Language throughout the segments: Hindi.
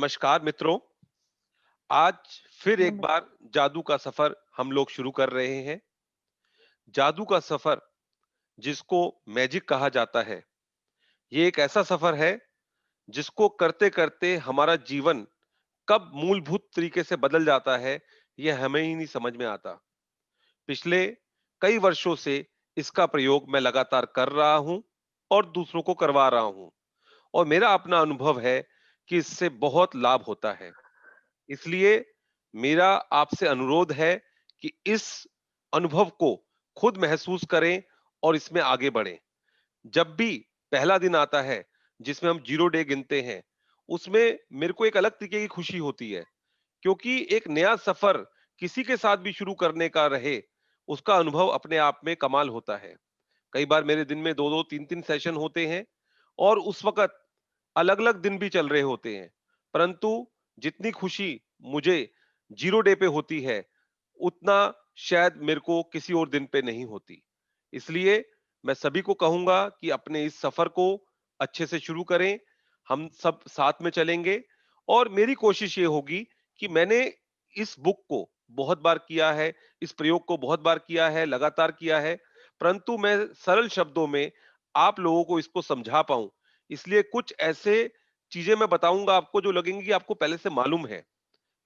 नमस्कार मित्रों। आज फिर एक नमस्ते। बार जादू का सफर हम लोग शुरू कर रहे हैं। जादू का सफर जिसको मैजिक कहा जाता है, ये एक ऐसा सफर है जिसको करते-करते हमारा जीवन कब मूलभूत तरीके से बदल जाता है, ये हमें ही नहीं समझ में आता। पिछले कई वर्षों से इसका प्रयोग मैं लगातार कर रहा हूँ और दूसरों को करवा रहा हूँ और मेरा अपना अनुभव है कि इससे बहुत लाभ होता है। इसलिए मेरा आपसे अनुरोध है कि इस अनुभव को खुद महसूस करें और इसमें आगे बढ़ें। जब भी पहला दिन आता है, जिसमें हम ज़ीरो डे गिनते हैं, उसमें मेरे को एक अलग तरीके की खुशी होती है, क्योंकि एक नया सफर किसी के साथ भी शुरू करने का रहे, उसका अनुभव अपने आप में कमाल होता है। कई बार मेरे दिन में 2-2 3-3 सेशन होते हैं और उस वक़्त अलग-अलग दिन भी चल रहे होते हैं, परंतु जितनी खुशी मुझे ज़ीरो डे पे होती है, उतना शायद मेरे को किसी और दिन पे नहीं होती। इसलिए मैं सभी को कहूँगा कि अपने इस सफ़र को अच्छे से शुरू करें, हम सब साथ में चलेंगे और मेरी कोशिश ये होगी कि मैंने इस बुक को बहुत बार किया है, इस प्रयोग को बहुत बार किया है, लगातार किया है, परंतु मैं सरल शब्दों में आप लोगों को इसको समझा पाऊँ, इसलिए कुछ ऐसे चीजें मैं बताऊंगा आपको जो लगेंगी कि आपको पहले से मालूम है,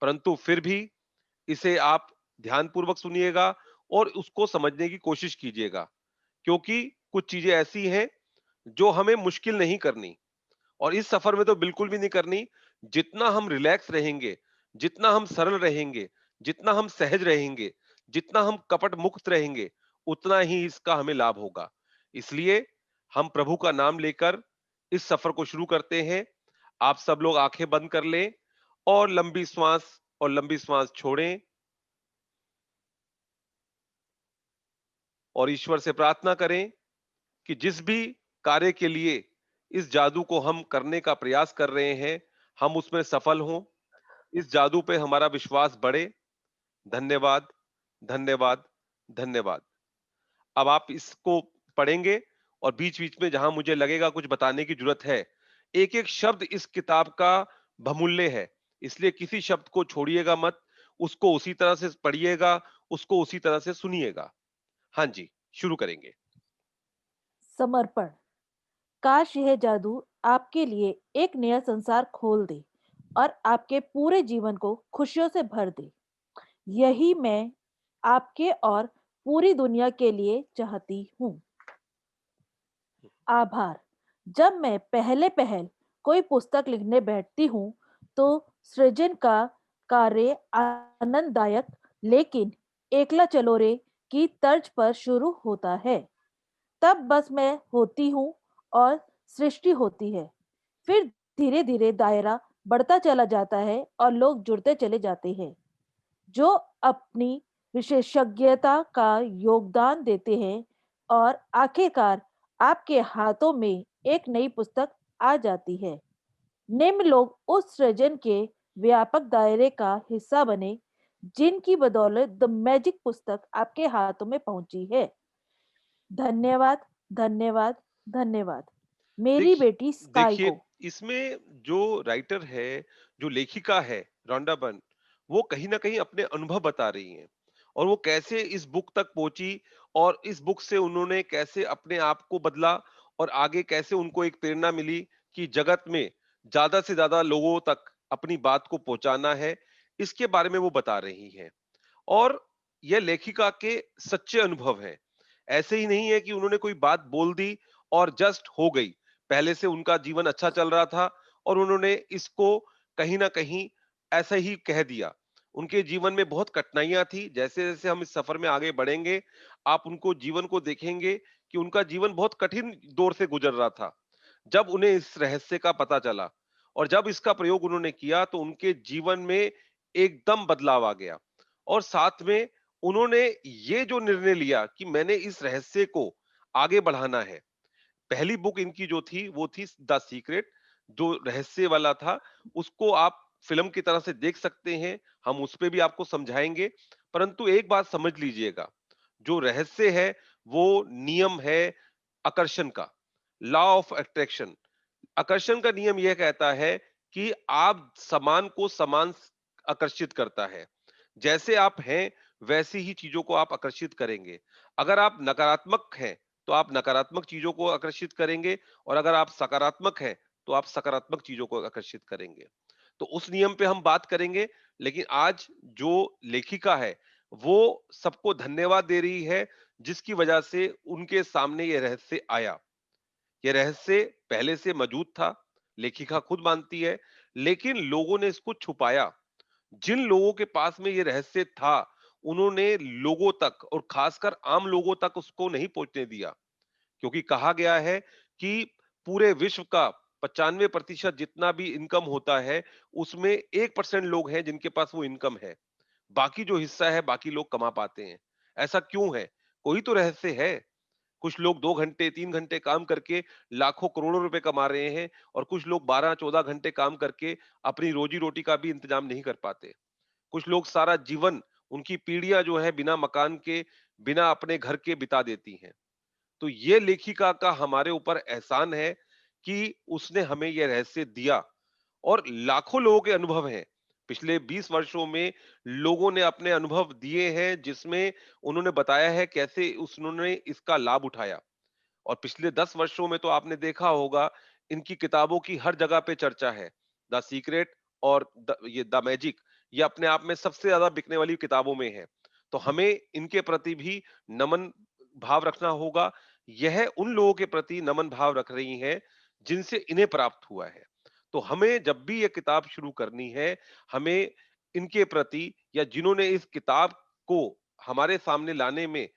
परंतु फिर भी इसे आप ध्यानपूर्वक सुनिएगा और उसको समझने की कोशिश कीजिएगा, क्योंकि कुछ चीजें ऐसी हैं जो हमें मुश्किल नहीं करनी और इस सफर में तो बिल्कुल भी नहीं करनी। जितना हम रिलैक्स रहेंगे, जितना हम सरल रहेंगे, जितना हम सहज रहेंगे, जितना हम कपट मुक्त रहेंगे, उतना ही इसका हमें लाभ होगा। इसलिए हम प्रभु का नाम लेकर इस सफर को शुरू करते हैं। आप सब लोग आंखें बंद कर लें और लंबी श्वास छोड़ें और ईश्वर से प्रार्थना करें कि जिस भी कार्य के लिए इस जादू को हम करने का प्रयास कर रहे हैं, हम उसमें सफल हों। इस जादू पे हमारा विश्वास बढ़े। धन्यवाद, धन्यवाद, धन्यवाद। अब आप इसको पढ़ेंगे और बीच-बीच में जहां मुझे लगेगा कुछ बताने की जरूरत है, एक-एक शब्द इस किताब का बहुमूल्य है। इसलिए किसी शब्द को छोड़िएगा मत, उसको उसी तरह से पढ़िएगा, उसको उसी तरह से सुनिएगा। हाँ जी, शुरू करेंगे। समर्पण। काश यह जादू आपके लिए एक नया संसार खोल दे और आपके पूरे जीवन को खुशियों से भर दे। यही मैं आपके और पूरी दुनिया के लिए चाहती हूँ। आभार। जब मैं पहले पहल कोई पुस्तक लिखने बैठती हूँ, तो सृजन का कार्य आनंददायक लेकिन एकला चलो रे की तर्ज पर शुरू होता है। तब बस मैं होती हूँ और सृष्टि होती है। फिर धीरे-धीरे दायरा बढ़ता चला जाता है और लोग जुड़ते चले जाते हैं, जो अपनी विशेषज्ञता का योगदान देते हैं और आखिरकार आपके हाथों में एक नई पुस्तक आ जाती है। निम्न लोग उस सृजन के व्यापक दायरे का हिस्सा बने, जिनकी बदौलत द मैजिक पुस्तक आपके हाथों में पहुंची है। धन्यवाद, धन्यवाद, धन्यवाद। मेरी देखिए बेटी स्काई देखिए, को। इसमें जो राइटर है, जो लेखिका है रॉन्डा बर्न, वो कहीं न कहीं अपने अनुभव बता रही हैं और वो कैसे इस बुक तक पहुँची और इस बुक से उन्होंने कैसे अपने आप को बदला और आगे कैसे उनको एक प्रेरणा मिली कि जगत में ज़्यादा से ज़्यादा लोगों तक अपनी बात को पहुँचाना है, इसके बारे में वो बता रही हैं। और यह लेखिका के सच्चे अनुभव हैं। ऐसे ही नहीं है कि उन्होंने कोई बात बोल दी और जस्ट हो गई। पहले से उनका जीवन अच्छा चल रहा था और उन्होंने इसको कहीं न कहीं ऐसा ही कह दिया। उनके जीवन में बहुत कठिनाइयाँ थी, जैसे-जैसे हम इस सफ़र में आगे बढ़ेंगे, आप उनको जीवन को देखेंगे कि उनका जीवन बहुत कठिन दौर से गुज़र रहा था। जब उन्हें इस रहस्य का पता चला और जब इसका प्रयोग उन्होंने किया, तो उनके जीवन में एकदम बदलाव आ गया। और साथ में उन्होंने ये जो निर्णय लिया कि मैंने इस रहस्य को आगे बढ़ाना है। पहली बुक इनकी जो थी वो थी द सीक्रेट, जो रहस्य वाला था। उसको आप फिल्म की तरह से देख सकते हैं, हम उस पे भी आपको समझाएंगे। परंतु एक बात समझ लीजिएगा, जो रहस्य है वो नियम है आकर्षण का, लॉ ऑफ अट्रैक्शन। आकर्षण का नियम यह कहता है कि आप समान को समान आकर्षित करता है। जैसे आप हैं, वैसी ही चीज़ों को आप आकर्षित करेंगे। अगर आप नकारात्मक हैं, तो आप नकारात्मक चीज़ों को आकर्षित करेंगे और अगर आप सकारात्मक हैं, तो आप सकारात्मक चीज़ों को आकर्षित करेंगे। तो उस नियम पे हम बात करेंगे, लेकिन आज जो लेखिका है, वो सबको धन्यवाद दे रही है, जिसकी वजह से उनके सामने ये रहस्य आया। ये रहस्य पहले से मौजूद था, लेखिका खुद मानती है, लेकिन लोगों ने इसको छुपाया। जिन लोगों के पास में ये रहस्य था, उन्होंने लोगों तक और खासकर आम लोगों तक उसको नहीं पहुँचने दिया। क्योंकि कहा गया है कि पूरे विश्व का 95% जितना भी इनकम होता है, उसमें 1% लोग हैं जिनके पास वो इनकम है। बाकी जो हिस्सा है, बाकी लोग कमा पाते हैं। ऐसा क्यों है? कोई तो रहस्य है। कुछ लोग 2 घंटे, 3 घंटे काम करके लाखों करोड़ों रुपए कमा रहे हैं और कुछ लोग 12-14 घंटे काम करके अपनी रोजी-रोटी का भी इंतजाम नहीं कर पाते। कुछ लोग सारा जीवन, उनकी पीढ़ियाँ जो है बिना मकान के, बिना अपने घर के बिता देती हैं। तो ये लेखिका का हमारे ऊपर एहसान है कि उसने हमें ये रहस्य दिया और लाखों लोगों के अनुभव हैं। पिछले 20 वर्षों में लोगों ने अपने अनुभव दिए हैं जिसमें उन्होंने बताया है कैसे उन्होंने इसका लाभ उठाया। और पिछले 10 वर्षों में तो आपने देखा होगा इनकी किताबों की हर जगह पे चर्चा है। द सीक्रेट और ये द मैजिक, ये अपने आप में सबसे ज्यादा बिकने वाली किताबों में है। तो हमें इनके प्रति भी नमन भाव रखना होगा। यह उन लोगों के प्रति नमन भाव रख रही हैं जिनसे इन्हें प्राप्त हुआ है। तो हमें जब भी ये किताब शुरू करनी है, हमें इनके प्रति या जिन्होंने इस किताब को हमारे सामने लाने में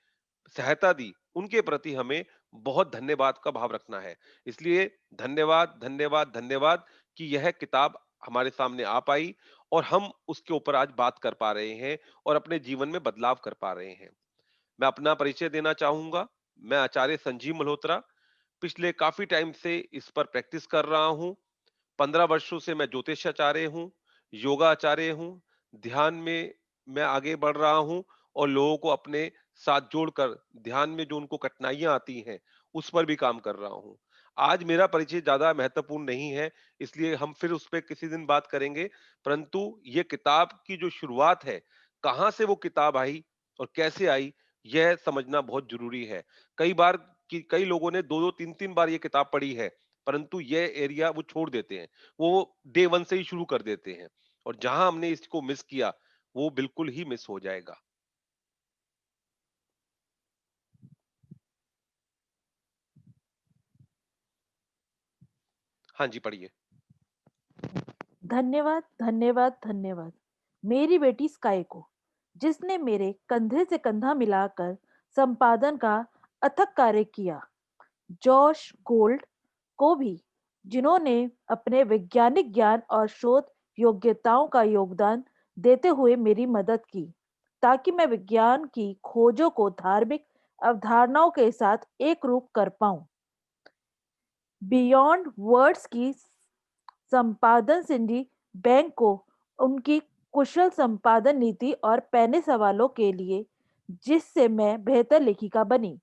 सहायता दी, उनके प्रति हमें बहुत धन्यवाद का भाव रखना है। इसलिए धन्यवाद, धन्यवाद, धन्यवाद कि यह किताब हमारे सामने आ पाई और हम उसके ऊपर आज बात कर पा रहे हैं और अपने जीवन में बदलाव कर पा रहे हैं। मैं अपना परिचय देना चाहूँगा। मैं आचार्य संजीव मल्होत्रा पिछले काफ़ी टाइम से इस पर प्रैक्टिस कर रहा हूँ। 15 वर्षों से मैं ज्योतिषाचार्य हूँ, योगा आचार्य हूँ, ध्यान में मैं आगे बढ़ रहा हूँ और लोगों को अपने साथ जोड़कर ध्यान में जो उनको कठिनाइयाँ आती हैं, उस पर भी काम कर रहा हूँ। आज मेरा परिचय ज़्यादा महत्वपूर्ण नहीं है, इसलिए हम फिर उस पे किसी दिन बात करेंगे, परंतु ये किताब की जो शुरुआत है, कहाँ से वो किताब आई और कैसे आई, यह समझना बहुत ज़रूरी है। कई बार कि कई लोगों ने 2-2 3-3 बार ये किताब पढ़ी है, परंतु ये एरिया वो छोड़ देते हैं। वो डे 1 से ही शुरू कर देते हैं और जहाँ हमने इसको मिस किया, वो बिल्कुल ही मिस हो जाएगा। हाँ जी, पढ़िए। धन्यवाद, धन्यवाद, धन्यवाद। मेरी बेटी स्काई को, जिसने मेरे कंधे से कंधा मिलाकर संपादन का अथक कार्य किया। जॉश गोल्ड को भी, जिन्होंने अपने वैज्ञानिक ज्ञान और शोध योग्यताओं का योगदान देते हुए मेरी मदद की, ताकि मैं विज्ञान की खोजों को धार्मिक अवधारणाओं के साथ एक रूप कर पाऊं। बियॉन्ड वर्ड्स की संपादन सिंडी बैंक को उनकी कुशल संपादन नीति और पैने सवालों के लिए, जिससे मैं बेहतर लेखिका बनी।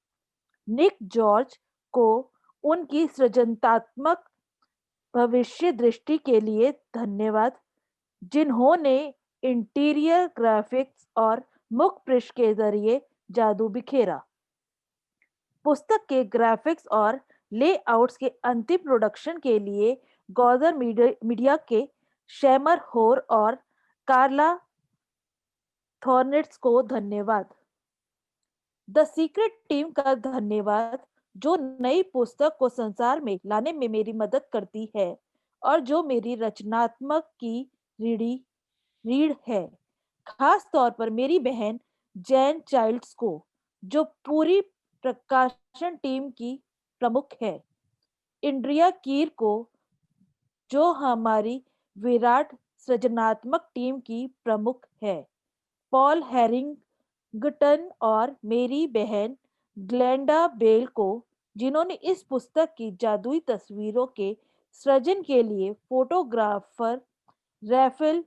निक जॉर्ज को उनकी सृजनात्मक भविष्य दृष्टि के लिए धन्यवाद, जिन्होंने इंटीरियर ग्राफिक्स और मुख पृष्ठ के जरिए जादू बिखेरा। पुस्तक के ग्राफिक्स और लेआउट्स के अंतिम प्रोडक्शन के लिए गॉदर मीडिया के शैमर होर और कार्ला थॉर्नेट्स को धन्यवाद। द सीक्रेट टीम का धन्यवाद, जो नई पुस्तक को संसार में लाने में मेरी मदद करती है और जो मेरी रचनात्मक की रीढ़ी रीढ़ है। खास तौर पर मेरी बहन जैन चाइल्ड्स को, जो पूरी प्रकाशन टीम की प्रमुख है। इंड्रिया कीर को, जो हमारी विराट सृजनात्मक टीम की प्रमुख है। पॉल हैरिंगटन और मेरी बहन ग्लेंडा बेल को, जिन्होंने इस पुस्तक की जादुई तस्वीरों के सृजन के लिए फोटोग्राफर रैफेल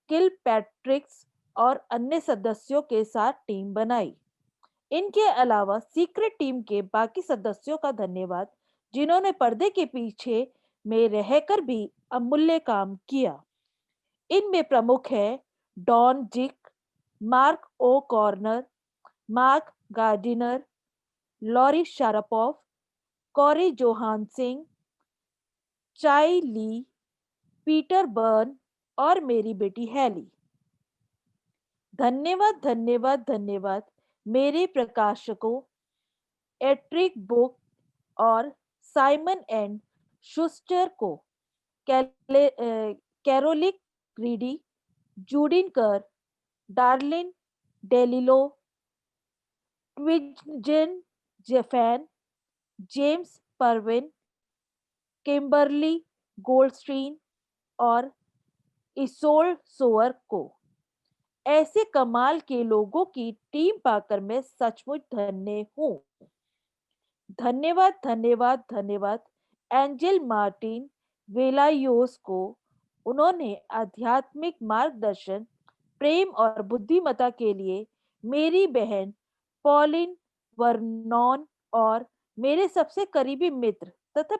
किलपैट्रिक्स और अन्य सदस्यों के साथ टीम बनाई। इनके अलावा सीक्रेट टीम के बाकी सदस्यों का धन्यवाद, जिन्होंने पर्दे के पीछे में रहकर भी अमूल्य काम किया। इनमें प्रमुख है Don Zig, Mark O Connor, Mark Gardiner, Laurie Sharapov, Cory Johansing, Chai Li, Peter burn और मेरी बेटी हैली। धन्यवाद, धन्यवाद, धन्यवाद मेरे प्रकाशकों एट्रिक बुक और साइमन एंड शुस्टर को, कैरोलिक रीडी, जूडिन कर, डार्लिन डेलिलो, ट्विजन जेफैन, जेम्स परविन, किम्बरली गोल्डस्टीन और इसोल सोअर को। ऐसे कमाल के लोगों की टीम पाकर मैं सचमुच धन्य हूँ। धन्यवाद, धन्यवाद, धन्यवाद एंजेल मार्टिन वेलायोस को। उन्होंने आध्यात्मिक मार्गदर्शन, प्रेम और बुद्धिमत्ता के लिए मेरी बहन पॉलिन वर्नॉन और मेरे सबसे करीबी मित्र तथा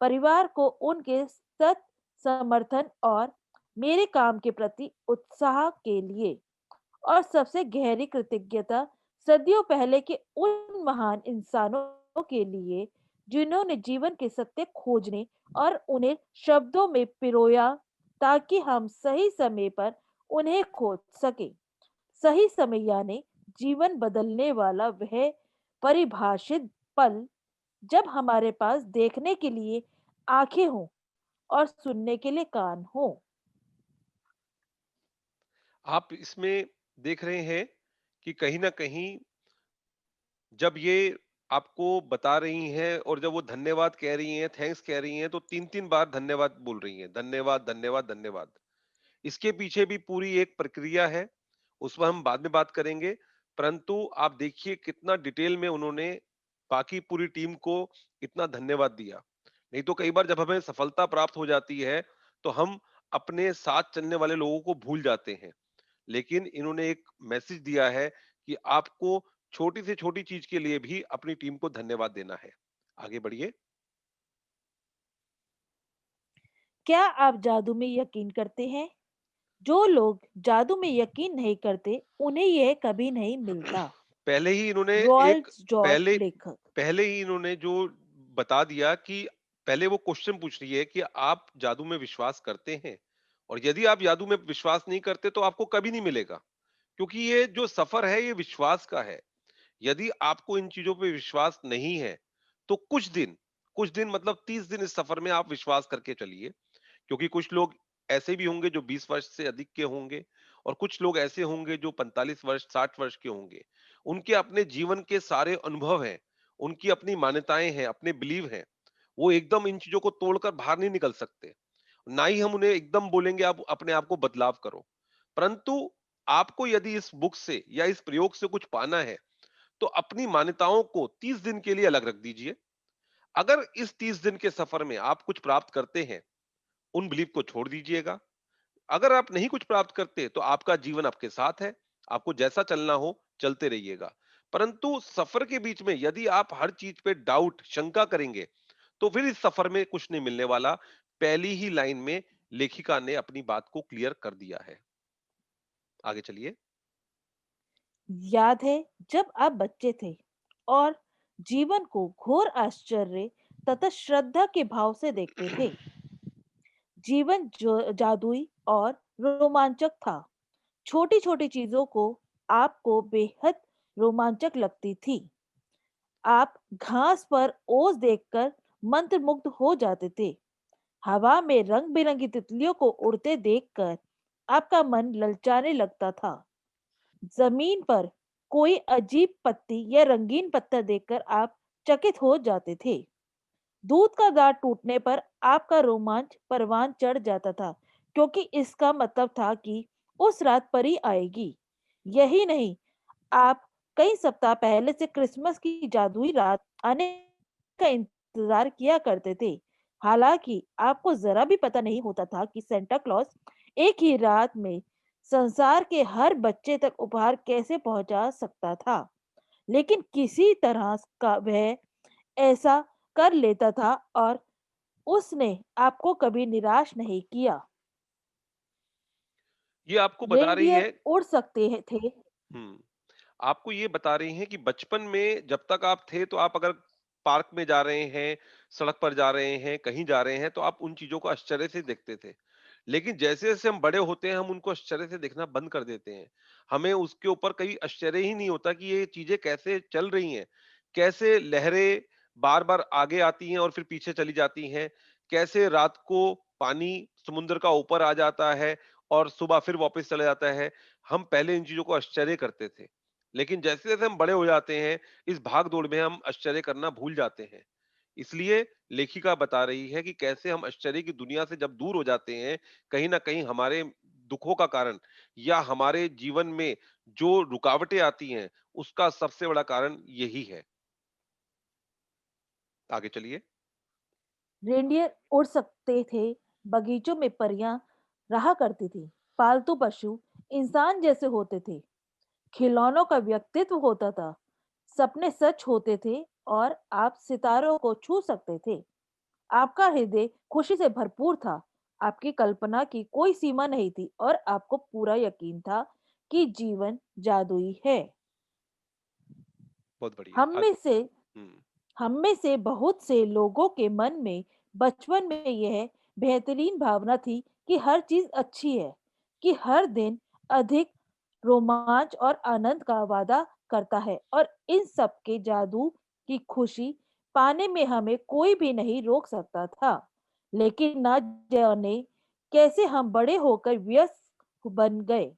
परिवार को उनके सत समर्थन और मेरे काम के प्रति उत्साह के लिए। और सबसे गहरी कृतज्ञता सदियों पहले के उन महान इंसानों के लिए जिन्होंने जीवन के सत्य खोजने और उन्हें शब्दों में पिरोया ताकि हम सही समय पर उन्हें खोज सके। सही समय यानी जीवन बदलने वाला वह परिभाषित पल जब हमारे पास देखने के लिए आंखें हों और सुनने के लिए कान हों। आप इसमें देख रहे हैं कि कहीं न कहीं जब ये आपको बता रही हैं और जब वो धन्यवाद कह रही हैं, थैंक्स कह रही हैं, तो 3-3 बार धन्यवाद बोल रही हैं। धन्यवाद, धन्यवाद, धन्यवाद। इसके पीछे भी पूरी एक प्रक्रिया है, उस पर हम बाद में बात करेंगे। परंतु आप देखिए कितना डिटेल में उन्होंने बाकी पूरी टीम को इतना धन्यवाद दिया। नहीं तो कई बार जब हमें सफलता प्राप्त हो जाती है, तो हम अपने साथ चलने वाले लोगों को भूल जाते हैं। लेकिन इन्होंने एक मैसेज दिया है कि आपको छोटी से छोटी चीज के लिए भी अपनी टीम को धन्यवाद देना है। आगे बढ़िए। क्या आप जादू में यकीन करते हैं? जो लोग जादू में यकीन नहीं करते, उन्हें यह कभी नहीं मिलता। पहले ही इन्होंने एक रॉल्स जॉर्ज पहले लेखक। पहले ही इन्होंने जो बता दिया कि पहले वो क्वेश्चन पूछ रही है कि आप जादू में विश्वास करते हैं, और यदि आप जादू में विश्वास नहीं करते तो आपको कभी नहीं मिलेगा, क्योंकि ये जो सफर है ये विश्वास का है। यदि आपको इन चीजों पे विश्वास नहीं है, तो कुछ दिन मतलब 30 दिन इस सफर में आप विश्वास करके चलिए। क्योंकि कुछ लोग ऐसे भी होंगे जो 20 वर्ष से अधिक के होंगे, और कुछ लोग ऐसे होंगे जो 45 वर्ष 60 वर्ष के होंगे। उनके अपने जीवन के सारे अनुभव हैं, उनकी अपनी मान्यताएं हैं, अपने बिलीव हैं। वो एकदम इन चीजों को तोड़कर बाहर नहीं निकल सकते। ना ही हम उन्हें एकदम बोलेंगे आप अपने आप को बदलाव करो। परंतु आपको यदि इस बुक से या इस प्रयोग से कुछ पाना है, तो अपनी मान्यताओं को 30 दिन के लिए अलग रख दीजिए। अगर इस 30 दिन के सफर में आप कुछ प्राप्त करते हैं, उन बिलीफ को छोड़ दीजिएगा। अगर आप नहीं कुछ प्राप्त करते, तो आपका जीवन आपके साथ है। आपको जैसा चलना हो, चलते रहिएगा। परंतु सफर के बीच में यदि आप हर चीज पे डाउट, शंका करेंगे, तो फिर इस सफर में कुछ नहीं मिलने वाला। पहली ही लाइन में लेखिका ने अपनी बात को क्लियर कर दिया है। आगे चलिए। याद है जब आप बच्चे थे और जीवन को घोर आश्चर्य तथा श्रद्धा के भाव से देखते थे। जीवन जो जादुई और रोमांचक था। छोटी छोटी चीजों को आपको बेहद रोमांचक लगती थी। आप घास पर ओस देखकर मंत्रमुग्ध हो जाते थे। हवा में रंग बिरंगी तितलियों को उड़ते देखकर आपका मन ललचाने लगता था। जमीन पर कोई अजीब पत्ती या रंगीन पत्थर देखकर आप चकित हो जाते थे। दूध का दांत टूटने पर आपका रोमांच परवान चढ़ जाता था, क्योंकि इसका मतलब था कि उस रात परी आएगी। यही नहीं, आप कई सप्ताह पहले से क्रिसमस की जादुई रात आने का इंतजार किया करते थे। हालांकि आपको जरा भी पता नहीं होता था कि सेंटा क्लॉज एक ही रात में संसार के हर बच्चे तक उपहार कैसे पहुंचा सकता था। लेकिन किसी तरह का वह ऐसा कर लेता था और उसने आपको कभी निराश नहीं किया। ये आपको बता रही रेनडियर है। उड़ सकते थे। हुँ। आपको ये बता रही हैं कि बचपन में जब तक आप थे तो आप अगर पार्क में जा रहे हैं, सड़क पर जा रहे हैं, कहीं जा रहे हैं तो आप उन चीज़ों को आश्चर्य से देखते थे। लेकिन जैसे-जैसे हम बड़े होते हैं हम उनको आश्चर्य से देखना बंद कर देते हैं। हमें उसके ऊपर कभी आश्चर्य ही नहीं होता कि ये चीज़ें कैसे चल रही हैं, कैसे लहरें बार-बार आगे आती हैं और फिर पीछे चली जाती हैं, कैसे रात को पानी समुद्र का ऊपर आ जाता है और सुबह फिर वापस चला जाता है। हम पहले इन चीज़ों को आश्चर्य करते थे। लेकिन जैसे-जैसे हम बड़े हो जाते हैं, इस भाग-दौड़ में हम आश्चर्य करना भूल जाते हैं। इसलिए लेखिका बता रही है कि कैसे हम आश्चर्य की दुनिया से जब दूर हो जाते हैं, कहीं न कहीं हमारे दुखों का कारण या हमारे जीवन में जो रुकावटें आती हैं, उसका सबसे बड़ा कारण यही है। आगे चलिए। रेनडियर उड़ सकते थे। बगीचों में परियां रहा करती थी। पालतू पशु इंसान जैसे होते थे। खिलौनों का व्यक्तित्व होता था। सपने सच होते थे और आप सितारों को छू सकते थे। आपका हृदय खुशी से भरपूर था। आपकी कल्पना की कोई सीमा नहीं थी और आपको पूरा यकीन था कि जीवन जादुई है। बहुत बढ़िया। हम में से हुँ, हम में से बहुत से लोगों के मन में बचपन में यह बेहतरीन भावना थी कि हर चीज अच्छी है, कि हर दिन अधिक रोमांच और आनंद का वादा करता है और इन सब के जादू की खुशी पाने में हमें कोई भी नहीं रोक सकता था। लेकिन ना जाने कैसे हम बड़े होकर व्यस्त बन गए।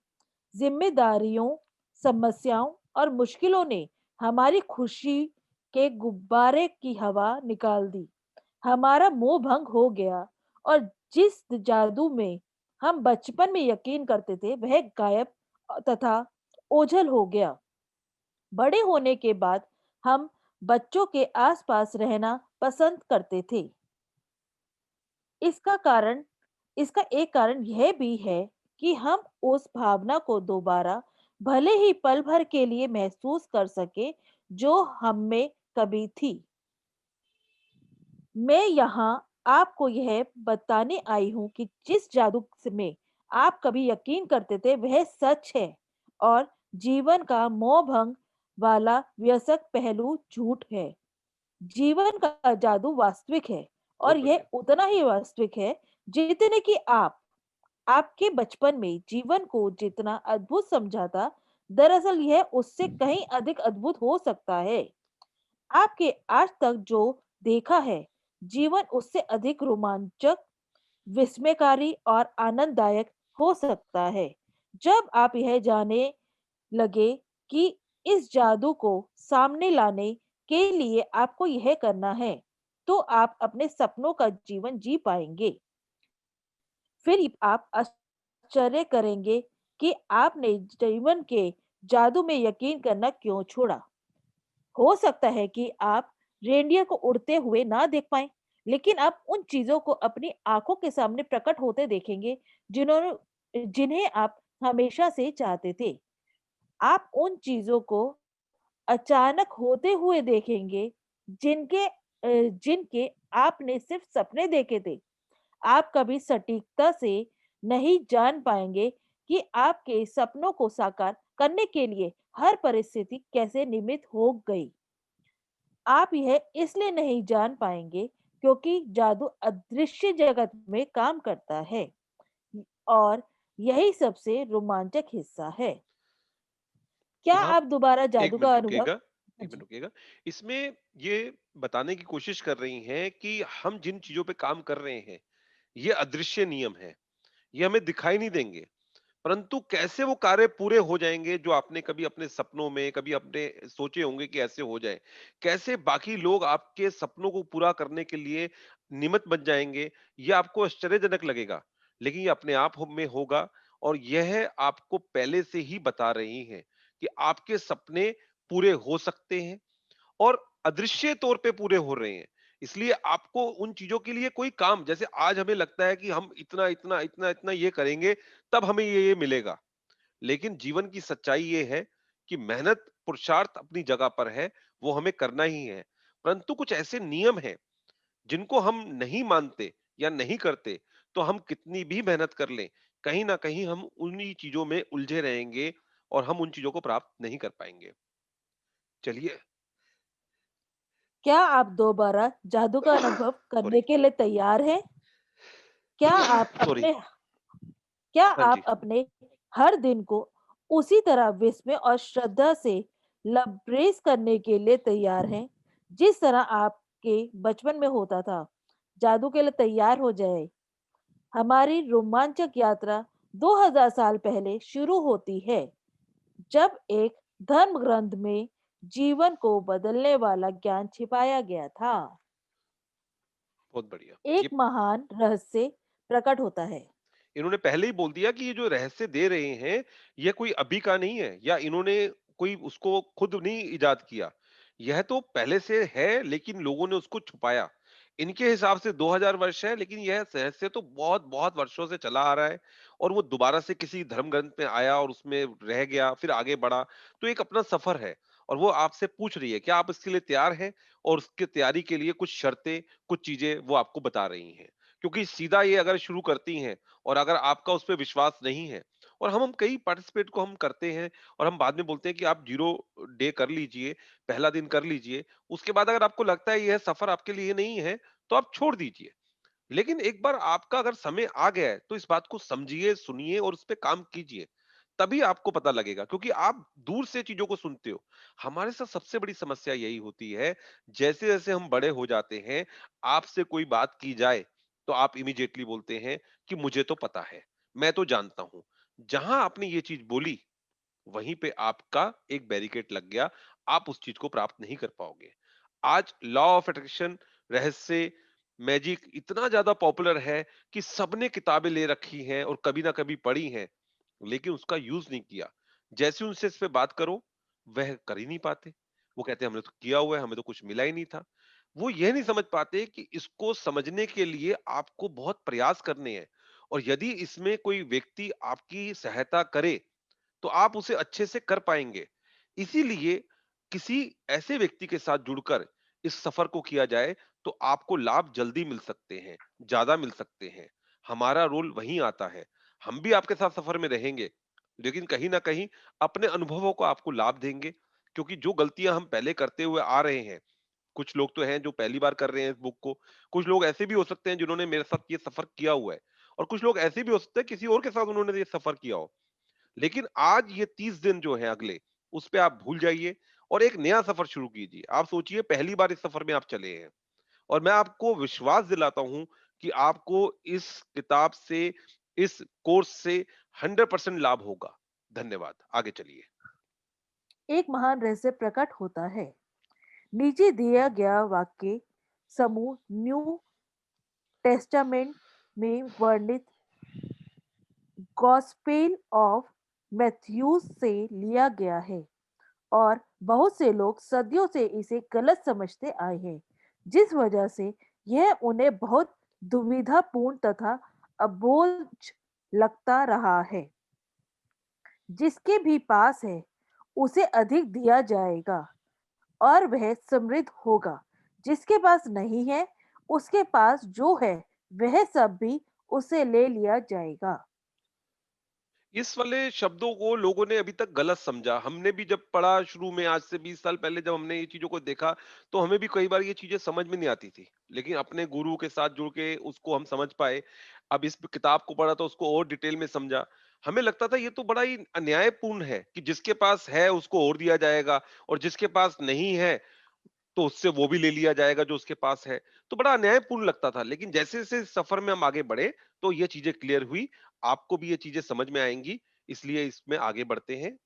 जिम्मेदारियों, समस्याओं और मुश्किलों ने हमारी खुशी के गुब्बारे की हवा निकाल दी। हमारा मोह भंग हो गया और जिस जादू में हम बचपन में यकीन करते थे वह गायब तथा ओझल हो गया। बड़े होने के बाद हम बच्चों के आसपास रहना पसंद करते थे। इसका कारण इसका एक कारण यह भी है कि हम उस भावना को दोबारा भले ही पल भर के लिए महसूस कर सके जो हम में कभी थी। मैं यहाँ आपको यह बताने आई हूँ कि जिस जादू में आप कभी यकीन करते थे वह सच है और जीवन का मोह भंग वाला व्यसक पहलू झूठ है। जीवन का जादू वास्तविक है और बहुत यह बढ़िया। उतना ही वास्तविक है जितने कि आपके बचपन में जीवन को जितना अद्भुत समझा था, दरअसल यह उससे कहीं अधिक अद्भुत हो सकता है। आपके आज तक जो देखा है, जीवन उससे अधिक रोमांचक, विस्मयकारी और आनंददायक हो सकता है। जब आप यह जाने लगे कि इस जादू को सामने लाने के लिए आपको यह करना है, तो आप अपने सपनों का जीवन जी पाएंगे। फिर आप आश्चर्य करेंगे कि आपने जीवन के जादू में यकीन करना क्यों छोड़ा। हो सकता है कि आप रेनडियर को उड़ते हुए ना देख पाएं, लेकिन आप उन चीजों को अपनी आंखों के सामने प्रकट होते देखेंगे जिन्हें आप हमेशा से चाहते थे। आप उन चीजों को अचानक होते हुए देखेंगे जिनके आपने सिर्फ सपने देखे थे। आप कभी सटीकता से नहीं जान पाएंगे कि आपके सपनों को साकार करने के लिए हर परिस्थिति कैसे निमित्त हो गई। आप यह इसलिए नहीं जान पाएंगे क्योंकि जादू अदृश्य जगत में काम करता है और यही सबसे रोमांचक हिस्सा है। क्या यहाँ आप दोबारा 1 जादू का मिनट अनुभव? रुकिएगा, हाँ 1 मिनट जी। रुकिएगा। इसमें ये बताने की कोशिश कर रही हैं कि हम जिन चीज़ों पे काम कर रहे हैं, ये अदृश्य नियम हैं, ये हमें दिखाई नहीं देंगे। परंतु कैसे वो कार्य पूरे हो जाएँगे जो आपने कभी अपने सपनों में, कभी अपने सोचे होंगे कि ऐसे हो जाए। कैसे बाकी लोग आपके सपनों को पूरा करने के लिए निमित्त बन जाएँगे, ये आपको आश्चर्यजनक लगेगा। लेकिन ये अपने आप में होगा और यह आपको पहले से ही बता रही हैं कि आपके सपने पूरे हो सकते हैं और अदृश्य तौर पे पूरे हो रहे हैं। इसलिए आपको उन चीज़ों के लिए कोई काम जैसे आज हमें लगता है कि हम इतना, इतना, इतना, इतना ये करेंगे, तब हमें ये मिलेगा। लेकिन जीवन की सच्चाई ये है कि मेहनत, पुरुषार्थ अपनी जगह पर है, वो हमें करना ही है। परंतु कुछ ऐसे नियम हैं जिनको हम नहीं मानते या नहीं करते, तो हम कितनी भी मेहनत कर लें, कहीं न कहीं हम उन्हीं चीज़ों में उलझे रहेंगे और हम उन चीज़ों को प्राप्त नहीं कर पाएँगे। चलिए क्या आप दोबारा जादू का अनुभव सॉरी करने के लिए तैयार हैं? क्या आप सॉरी। अपने क्या हाँ आप जी, अपने हर दिन को उसी तरह विस्मय और श्रद्धा से लबरेज करने के लिए तैयार हैं, जिस तरह आपके बचपन में होता था? जादू के लिए तैयार हो जाए। हमारी रोमांचक यात्रा 2000 साल पहले शुरू होती है, जब एक धर्म ग्रंथ में जीवन को बदलने वाला ज्ञान छिपाया गया था। बहुत बढ़िया। एक ये महान रहस्य प्रकट होता है। इन्होंने पहले ही बोल दिया कि ये जो रहस्य दे रहे हैं, ये कोई अभी का नहीं है या इन्होंने कोई उसको खुद नहीं इजाद किया। यह तो पहले से है लेकिन लोगों ने उसको छुपाया। इनके हिसाब से 2000 वर्ष है लेकिन यह रहस्य तो बहुत-बहुत वर्षों से चला आ रहा है और वो दोबारा से किसी धर्म ग्रंथ में आया और उसमें रह गया, फिर आगे बढ़ा। तो एक अपना सफर है और वो आपसे पूछ रही है, क्या आप इसके लिए तैयार हैं? और उसकी तैयारी के लिए कुछ शर्तें, कुछ चीज़ें वो आपको बता रही हैं। क्योंकि सीधा ये अगर शुरू करती हैं और अगर आपका उस पे विश्वास नहीं है और हम कई पार्टिसिपेट को हम करते हैं और हम बाद में बोलते हैं कि आप 0 डे कर लीजिए, पहला दिन कर लीजिए, उसके बाद अगर आपको लगता है यह सफर आपके लिए नहीं है, तो आप छोड़ दीजिए। लेकिन एक बार आपका अगर समय आ गया है, तो इस बात को समझिए, सुनिए और उस पे काम कीजिए। तभी आपको पता लगेगा क्योंकि आप दूर से चीज़ों को सुनते हो। हमारे साथ सबसे बड़ी समस्या यही होती है, जैसे-जैसे हम बड़े हो जाते हैं, आपसे कोई बात की जाए, तो आप इमीडिएटली बोलते हैं कि मुझे तो पता है, मैं तो जानता हूँ। जहाँ आपने ये चीज़ बोली, वहीं पे आपका एक बैरिकेड लग गया, आप उस चीज़ को प्राप्त नहीं कर पाओगे। आज लॉ ऑफ अट्रैक्शन, रहस्य, मैजिक इतना ज़्यादा पॉपुलर है कि सबने किताबें ले रखी हैं और कभी ना कभी पढ़ी हैं, लेकिन उसका यूज़ नहीं किया। जैसे उनसे इस पे बात करो, वह कर ही नहीं पाते। वो कहते हैं हमने तो किया हुआ है, हमें तो कुछ मिला ही नहीं था। वो ये नहीं समझ पाते कि इसको समझने के लिए आपको बहुत प्रयास करने हैं और यदि इसमें कोई व्यक्ति आपकी सहायता करे, तो आप उसे अच्छे से कर पाएँगे। इसीलिए किसी ऐसे व्यक्ति के साथ जुड़कर इस सफ़र को किया जाए, तो आपको लाभ जल्दी मिल सकते हैं, ज़्यादा मिल सकते हैं। हमारा रोल वहीं आता है। हम भी आपके साथ सफ़र में रहेंगे, लेकिन कहीं न कहीं अपने अनुभवों को आपको लाभ देंगे, क्योंकि जो गलतियाँ हम पहले करते हुए आ रहे हैं, कुछ लोग तो हैं जो पहली बार कर रहे हैं इस बुक को, कुछ लोग ऐसे भी हो सकते हैं जिन्होंने मेरे साथ ये सफ़र किया हुआ है और कुछ लोग ऐसे भी हो सकते हैं किसी और के साथ उन्होंने ये सफ़र किया हो। लेकिन आज ये 30 दिन जो है अगले, उस पे आप भूल जाइए और एक नया सफ़र शुरू कीजिए। आप सोचिए पहली बार इस सफ़र में आप चले हैं और मैं आपको विश्वास दिलाता हूँ कि आपको इस किताब से, इस कोर्स से 100% लाभ होगा। धन्यवाद। आगे चलिए। एक महान रहस्य प्रकट होता है। नीचे दिया गया वाक्य समूह न्यू टेस्टामेंट में वर्णित गॉस्पेल ऑफ मैथ्यूस से लिया गया है और बहुत से लोग सदियों से इसे गलत समझते आए हैं, जिस वजह से यह उन्हें बहुत दुविधापूर्ण तथा अबोझ लगता रहा है। जिसके भी पास है, उसे अधिक दिया जाएगा और वह समृद्ध होगा। जिसके पास नहीं है, उसके पास जो है, वह सब भी उसे ले लिया जाएगा। इस वाले शब्दों को लोगों ने अभी तक गलत समझा। हमने भी जब पढ़ा शुरू में आज से 20 साल पहले जब हमने ये चीज़ों को देखा, तो हमें भी कई बार ये चीज़ें समझ में नहीं आती थी। लेकिन अपने गुरु के साथ जुड़ के उसको हम समझ पाए। अब इस किताब को पढ़ा तो उसको और डिटेल में समझा। हमें लगता था ये तो बड़ा ही अन्यायपूर्ण है कि जिसके पास है उसको और दिया जाएगा और जिसके पास नहीं है तो उससे वो भी ले लिया जाएगा जो उसके पास है। तो बड़ा अन्यायपूर्ण लगता था, लेकिन जैसे-जैसे इस सफ़र में हम आगे बढ़े, तो ये चीज़ें क्लियर हुई। आपको भी ये चीज़ें समझ में आएँगी, इसलिए इसमें आगे बढ़ते हैं।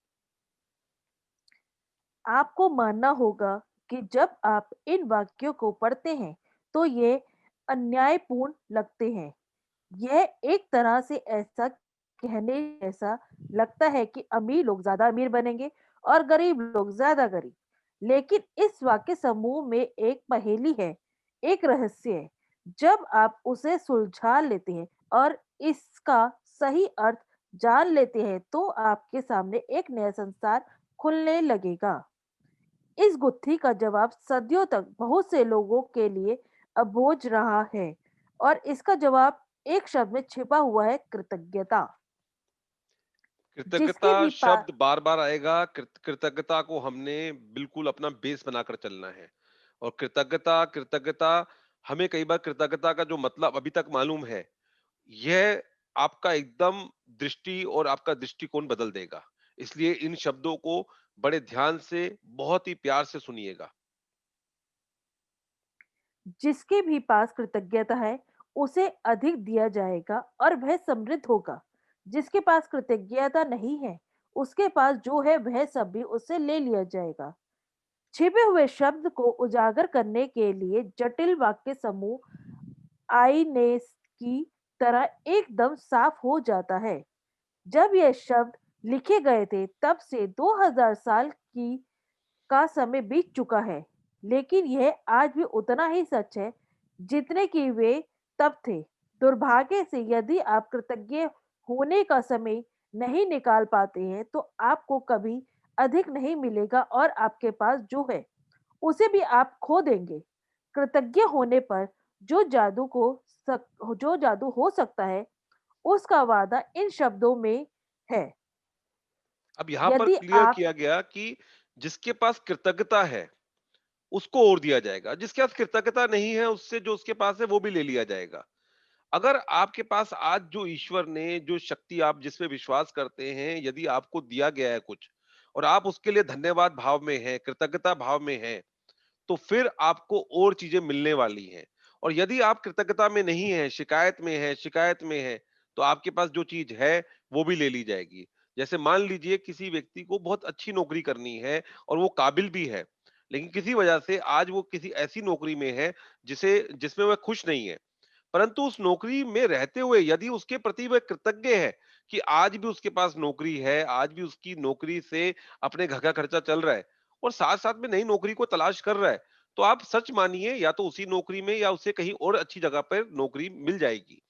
आपको मानना होगा कि जब आप इन वाक्यों को पढ़ते हैं, तो ये अन्यायपूर्ण लगते हैं। यह एक तरह से ऐसा कहने जैसा लगता है कि अमीर लोग ज्यादा अमीर बनेंगे और गरीब लोग ज्यादा गरीब। लेकिन इस वाक्य समूह में एक पहेली है, एक रहस्य है। जब आप उसे सुलझा लेते हैं और इसका सही अर्थ जान लेते हैं, तो आपके सामने एक नया संसार खुलने लगेगा। इस गुत्थी का जवाब सदियों तक बहुत से लोगों के लिए अबोझ रहा है? और इसका जवाब एक शब्द में छिपा हुआ है, कृतज्ञता। कृतज्ञता जिसके भी पा शब्द बार-बार आएगा। कृतज्ञता को हमने बिल्कुल अपना बेस बनाकर चलना है। और कृतज्ञता कृतज्ञता हमें कई बार कृतज्ञता का जो मतलब अभी तक मालूम है, यह आपका एकदम दृष्टि और आपका दृष्टिकोण बदल देगा। इसलिए इन शब्दों को बड़े ध्यान से, बहुत ही प्यार से सुनिएगा। जिसके भी पास कृतज्ञता है, उसे अधिक दिया जाएगा और वह समृद्ध होगा। जिसके पास कृतज्ञता नहीं है, उसके पास जो है वह सब भी उससे ले लिया जाएगा। छिपे हुए शब्द को उजागर करने के लिए जटिल वाक्य समूह आईने की तरह एकदम साफ हो जाता है। जब ये शब्द लिखे गए थे, तब से 2000 साल की का समय बीत चुका है, लेकिन यह आज भी उतना ही सच है जितने कि वे तब थे। दुर्भाग्य से यदि आप कृतज्ञ होने का समय नहीं निकाल पाते हैं, तो आपको कभी अधिक नहीं मिलेगा और आपके पास जो है, उसे भी आप खो देंगे। कृतज्ञ होने पर जो जो जादू हो सकता है, उसका वादा इन शब्दों में है। अब यहाँ पर यदि क्लियर आप किया गया कि जिसके पास कृतज्ञता है, उसको और दिया जाएगा। जिसके पास कृतज्ञता नहीं है, उससे जो उसके पास है, वो भी ले लिया जाएगा। अगर आपके पास आज जो ईश्वर ने जो शक्ति आप जिस पे विश्वास करते हैं, यदि आपको दिया गया है कुछ और आप उसके लिए धन्यवाद भाव में हैं, कृतज्ञता भाव में हैं, तो फिर आपको और चीजें मिलने वाली हैं। और यदि आप कृतज्ञता में नहीं हैं, शिकायत में हैं, तो आपके पास जो चीज है, वो भी ले ली जाएगी। जैसे मान लीजिए किसी व्यक्ति को बहुत अच्छी नौकरी करनी है और वो काबिल भी है, लेकिन किसी वजह से आज वो किसी ऐसी नौकरी में है जिसमें वह खुश नहीं है। परंतु उस नौकरी में रहते हुए यदि उसके प्रति वह कृतज्ञ है कि आज भी उसके पास नौकरी है, आज भी उसकी नौकरी से अपने घर का खर्चा चल रहा है और साथ-साथ में नई नौकरी को तलाश कर रहा है, तो आप सच मानिए या तो उसी नौकरी में या उसे कहीं और अच्छी जगह पर नौकरी मिल जाएगी।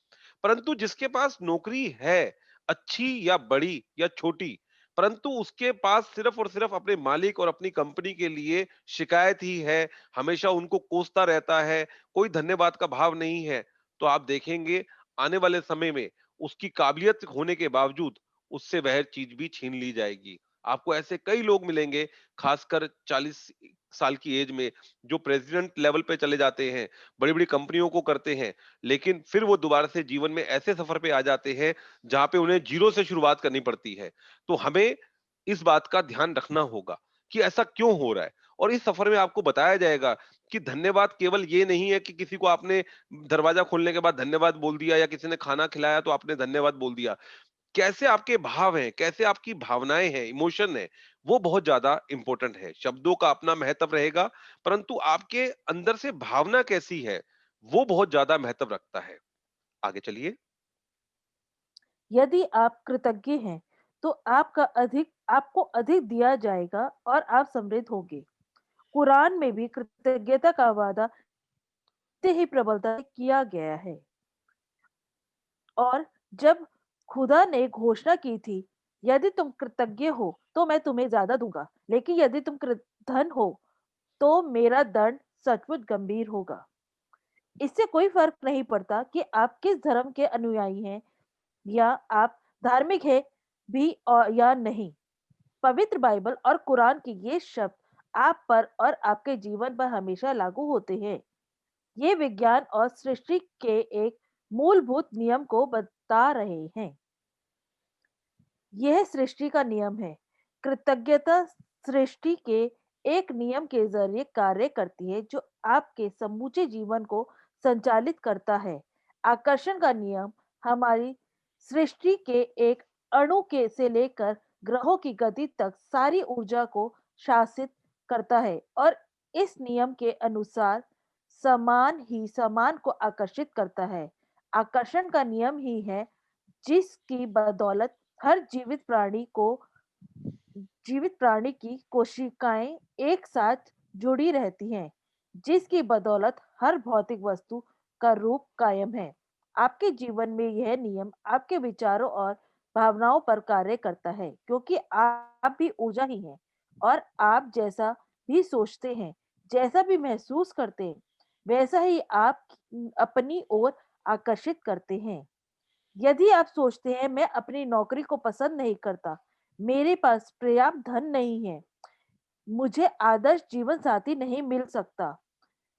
परंतु जिसके पास नौकरी है, अच्छी या बड़ी या छोटी, परंतु उसके पास सिर्फ और सिर्फ अपने मालिक और अपनी कंपनी के लिए शिकायत ही है, हमेशा उनको कोसता रहता है, कोई धन्यवाद का भाव नहीं है, तो आप देखेंगे आने वाले समय में उसकी काबिलियत होने के बावजूद उससे वह चीज भी छीन ली जाएगी। आपको ऐसे कई लोग मिलेंगे, खासकर 40 साल की एज में, जो प्रेसिडेंट लेवल पे चले जाते हैं, बड़ी-बड़ी कंपनियों को करते हैं, लेकिन फिर वो दोबारा से जीवन में ऐसे सफर पे आ जाते हैं, जहाँ पे उन्हें ज़ीरो से शुरुआत करनी पड़ती है। तो हमें इस बात का ध्यान रखना होगा कि ऐसा क्यों हो रहा है? और इस सफर में आपको बताया जाएगा कि धन्यवाद केवल ये नहीं है कि किसी को आपने दरवाजा खोलने के बाद धन्यवाद बोल दिया या किसी ने खाना खिलाया तो आपने धन्यवाद बोल दिया। कैसे आपके भाव हैं, कैसे आपकी भावनाएँ हैं, इमोशन है, वो बहुत ज़्यादा इम्पोर्टेंट है। शब्दों का अपना महत्व रहेगा, परंतु आपके अंदर से भावना कैसी है, वो बहुत ज़्यादा महत्व रखता है। आगे चलिए। यदि आप कृतज्ञ हैं, तो आपको अधिक दिया जाएगा और आप समृद्ध होंगे। कुरान में भी कृतज्ञता का वादा इतने ही प्रबलता से किया गया है। और जब खुदा ने घोषणा की थी, यदि तुम कृतज्ञ हो, तो मैं तुम्हें ज्यादा दूंगा, लेकिन यदि तुम कृतघ्न हो, तो मेरा दंड सचमुच गंभीर होगा। इससे कोई फर्क नहीं पड़ता कि आप किस धर्म के अनुयायी हैं या आप धार्मिक हैं भी और या नहीं। पवित्र बाइबल और कुरान के ये शब्द आप पर और आपके जीवन पर हमेशा लागू होते हैं। ये विज्ञान और सृष्टि के एक मूलभूत नियम को बता रहे हैं। यह सृष्टि का नियम है। कृतज्ञता सृष्टि के एक नियम के जरिए कार्य करती है जो आपके समूचे जीवन को संचालित करता है। आकर्षण का नियम हमारी सृष्टि के एक अणु के से लेकर ग्रहों की गति तक सारी ऊर्जा को शासित करता है और इस नियम के अनुसार समान ही समान को आकर्षित करता है। आकर्षण का नियम ही है जिसकी बदौलत हर जीवित प्राणी की कोशिकाएं एक साथ जुड़ी रहती हैं, जिसकी बदौलत हर भौतिक वस्तु का रूप कायम है। आपके जीवन में यह नियम आपके विचारों और भावनाओं पर कार्य करता है, क्योंकि आप भी ऊर्जा ही हैं और आप जैसा भी सोचते हैं, जैसा भी महसूस करते हैं, वैसा ही आप अपनी ओर आकर्षित करते हैं। यदि आप सोचते हैं मैं अपनी नौकरी को पसंद नहीं करता, मेरे पास पर्याप्त धन नहीं है, मुझे आदर्श जीवन साथी नहीं मिल सकता,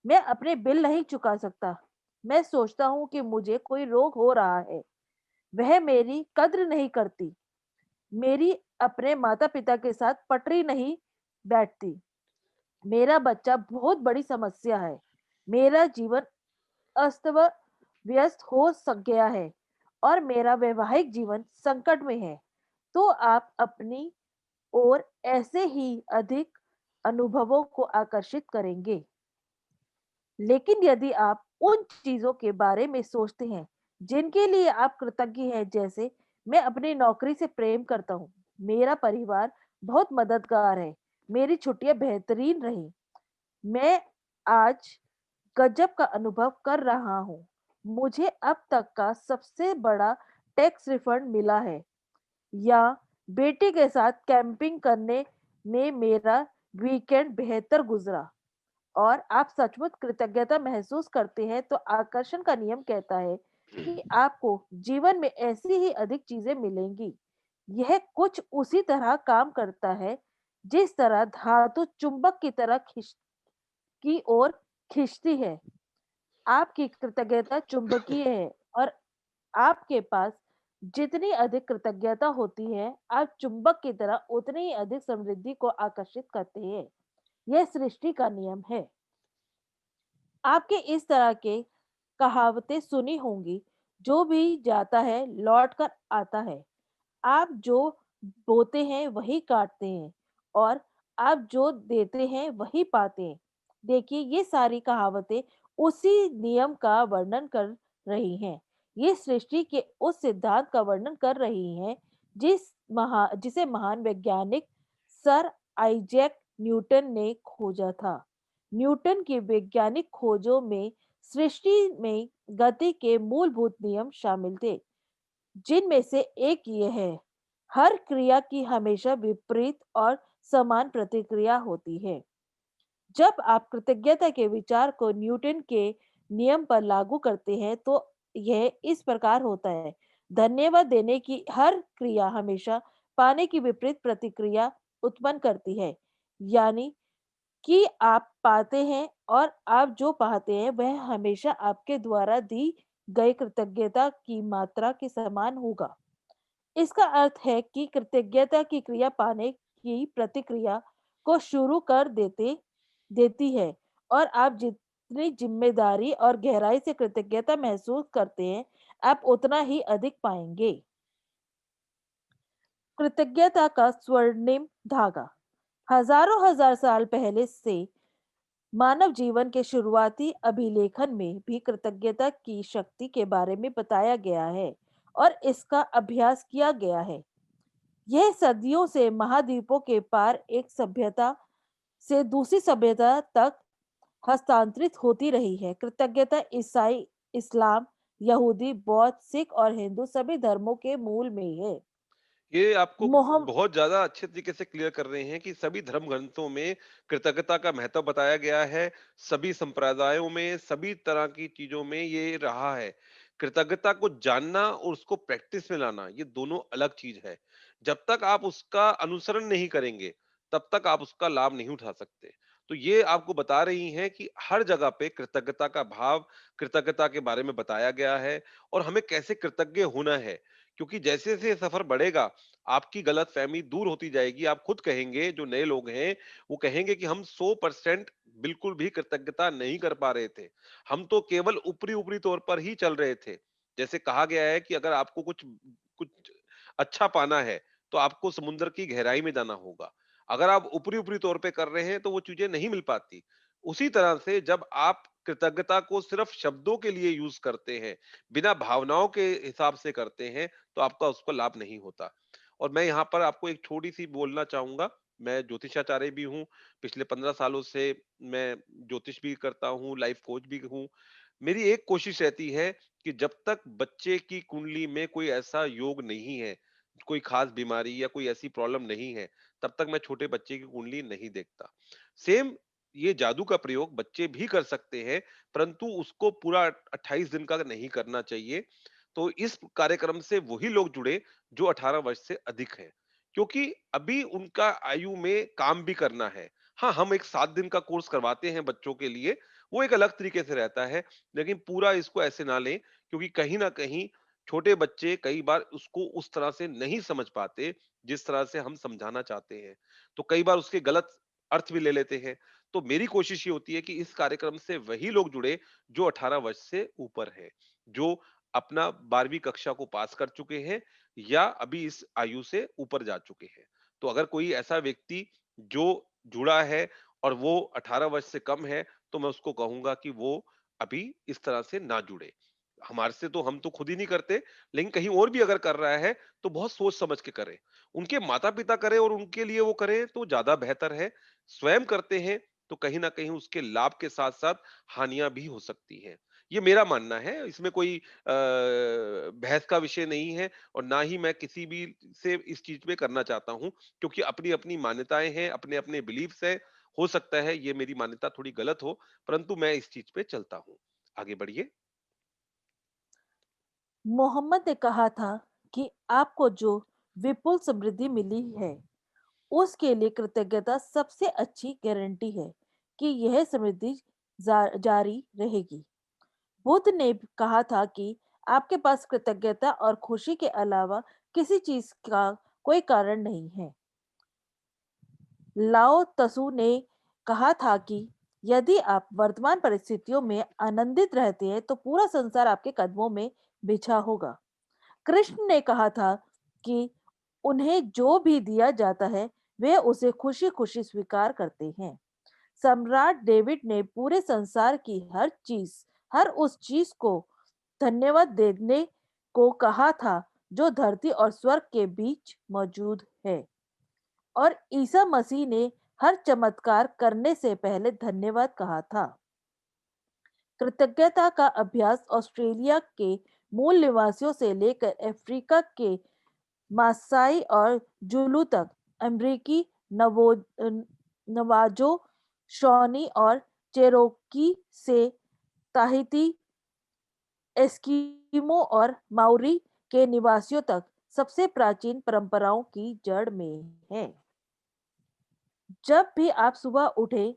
मैं अपने बिल नहीं चुका सकता, मैं सोचता हूँ कि मुझे कोई रोग हो रहा है, वह मेरी कद्र नहीं करती, मेरी अपने माता-पिता के साथ पटरी नहीं बैठती, मेरा बच्चा बहुत बड़ी समस्या है, मेरा जीवन अस्त-व्यस्त हो सक गया है और मेरा वैवाहिक जीवन संकट में है, तो आप अपनी ओर ऐसे ही अधिक अनुभवों को आकर्षित करेंगे। लेकिन यदि आप उन चीज़ों के बारे में सोचते हैं, जिनके लिए आप कृतज्ञ हैं, जैसे मैं अपनी नौकरी से प्रेम करता हूँ, मेरा परिवार बहुत मददगार है, मेरी छुट्टियाँ बेहतरीन रहीं, मैं आज गज़ब का अनुभव कर रहा हूँ, मुझे अब तक का सबसे बड़ा टैक्स रिफंड मिला है, या बेटे के साथ कैंपिंग करने में मेरा वीकेंड बेहतर गुज़रा। और आप सचमुच कृतज्ञता महसूस करते हैं, तो आकर्षण का नियम कहता है कि आपको जीवन में ऐसी ही अधिक चीजें मिलेंगी। यह कुछ उसी तरह काम करता है जिस तरह धातु चुंबक की तरह खिंच की ओर खींचती है। आपकी कृतज्ञता चुंबकीय है और आपके पास जितनी अधिक कृतज्ञता होती है, आप चुंबक की तरह उतनी ही अधिक समृद्धि को आकर्षित करते हैं। यह सृष्टि का नियम है। आपके इस तरह के कहावतें सुनी होंगी, जो भी जाता है लौट कर आता है। आप जो बोते हैं वही काटते हैं और आप जो देते हैं वही पाते हैं। देखिए, ये सारी कहावतें उसी नियम का वर्णन कर रही हैं। ये सृष्टि के उस सिद्धांत का वर्णन कर रही हैं जिसे महान वैज्ञानिक सर आइजैक न्यूटन ने खोजा था। न्यूटन की वैज्ञानिक खोजों में सृष्टि में गति के मूलभूत नियम शामिल थे, जिनमें से एक ये है, हर क्रिया की हमेशा विपरीत और समान प्रतिक्रिया होती है। जब आप कृतज्ञता के विचार को न्यूटन के नियम पर लागू करते हैं, तो यह इस प्रकार होता है, धन्यवाद देने की हर क्रिया हमेशा पाने की विपरीत प्रतिक्रिया उत्पन्न करती है। यानी कि आप पाते हैं और आप जो पाते हैं वह हमेशा आपके द्वारा दी गई कृतज्ञता की मात्रा के समान होगा। इसका अर्थ है कि कृतज्ञता की क्रिया पाने की प्रतिक्रिया को शुरू कर देती है और आप जितनी जिम्मेदारी और गहराई से कृतज्ञता महसूस करते हैं, आप उतना ही अधिक पाएंगे। कृतज्ञता का स्वर्णिम धागा हजारों हजार साल पहले से मानव जीवन के शुरुआती अभिलेखन में भी कृतज्ञता की शक्ति के बारे में बताया गया है और इसका अभ्यास किया गया है। यह सदियों से महाद्वीपों के पार एक सभ्यता से दूसरी सभ्यता तक हस्तांतरित होती रही है। कृतज्ञता ईसाई, इस्लाम, यहूदी, बौद्ध, सिख और हिंदू सभी धर्मों के मूल में है। ये आपको मोहम बहुत ज़्यादा अच्छे तरीके से क्लियर कर रहे हैं कि सभी धर्म ग्रंथों में कृतज्ञता का महत्व बताया गया है, सभी संप्रदायों में, सभी तरह की चीज़ों में ये रहा है। कृतज्ञता को जानना और उसको प्रैक्टिस में लाना, ये दोनों अलग चीज़ है। जब तक आप उसका अनुसरण नहीं करेंगे, तब तक आप उसका लाभ नहीं उठा सकते। तो ये आपको बता रही हैं कि हर जगह पे कृतज्ञता का भाव, कृतज्ञता के बारे में बताया गया है और हमें कैसे कृतज्ञ होना है। क्योंकि जैसे-जैसे ये सफ़र बढ़ेगा, आपकी गलतफ़हमी दूर होती जाएगी। आप खुद कहेंगे, जो नए लोग हैं, वो कहेंगे कि हम 100% बिल्कुल भी कृतज्ञता नहीं कर पा रहे थे। हम तो केवल ऊपरी-ऊपरी तौर पर ही चल रहे थे। जैसे कहा गया है कि अगर आपको कुछ कुछ अच्छा पाना है, तो आपको समुद्र की गहराई में जाना होगा। अगर आप ऊपरी-ऊपरी तौर पे कर रहे हैं, तो वो चीज़ें नहीं मिल पाती। उसी तरह से जब आप कृतज्ञता को सिर्फ़ शब्दों के लिए यूज़ करते हैं, बिना भावनाओं के हिसाब से करते हैं, तो आपका उसको लाभ नहीं होता। और मैं यहाँ पर आपको एक छोटी-सी बोलना चाहूँगा, मैं ज्योतिषाचार्य भी हूँ, पिछले 15 सालों से मैं ज्योतिष भी करता हूँ, लाइफ कोच भी हूँ। मेरी एक कोशिश रहती है कि जब तक बच्चे की कुंडली में कोई ऐसा योग नहीं है, कोई खास बीमारी या कोई ऐसी प्रॉब्लम नहीं है, तब तक मैं छोटे बच्चे की कुंडली नहीं देखता। सेम ये जादू का प्रयोग बच्चे भी कर सकते हैं, परंतु उसको पूरा 28 दिन का नहीं करना चाहिए। तो इस कार्यक्रम से वही लोग जुड़े जो 18 वर्ष से अधिक हैं, क्योंकि अभी उनका आयु में काम भी करना है। हाँ, हम एक 7 दिन का कोर्स करवाते हैं बच्चों के लिए, वो एक अलग तरीके से रहता है, लेकिन पूरा इसको ऐसे ना लें, क्योंकि कहीं न कहीं छोटे बच्चे कई बार उसको उस तरह से नहीं समझ पाते, जिस तरह से हम समझाना चाहते हैं। तो कई बार उसके गलत अर्थ भी ले लेते हैं। तो मेरी कोशिश ये होती है कि इस कार्यक्रम से वही लोग जुड़े जो 18 वर्ष से ऊपर है, जो अपना 12वीं कक्षा को पास कर चुके हैं या अभी इस आयु से ऊपर जा चुके हैं। तो अगर कोई ऐसा व्यक्ति जो जुड़ा है और वो 18 वर्ष से कम है, तो मैं उसको कहूँगा कि वो अभी इस तरह से ना जुड़े। हमारे से तो हम तो खुद ही नहीं करते, लेकिन कहीं और भी अगर कर रहा है, तो बहुत सोच समझ के करे। उनके माता-पिता करें और उनके लिए वो करें तो ज़्यादा बेहतर है। स्वयं करते हैं तो कहीं न कहीं उसके लाभ के साथ-साथ हानियाँ भी हो सकती हैं। ये मेरा मानना है, इसमें कोई बहस का विषय नहीं है और ना ही मैं किसी भी से इस चीज़ पे करना चाहता हूँ, क्योंकि अपनी-अपनी मान्यताएँ हैं, अपने-अपने बिलीफ्स हैं। हो सकता है ये मेरी मान्यता थोड़ी गलत हो, परंतु मैं इस चीज़ पे चलता हूँ। आगे बढ़िए। मोहम्मद ने कहा था कि आपको जो विपुल समृद्धि मिली है, उसके लिए कृतज्ञता सबसे अच्छी गारंटी है कि यह समृद्धि जारी रहेगी। बुद्ध ने कहा था कि आपके पास कृतज्ञता और खुशी के अलावा किसी चीज का कोई कारण नहीं है। लाओ त्सु ने कहा था कि यदि आप वर्तमान परिस्थितियों में आनंदित रहते हैं तो पूरा संसार आपके कदमों में बिछा होगा। कृष्ण ने कहा था कि उन्हें जो भी दिया जाता है वे उसे खुशी खुशी स्वीकार करते हैं। सम्राट डेविड ने पूरे संसार की हर उस चीज को धन्यवाद देने को कहा था जो धरती और स्वर्ग के बीच मौजूद है। और ईसा मसीह ने हर चमत्कार करने से पहले धन्यवाद कहा था। कृतज्ञता का अभ्यास ऑस्ट्रेलिया के मूल निवासियों से लेकर अफ्रीका के मासाई और जुलू तक, अमेरिकी नवाजो, शॉनी और चेरोकी से ताहिती, एस्किमो और माउरी के निवासियों तक सबसे प्राचीन परंपराओं की जड़ में है। जब भी आप सुबह उठे,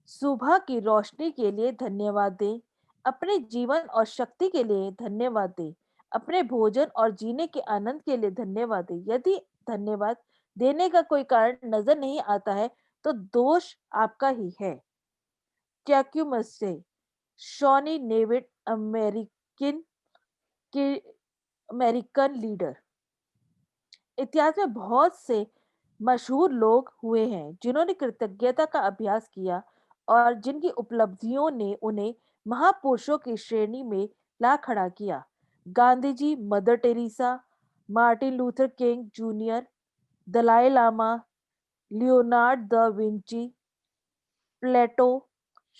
सुबह की रोशनी के लिए धन्यवाद दें, अपने जीवन और शक्ति के लिए धन्यवाद दें, अपने भोजन और जीने के आनंद के लिए धन्यवाद दें। यदि धन्यवाद देने का कोई कारण नजर नहीं आता है, तो दोष आपका ही है। ट्याक्यूमस से शॉनी नेविड के अमेरिकन लीडर। इतिहास में बहुत से मशहूर लोग हुए हैं जिन्होंने कृतज्ञता का अभ्यास किया और जिनकी उपलब्धियों ने उन्हें महापुरुषों की श्रेणी में ला खड़ा किया। Gandhi ji, Mother Teresa, Martin Luther King Junior, Dalai Lama, Leonardo da Vinci, Plato,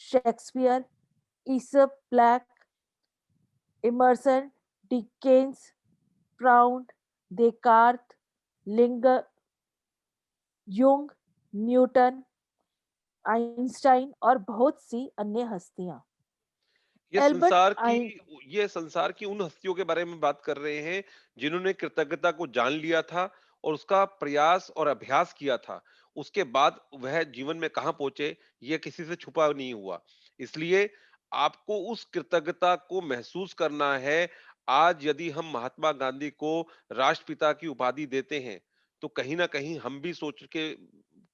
Shakespeare, Aesop Blake, Emerson, Dickens, Freud, Descartes, लिंग, युंग, न्यूटन, आइंस्टाइन और बहुत सी अन्य हस्तियां। ये एल्बर्ट संसार की आइन ये संसार की उन हस्तियों के बारे में बात कर रहे हैं, जिन्होंने कृतज्ञता को जान लिया था और उसका प्रयास और अभ्यास किया था। उसके बाद वह जीवन में कहाँ पहुँचे, ये किसी से छुपा नहीं हुआ। इसलिए आपको उस कृतज्ञता को महसूस करना है। आज यदि हम महात्मा गांधी को राष्ट्रपिता की उपाधि देते हैं, तो कहीं न कहीं हम भी सोच के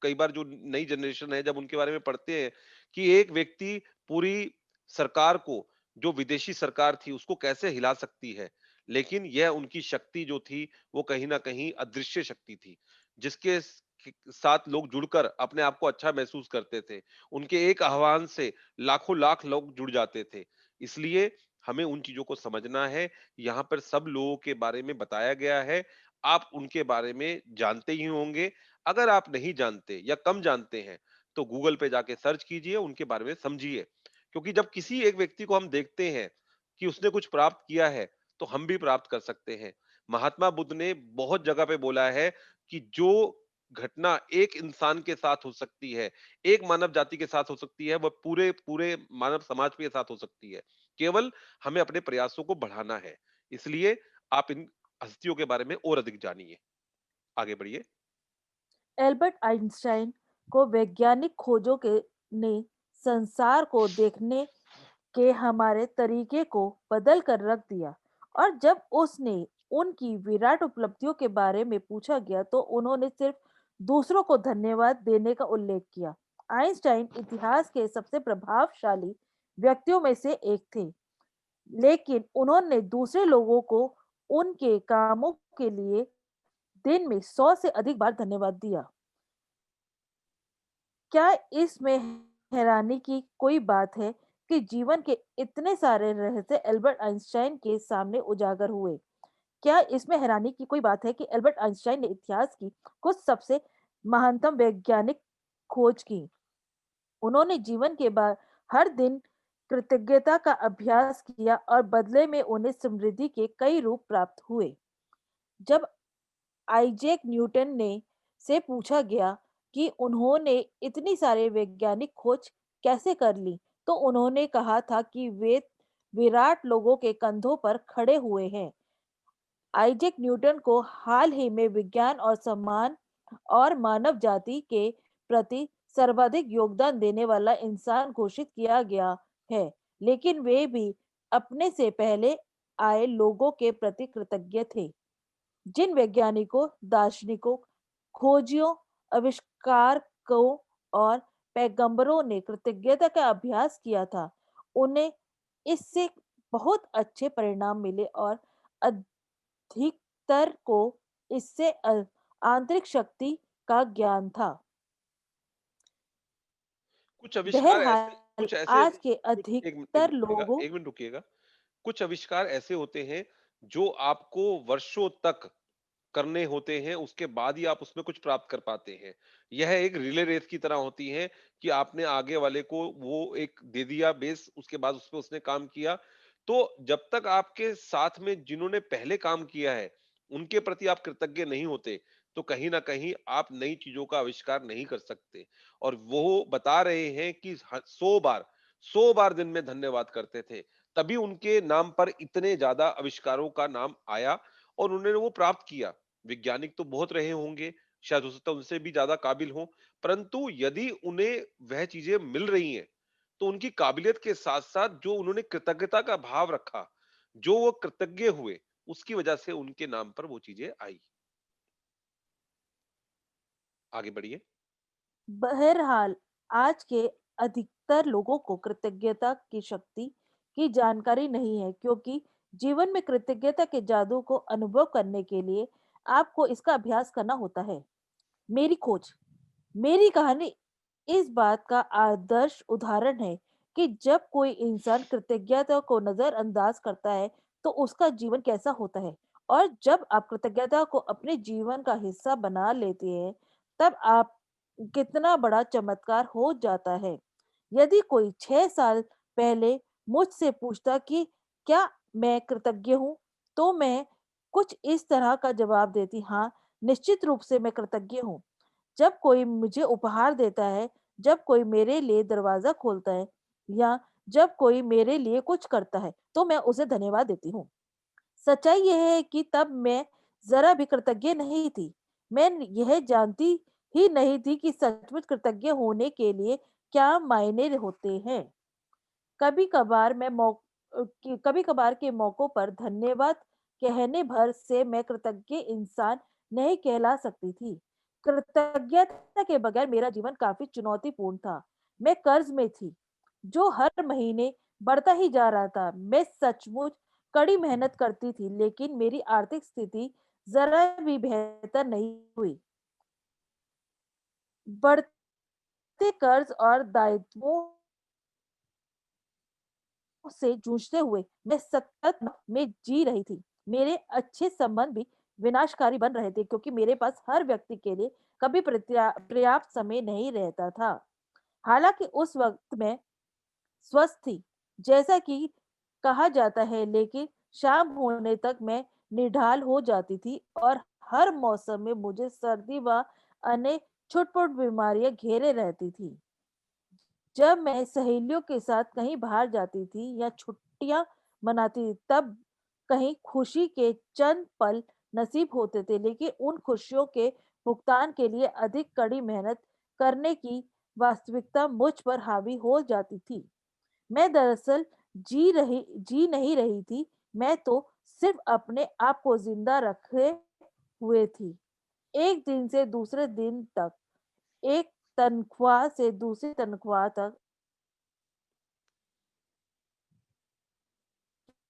कई बार जो नई जनरेशन है, जब उनके बारे में पढ़ते हैं कि एक व्यक्ति पूरी सरकार को, जो विदेशी सरकार थी, उसको कैसे हिला सकती है। लेकिन यह उनकी शक्ति जो थी, वो कहीं न कहीं अदृश्य शक्ति थी, जिसके साथ लोग जुड़कर अपने आप को अच्छा महसूस करते थे। उनके एक आह्वान से लाखों लाख लोग जुड़ जाते थे। इसलिए हमें उन चीज़ों को समझना है। यहाँ पर सब लोगों के बारे में बताया गया है। आप उनके बारे में जानते ही होंगे। अगर आप नहीं जानते या कम जानते हैं, तो गूगल पे जाके सर्च कीजिए, उनके बारे में समझिए। क्योंकि जब किसी एक व्यक्ति को हम देखते हैं कि उसने कुछ प्राप्त किया है, तो हम भी प्राप्त कर सकते हैं। महात्मा बुद्ध ने बहुत जगह पे बोला है कि जो घटना एक इंसान के साथ हो सकती है, एक मानव जाति के साथ हो सकती है, वह पूरे-पूरे मानव समाज के साथ हो सकती है। केवल हमें अपने प्रयासों को बढ़ाना है। इसलिए आप इन हस्तियों के बारे में और अधिक जानिए। आगे बढ़िए। एल्बर्ट आइंस्टाइन को वैज्ञानिक खोजों के ने संसार को देखने के हमारे तरीके को बदल कर रख दिया। और जब उसने उनकी विराट उपलब्धियों के बारे में पूछा गया तो उन्होंने सिर्फ दूसरों को धन्यवाद देने का उल्लेख किया। आइंस्टाइन इतिहास के सबसे प्रभावशाली व्यक्तियों में से एक थे, लेकिन उन्होंने दूसरे लोगों को उनके कामों के लिए दिन में 100 से अधिक बार धन्यवाद दिया। क्या इसमें हैरानी की कोई बात है कि जीवन के इतने सारे रहस्य एल्बर्ट आइंस्टाइन के सामने उजागर हुए? क्या इसमें हैरानी की कोई बात है कि एल्बर्ट आइंस्टाइन ने इतिहास की कुछ सबसे महानतम वैज्ञानिक खोज की? उन्होंने जीवन के बाद हर दिन कृतज्ञता का अभ्यास किया और बदले में उन्हें समृद्धि के कई रूप प्राप्त हुए। जब आइजैक न्यूटन ने से पूछा गया कि उन्होंने इतनी सारे वैज्ञानिक खोज कैसे कर ली, तो उन्होंने कहा था कि वे विराट लोगों के कंधों पर खड़े हुए हैं। आइजैक न्यूटन को हाल ही में विज्ञान और सम्मान और मानव जाति के प्रति सर्वाधिक योगदान देने वाला इंसान घोषित किया गया है, लेकिन वे भी अपने से पहले आए लोगों के प्रति कृतज्ञ थे। जिन वैज्ञानिकों, दार्शनिकों, खोजियों, आविष्कारकों और पैगंबरों ने कृतज्ञता का अभ्यास किया था, उन्हें इससे बहुत अच्छे परिणाम मिले और अधिकतर को इससे आंतरिक शक्ति का ज्ञान था। कुछ आविष्कार ऐसे बहरहाल, कुछ ऐसे आज के कुछ एक मिनट अधिकतर रुकिएगा, लोगों 1 मिनट रुकिएगा। कुछ आविष्कार ऐसे होते हैं, जो आपको वर्षों तक करने होते हैं, उसके बाद ही आप उसमें कुछ प्राप्त कर पाते हैं। यह एक रिले रेस की तरह होती है कि आपने आगे वाले को वो एक दे दिया बेस, उसके बाद उसपे उसने काम किया। तो जब तक आपके साथ में जिन्होंने पहले काम किया है, उनके प्रति आप कृतज्ञ नहीं होते, तो कहीं न कहीं आप नई चीज़ों का आविष्कार नहीं कर सकते। और वो बता रहे हैं कि 100 बार दिन में धन्यवाद करते थे। तभी उनके नाम पर इतने ज़्यादा आविष्कारों का नाम आया और उन्होंने वो प्राप्त किया। वैज्ञानिक तो बहुत रहे होंगे, शायद हो सकता है उनसे भी ज़्यादा काबिल हों, परंतु यदि उन्हें वह चीज़ें मिल रही हैं, तो उनकी काबिलियत के साथ-साथ जो उन्होंने कृतज्ञता का भाव रखा, जो वो कृतज्ञ हुए, उसकी वजह से उनके नाम पर वो चीज़ें आई। आगे बढ़िए। बहरहाल, आज के अधिकतर लोगों को कृतज्ञता की शक्ति की जानकारी नहीं है, क्योंकि जीवन में कृतज्ञता के जादू को अनुभव करने के लिए आपको इसका अभ्यास करना होता है। मेरी खोज, मेरी कहानी इस बात का आदर्श उदाहरण है कि जब कोई इंसान कृतज्ञता को नजरअंदाज करता है, तो उसका जीवन कैसा होता है। और जब आप कृतज्ञता को अपने जीवन का हिस्सा बना लेते हैं, तब आप कितना बड़ा चमत्कार हो जाता है। यदि कोई 6 साल पहले मुझसे पूछता कि क्या मैं कृतज्ञ हूँ, तो मैं कुछ इस तरह का जवाब देती, हाँ, निश्चित रूप से मैं कृतज्ञ हूँ। जब कोई मुझे उपहार देता है, जब कोई मेरे लिए दरवाजा खोलता है या जब कोई मेरे लिए कुछ करता है, तो मैं उसे धन्यवाद देती हूँ। सच्चाई यह है कि तब मैं जरा भी कृतज्ञ नहीं थी। मैं यह जानती ही नहीं थी कि सचमुच कृतज्ञ होने के लिए क्या मायने होते हैं। कभी कभार के मौकों पर धन्यवाद कहने भर से मैं कृतज्ञ इंसान नहीं कहला सकती थी। कृतज्ञता के बगैर मेरा जीवन काफी चुनौतीपूर्ण था। मैं कर्ज में थी, जो हर महीने बढ़ता ही जा रहा था। मैं सचमुच कड़ी मेहनत करती थी, लेकिन मेरी आर्थिक स्थिति जरा भी बेहतर नहीं हुई। बढ़ते कर्ज और दायित्वों से जूझते हुए मैं सतत में जी रही थी। मेरे अच्छे संबंध भी विनाशकारी बन रहे थे, क्योंकि मेरे पास हर व्यक्ति के लिए कभी पर्याप्त समय नहीं रहता था। हालांकि उस वक्त मैं स्वस्थ थी, जैसा कि कहा जाता है, लेकिन शाम होने तक मैं निढाल हो जाती थी और हर मौसम में मुझे सर्दी व अनेक छुटपुट बीमारियां घेरे रहती थी। जब मैं सहेलियों के साथ कहीं बाहर जाती थी या छुट्टियां मनाती थी, तब कहीं खुशी के चंद पल नसीब होते थे, लेकिन उन खुशियों के भुगतान के लिए अधिक कड़ी मेहनत करने की वास्तविकता मुझ पर हावी हो जाती थी। मैं दरअसल जी नहीं रही थी, मैं तो सिर्फ अपने आप को जिंदा रखे हुए थी। एक दिन से दूसरे दिन तक, एक तनख्वाह से दूसरी तनख्वाह तक,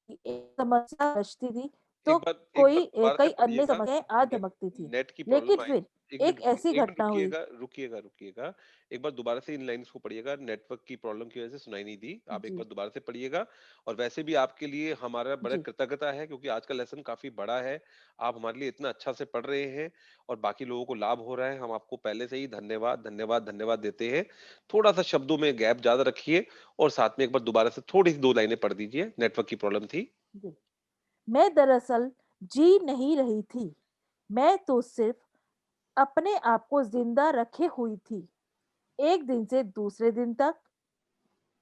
एक समस्या बचती थी, तो एक बार दोबारा से कई अन्य पढ़िएगा। समस्याएं आ नेट धमकती थी। नेट की लेकिन प्रॉब्लम आई। फिर 1 मिनट एक रुकिए, ऐसी 1 मिनट घटना हुई। रुकिएगा। एक बार दोबारा से इन लाइन्स को पढ़िएगा, नेटवर्क की प्रॉब्लम की वजह से सुनाई नहीं दी। आप एक जी। बार दोबारा से पढ़िएगा। और वैसे भी आपके लिए हमारा बड़ा जी। कृतज्ञता है, क्योंकि आज का लेसन काफ़ी बड़ा है। आप हमारे लिए इतना अच्छा से पढ़ रहे हैं और बाकी लोगों को लाभ हो रहा है। हम आपको पहले से ही धन्यवाद, धन्यवाद, धन्यवाद देते हैं। थोड़ा-सा शब्दों में गैप ज़्यादा रखिए और साथ में एक बार दोबारा से थोड़ी-सी 2 लाइनें पढ़ दीजिए, नेटवर्क की प्रॉब्लम थी। जी। मैं दरअसल जी नहीं रही थी, मैं तो सिर्फ अपने आप को जिंदा रखे हुई थी। एक दिन से दूसरे दिन तक,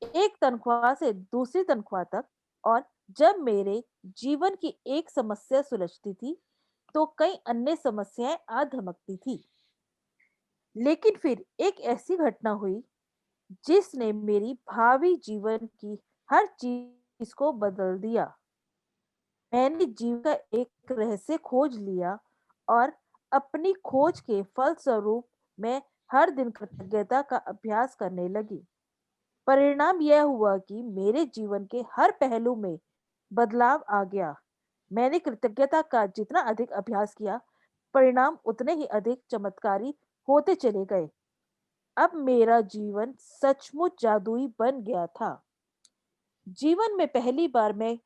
एक तनख्वाह से दूसरी तनख्वाह तक, और जब मेरे जीवन की एक समस्या सुलझती थी, तो कई अन्य समस्याएं आ धमकती थी। लेकिन फिर एक ऐसी घटना हुई जिसने मेरी भावी जीवन की हर चीज को बदल दिया। मैंने जीवन का एक रहस्य खोज लिया, और अपनी खोज के फलस्वरूप मैं हर दिन कृतज्ञता का अभ्यास करने लगी। परिणाम यह हुआ कि मेरे जीवन के हर पहलू में बदलाव आ गया। मैंने कृतज्ञता का जितना अधिक अभ्यास किया, परिणाम उतने ही अधिक चमत्कारी होते चले गए। अब मेरा जीवन सचमुच जादुई बन गया था। जीवन में पहली बार मैं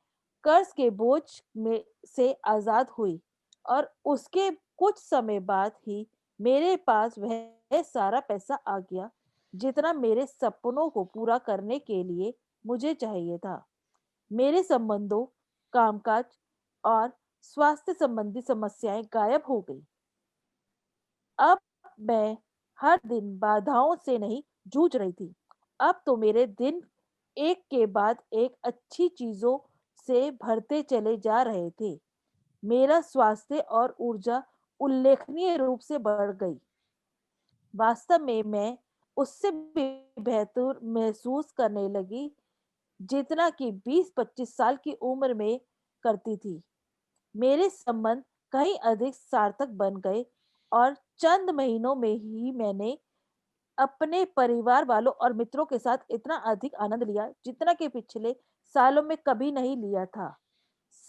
कर्ज के बोझ में से आजाद हुई, और उसके कुछ समय बाद ही मेरे पास वह सारा पैसा आ गया जितना मेरे सपनों को पूरा करने के लिए मुझे चाहिए था। मेरे संबंधों, कामकाज और स्वास्थ्य संबंधी समस्याएं गायब हो गई। अब मैं हर दिन बाधाओं से नहीं जूझ रही थी। अब तो मेरे दिन एक के बाद एक अच्छी चीजों से भरते चले जा रहे थे। मेरा स्वास्थ्य और ऊर्जा उल्लेखनीय रूप से बढ़ गई। वास्तव में मैं उससे भी बेहतर महसूस करने लगी जितना कि 20-25 साल की उम्र में करती थी। मेरे संबंध कहीं अधिक सार्थक बन गए, और चंद महीनों में ही मैंने अपने परिवार वालों और मित्रों के साथ इतना अधिक आनंद लिया जितना कि पिछले सालों में कभी नहीं लिया था।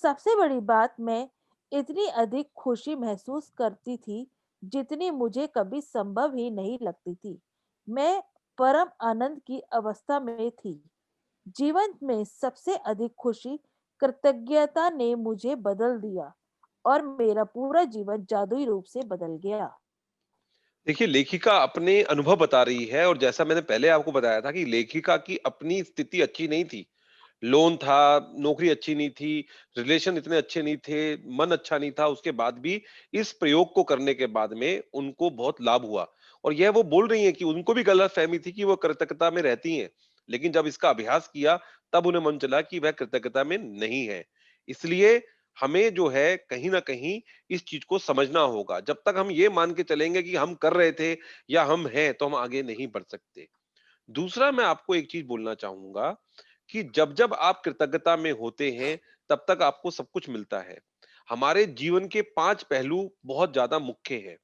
सबसे बड़ी बात, मैं इतनी अधिक खुशी महसूस करती थी जितनी मुझे कभी संभव ही नहीं लगती थी। मैं परम आनंद की अवस्था में थी। जीवन में सबसे अधिक खुशी कृतज्ञता ने मुझे बदल दिया, और मेरा पूरा जीवन जादुई रूप से बदल गया। देखिए, लेखिका अपने अनुभव बता रही है और जैसा मैंने पहले आपको बताया था कि लेखिका की अपनी स्थिति अच्छी नहीं थी। लोन था, नौकरी अच्छी नहीं थी, रिलेशन इतने अच्छे नहीं थे, मन अच्छा नहीं था, उसके बाद भी इस प्रयोग को करने के बाद में उनको बहुत लाभ हुआ। और यह वो बोल रही हैं कि उनको भी गलतफ़हमी थी कि वो कृतज्ञता में रहती हैं, लेकिन जब इसका अभ्यास किया, तब उन्हें मन चला कि वह कृतज्ञता में नहीं है। इसलिए हमें जो है कहीं न कहीं इस चीज़ को समझना होगा। जब तक हम ये मान के चलेंगे कि हम कर रहे थे या हम हैं, तो हम आगे नहीं बढ़ सकते। दूसरा मैं आपको एक चीज़ बोलना चाहूँगा कि जब-जब आप कृतज्ञता में होते हैं, तब तक आपको सब कुछ मिलता है। हमारे जीवन के 5 पहलू बहुत ज़्यादा मुख्य हैं।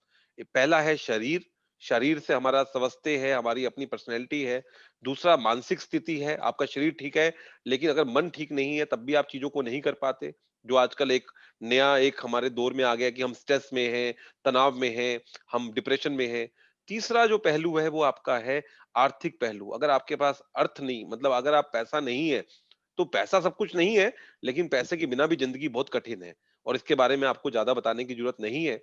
पहला है शरीर, शरीर से हमारा स्वास्थ्य है, हमारी अपनी पर्सनैलिटी है। दूसरा मानसिक स्थिति है, आपका शरीर ठीक है, लेकिन अगर मन ठीक नहीं है, तब भी आप चीज़ों को नहीं कर पाते। जो आजकल एक नया एक हमारे दौर में आ गया कि हम स्ट्रेस में हैं, तनाव में हैं, हम डिप्रेशन में हैं। तीसरा जो पहलू है, वो आपका है आर्थिक पहलू। अगर आपके पास अर्थ नहीं मतलब अगर आप पैसा नहीं है, तो पैसा सब कुछ नहीं है, लेकिन पैसे के बिना भी ज़िंदगी बहुत कठिन है और इसके बारे में आपको ज़्यादा बताने की ज़रूरत नहीं है।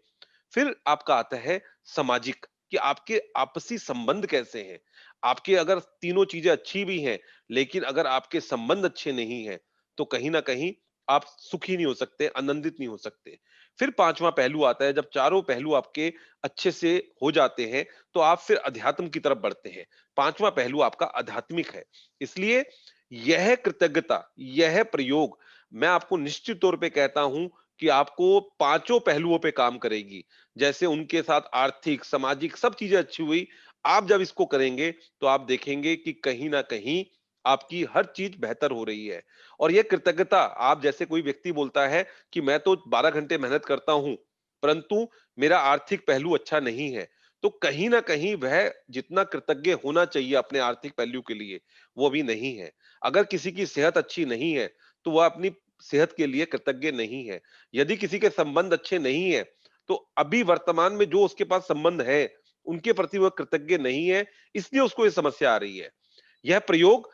फिर आपका आता है सामाजिक कि आपके आपसी संबंध कैसे हैं? आपके अगर तीनों चीज़ें अच्छी भी हैं, लेकिन अगर आपके संबंध अच्छे नहीं हैं, तो कहीं न कहीं आप सुखी नहीं हो सकते, आनंदित नहीं हो सकते। फिर 5वां पहलू आता है, जब चारों पहलू आपके अच्छे से हो जाते हैं, तो आप फिर अध्यात्म की तरफ बढ़ते हैं। 5वां पहलू आपका आध्यात्मिक है। इसलिए यह कृतज्ञता, यह प्रयोग मैं आपको निश्चित तौर पे कहता हूं कि आपको पांचों पहलुओं पे काम करेगी। जैसे उनके साथ आर्थिक, सामाजिक सब चीजें अच्छी हुई, आप जब इसको करेंगे तो आप देखेंगे कि कहीं ना कहीं आपकी हर चीज बेहतर हो रही है। और यह कृतज्ञता, आप जैसे कोई व्यक्ति बोलता है कि मैं तो 12 घंटे मेहनत करता हूं, परंतु मेरा आर्थिक पहलू अच्छा नहीं है, तो कहीं ना कहीं वह जितना कृतज्ञ होना चाहिए अपने आर्थिक पहलू के लिए, वो भी नहीं है। अगर किसी की सेहत अच्छी नहीं है, तो वह अपनी सेहत के लिए कृतज्ञ नहीं है। यदि किसी के संबंध अच्छे नहीं है, तो अभी वर्तमान में जो उसके पास संबंध है, उनके प्रति वह कृतज्ञ नहीं है, इसलिए उसको ये समस्या आ रही है। यह प्रयोग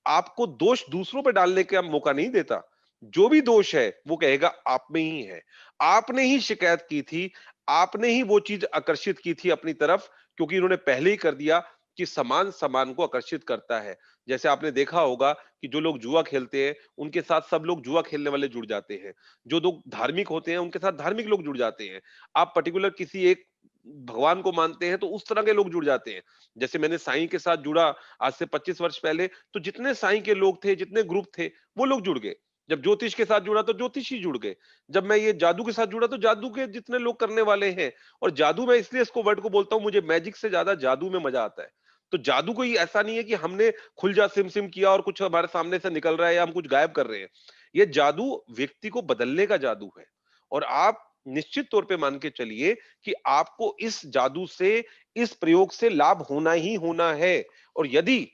आपको दोष दूसरों पे डालने का मौका नहीं देता। जो भी दोष है, वो कहेगा आप में ही है। आपने ही शिकायत की थी, आपने ही वो चीज़ आकर्षित की थी अपनी तरफ, क्योंकि इन्होंने पहले ही कर दिया कि समान समान को आकर्षित करता है। जैसे आपने देखा होगा कि जो लोग जुआ खेलते हैं, उनके साथ सब लोग जुआ खेलने वाले जुड़ जाते हैं। जो लोग धार्मिक होते हैं, उनके साथ धार्मिक लोग जुड़ जाते हैं। आप पर्टिकुलर किसी एक भगवान को मानते हैं, तो उस तरह के लोग जुड़ जाते हैं। जैसे मैंने साईं के साथ जुड़ा आज से 25 वर्ष पहले, तो जितने साईं के लोग थे, जितने ग्रुप थे, वो लोग जुड़ गए। जब ज्योतिष के साथ जुड़ा तो ज्योतिषी जुड़ गए। जब मैं ये जादू के साथ जुड़ा तो जादू के जितने लोग करने वाले हैं, और जादू मैं इसलिए इसको वर्ड को बोलता हूँ, मुझे मैजिक से ज्यादा जादू में मजा आता है। तो जादू कोई ऐसा नहीं है कि हमने खुल जा सिम सिम किया और कुछ हमारे सामने से निकल रहा है या हम कुछ गायब कर रहे हैं। ये जादू व्यक्ति को बदलने का जादू है। और आप निश्चित तौर पे मान के चलिए कि आपको इस जादू से, इस प्रयोग से लाभ होना ही होना है। और यदि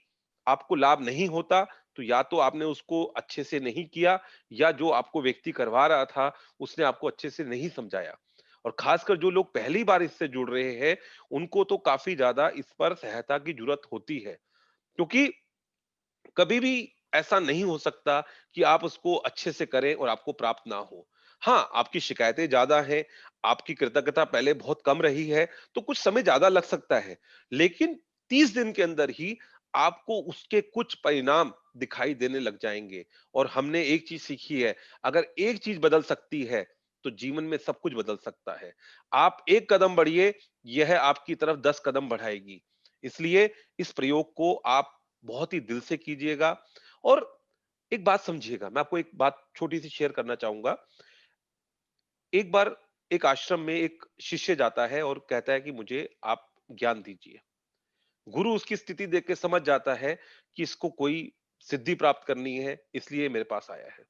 आपको लाभ नहीं होता, तो या तो आपने उसको अच्छे से नहीं किया, या जो आपको व्यक्ति करवा रहा था उसने आपको अच्छे से नहीं समझाया। और खासकर जो लोग पहली बार इससे जुड़ रहे हैं, उनको तो काफी ज्यादा इस पर सहायता की जरूरत होती है। क्योंकि कभी भी ऐसा नहीं हो सकता कि आप उसको अच्छे से करें और आपको प्राप्त ना हो। हाँ, आपकी शिकायतें ज़्यादा हैं, आपकी कृतज्ञता पहले बहुत कम रही है, तो कुछ समय ज़्यादा लग सकता है। लेकिन 30 दिन के अंदर ही आपको उसके कुछ परिणाम दिखाई देने लग जाएँगे। और हमने एक चीज़ सीखी है, अगर एक चीज़ बदल सकती है, तो जीवन में सब कुछ बदल सकता है। आप एक कदम बढ़िए, यह आपकी तरफ 10 कदम बढ़ाएगी। इसलिए इस प्रयोग को आप बहुत ही दिल से कीजिएगा। और एक बात समझिएगा, मैं आपको एक बात छोटी-सी शेयर करना चाहूँगा। एक बार एक आश्रम में एक शिष्य जाता है और कहता है कि मुझे आप ज्ञान दीजिए। गुरु उसकी स्थिति देख के समझ जाता है कि इसको कोई सिद्धि प्राप्त करनी है, इसलिए मेरे पास आया है।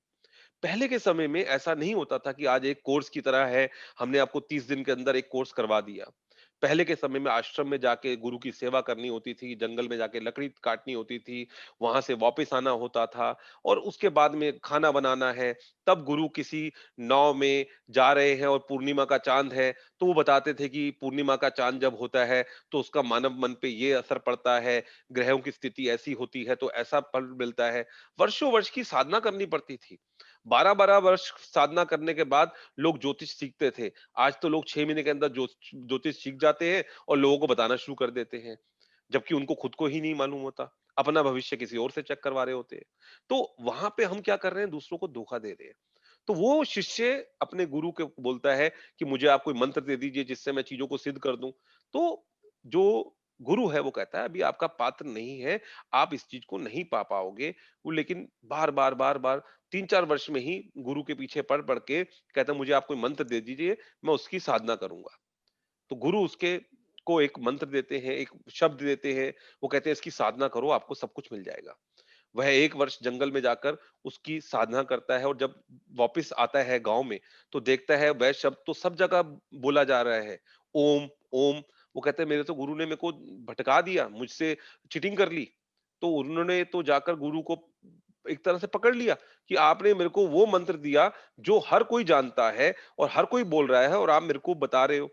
पहले के समय में ऐसा नहीं होता था कि आज एक कोर्स की तरह है, हमने आपको 30 दिन के अंदर एक कोर्स करवा दिया। पहले के समय में आश्रम में जाके गुरु की सेवा करनी होती थी, जंगल में जाके लकड़ी काटनी होती थी, वहां से वापस आना होता था, और उसके बाद में खाना बनाना है। तब गुरु किसी नाव में जा रहे हैं और पूर्णिमा का चांद है, तो वो बताते थे कि पूर्णिमा का चांद जब होता है तो उसका मानव मन पे ये असर पड़ता है, ग्रहों की स्थिति ऐसी होती है तो ऐसा फल मिलता है। वर्षों वर्ष की साधना करनी पड़ती थी। 12-12 वर्ष साधना करने के बाद लोग ज्योतिष सीखते थे। आज तो लोग 6 महीने के अंदर ज्योतिष सीख जाते हैं और लोगों को बताना शुरू कर देते हैं, जबकि उनको खुद को ही नहीं मालूम होता। अपना भविष्य किसी और से चेक करवा रहे होते हैं। तो वहां पे हम क्या कर रहे हैं, दूसरों को धोखा दे रहे हैं। तो वो शिष्य अपने गुरु को बोलता है कि मुझे आप कोई मंत्र दे दीजिए जिससे मैं चीजों को सिद्ध कर दूं। तो जो गुरु है वो कहता है अभी आपका पात्र नहीं है, आप इस चीज को नहीं पा पाओगे। वो लेकिन बार बार बार बार 3-4 वर्ष में ही गुरु के पीछे पढ़ पढ़ के कहता है मुझे आप कोई मंत्र दे दीजिए, मैं उसकी साधना करूंगा। तो गुरु उसके को एक मंत्र देते हैं, एक शब्द देते हैं। वो कहते हैं इसकी साधना करो, आपको सब कुछ मिल जाएगा। वह 1 वर्ष जंगल में जाकर उसकी साधना करता है, और जब वापस आता है गाँव में, तो देखता है वह शब्द तो सब जगह बोला जा रहा है, ओम, ओम। वो कहते हैं मेरे तो गुरु ने मेरे को भटका दिया, मुझसे चीटिंग कर ली। तो उन्होंने तो जाकर गुरु को एक तरह से पकड़ लिया कि आपने मेरे को वो मंत्र दिया जो हर कोई जानता है और हर कोई बोल रहा है, और आप मेरे को बता रहे हो।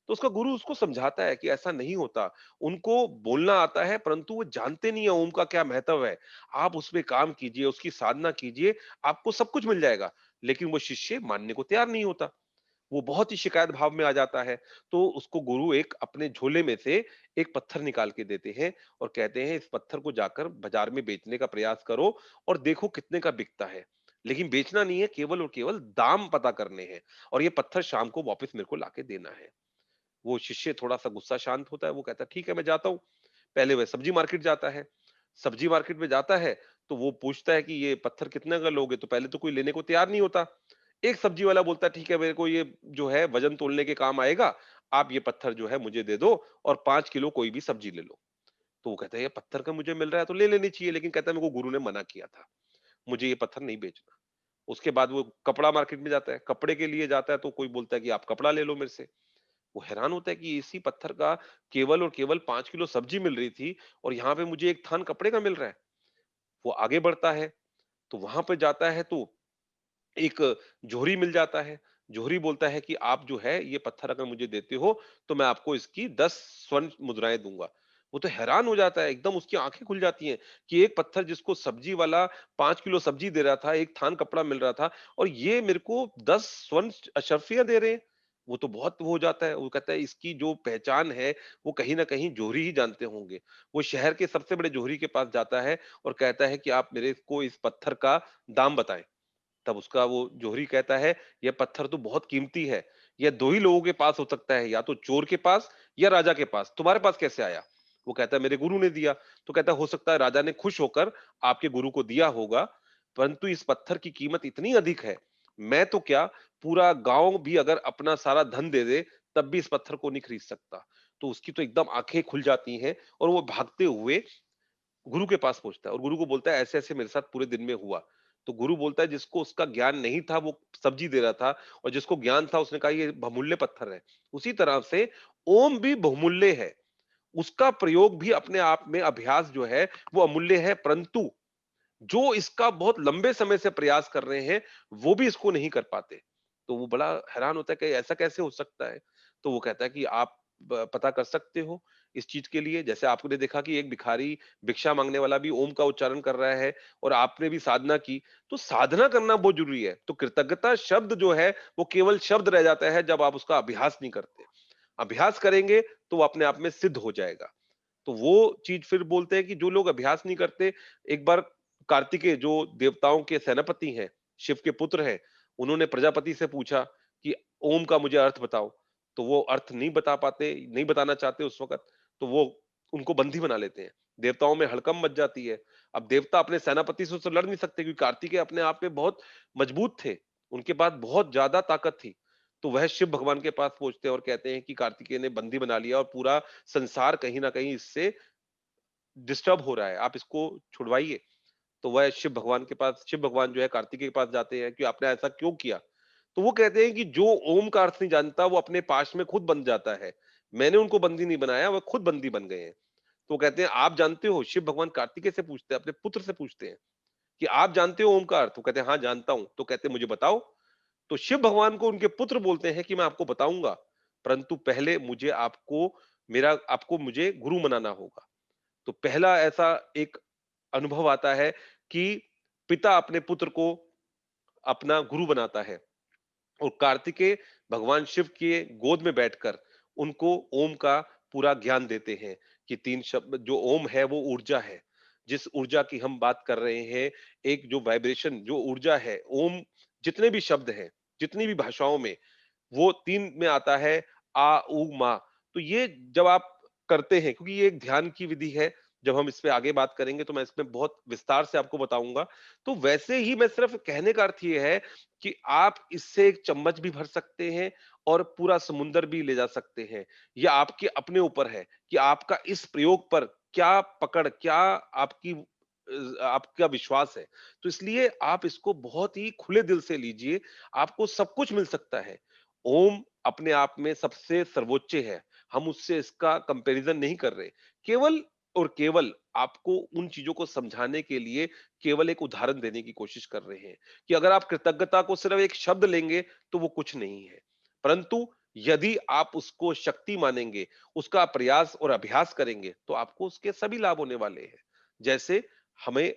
तो उसका गुरु उसको समझाता है कि ऐसा नहीं होता। उनको बोलना आता है परंतु वो जानते नहीं है ओम का क्या महत्व है। आप उसमें काम कीजिए, उसकी साधना कीजिए, आपको सब कुछ मिल जाएगा। लेकिन वो शिष्य मानने को तैयार नहीं होता। वो बहुत ही शिकायत भाव में आ जाता है। तो उसको गुरु एक अपने झोले में से एक पत्थर निकाल के देते हैं और कहते हैं इस पत्थर को जाकर बाजार में बेचने का प्रयास करो और देखो कितने का बिकता है। लेकिन बेचना नहीं है, केवल और केवल दाम पता करने हैं और ये पत्थर शाम को वापस मेरे को लाके देना है। वो शिष्य थोड़ा-सा गुस्सा शांत होता है, वो कहता है ठीक है मैं जाता हूँ। पहले वह सब्जी मार्केट जाता है। सब्जी मार्केट में जाता है, तो वो पूछता है कि ये पत्थर कितने का लोगे? तो पहले तो कोई लेने को तैयार नहीं होता। एक सब्जी वाला बोलता है ठीक है मेरे को ये जो है वज़न तोलने के काम आएगा, आप ये पत्थर जो है मुझे दे दो और 5 किलो कोई भी सब्जी ले लो। तो वो कहता है ये पत्थर का मुझे मिल रहा है तो ले लेनी चाहिए, लेकिन कहता है मेरे को गुरु ने मना किया था, मुझे ये पत्थर नहीं बेचना। उसके बाद वो कपड़ा मार्केट में जाता है, कपड़े के लिए जाता है तो कोई बोलता है कि आप कपड़ा ले लो मेरे से। वो हैरान होता है कि इसी पत्थर का केवल और केवल 5 किलो सब्जी मिल रही थी और यहाँ पे मुझे 1 थान कपड़े का मिल रहा है। वो आगे बढ़ता है, तो वहाँ पे जाता है तो एक जोहरी मिल जाता है। जोहरी बोलता है कि आप जो है ये पत्थर अगर मुझे देते हो तो मैं आपको इसकी 10 स्वर्ण मुद्राएँ दूँगा। वो तो हैरान हो जाता है, एकदम उसकी आँखें खुल जाती हैं कि एक पत्थर जिसको सब्जी वाला 5 किलो सब्जी दे रहा था, 1 थान कपड़ा मिल रहा था और ये मेरे को 10 स्वर्ण अशर्फियाँ दे रहे हैं। वो तो बहुत वो हो जाता है, वो कहता है इसकी जो पहचान है वो कहीं न कहीं जोहरी ही जानते होंगे। वो शहर के सबसे बड़े जोहरी के पास जाता है और कहता है कि आप मेरे को इस पत्थर का दाम बताएँ। तब उसका वो जोहरी कहता है, "यह पत्थर तो बहुत कीमती है। यह 2 ही लोगों के पास हो सकता है, या तो चोर के पास या राजा के पास। तुम्हारे पास कैसे आया?" वो कहता है, "मेरे गुरु ने दिया।" तो कहता है, "हो सकता है राजा ने खुश होकर आपके गुरु को दिया होगा, परंतु इस पत्थर की कीमत इतनी अधिक है, मैं तो क्या पूरा गाँव भी अगर अपना सारा धन दे दे, तब भी इस पत्थर को नहीं खरीद सकता।" तो उसकी तो एकदम आँखें खुल जाती हैं और वो भागते हुए गुरु के पास पहुँचता है और गुरु को बोलता है ऐसे-ऐसे मेरे साथ पूरे दिन में हुआ। तो गुरु बोलता है जिसको उसका ज्ञान नहीं था वो सब्जी दे रहा था और जिसको ज्ञान था उसने कहा ये बहुमूल्य पत्थर है। उसी तरह से ओम भी बहुमूल्य है। उसका प्रयोग भी अपने आप में अभ्यास जो है वो अमूल्य है, परंतु जो इसका बहुत लंबे समय से प्रयास कर रहे हैं, वो भी इसको नहीं कर पाते। तो वो बड़ा हैरान होता है कि ऐसा कैसे हो सकता है? तो वो कहता है कि आप पता कर सकते हो इस चीज़ के लिए, जैसे आपने देखा कि एक भिखारी भिक्षा माँगने वाला भी ओम का उच्चारण कर रहा है और आपने भी साधना की, तो साधना करना बहुत ज़रूरी है। तो कृतज्ञता शब्द जो है, वो केवल शब्द रह जाता है जब आप उसका अभ्यास नहीं करते। अभ्यास करेंगे, तो वो अपने आप में सिद्ध हो जाएगा। तो वो चीज़ फिर बोलते हैं कि जो लोग अभ्यास नहीं करते, एक बार कार्तिकेय जो देवताओं के सेनापति हैं, शिव के पुत्र हैं, उन्होंने प्रजापति से पूछा कि ओम का मुझे अर्थ बताओ। तो वो अर्थ नहीं बता पाते, नहीं बताना चाहते उस वक़्त, तो वो उनको बंदी बना लेते हैं। देवताओं में हड़कंप मच जाती है। अब देवता अपने सेनापति से तो लड़ नहीं सकते क्योंकि कार्तिकेय अपने आप में बहुत मजबूत थे। उनके पास बहुत ज़्यादा ताकत थी। तो वह शिव भगवान के पास पहुँचते हैं और कहते हैं कि कार्तिकेय ने बंदी बना लिया और पूरा संसार कहीं न कहीं इससे डिस्टर्ब हो रहा है, आप इसको छुड़वाइए। तो वह शिव भगवान जो है कार्तिकेय के पास जाते हैं कि आपने ऐसा क्यों किया? तो वो कहते हैं कि जो ओम का अर्थ नहीं जानता वो अपने पाश में खुद बंध जाता है। मैंने उनको बंदी नहीं बनाया, वो खुद बंदी बन गए हैं। तो वो कहते हैं आप जानते हो? शिव भगवान कार्तिकेय से पूछते हैं, अपने पुत्र से पूछते हैं कि आप जानते हो ओम का अर्थ? वो कहते हैं हाँ, जानता हूँ। तो कहते हैं मुझे बताओ? तो शिव भगवान को उनके पुत्र बोलते हैं कि मैं आपको बताऊँगा, परंतु पहले आपको मुझे गुरु बनाना होगा। तो पहला ऐसा एक अनुभव आता है कि पिता अपने पुत्र को अपना गुरु बनाता है और कार्तिकेय भगवान शिव के गोद में बैठकर उनको ओम का पूरा ज्ञान देते हैं कि 3 शब्द जो ओम है वो ऊर्जा है। जिस ऊर्जा की हम बात कर रहे हैं, एक जो वाइब्रेशन जो ऊर्जा है, ओम जितने भी शब्द हैं, जितनी भी भाषाओं में वो 3 में आता है आ, उ, मा। तो ये जब आप करते हैं क्योंकि ये एक ध्यान की विधि है, जब हम इस पे आगे बात करेंगे तो मैं इसमें बहुत विस्तार से आपको बताऊँगा। तो वैसे ही मैं सिर्फ़ कहने का अर्थ ये है कि आप इससे एक चम्मच भी भर सकते हैं और पूरा समुंदर भी ले जा सकते हैं। ये आपके अपने ऊपर है कि आपका इस प्रयोग पर क्या पकड़, क्या आपका विश्वास है। तो इसलिए आप इसको बहुत ही खुले दिल से लीजिए, आपको सब कुछ मिल सकता है। ओम अपने आप में सबसे सर्वोच्च है। हम उससे इसका कंपैरिज़न नहीं कर रहे। केवल और केवल आपको उन चीज़ों को समझाने के लिए केवल एक उदाहरण देने की कोशिश कर रहे हैं, कि अगर आप कृतज्ञता को सिर्फ़ एक शब्द लेंगे, तो वो कुछ नहीं है। परंतु यदि आप उसको शक्ति मानेंगे, उसका प्रयास और अभ्यास करेंगे, तो आपको उसके सभी लाभ होने वाले हैं। जैसे हमें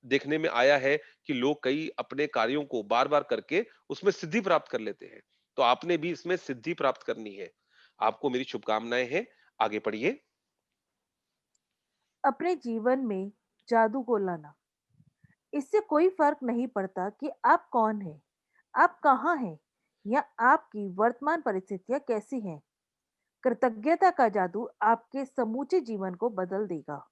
देखने में आया है कि लोग कई अपने कार्यों को बार-बार करके उसमें सिद्धि प्राप्त कर लेते हैं। तो आपने भी इसमें सिद्धि प्राप्त करनी है। आपको मेरी शुभकामनाएँ हैं। आगे पढ़िए। अपने जीवन में जादू को लाना। इससे कोई फर्क नहीं पड़ता कि आप कौन हैं, आप कहाँ हैं या आपकी वर्तमान परिस्थितियां कैसी हैं। कृतज्ञता का जादू आपके समूचे जीवन को बदल देगा।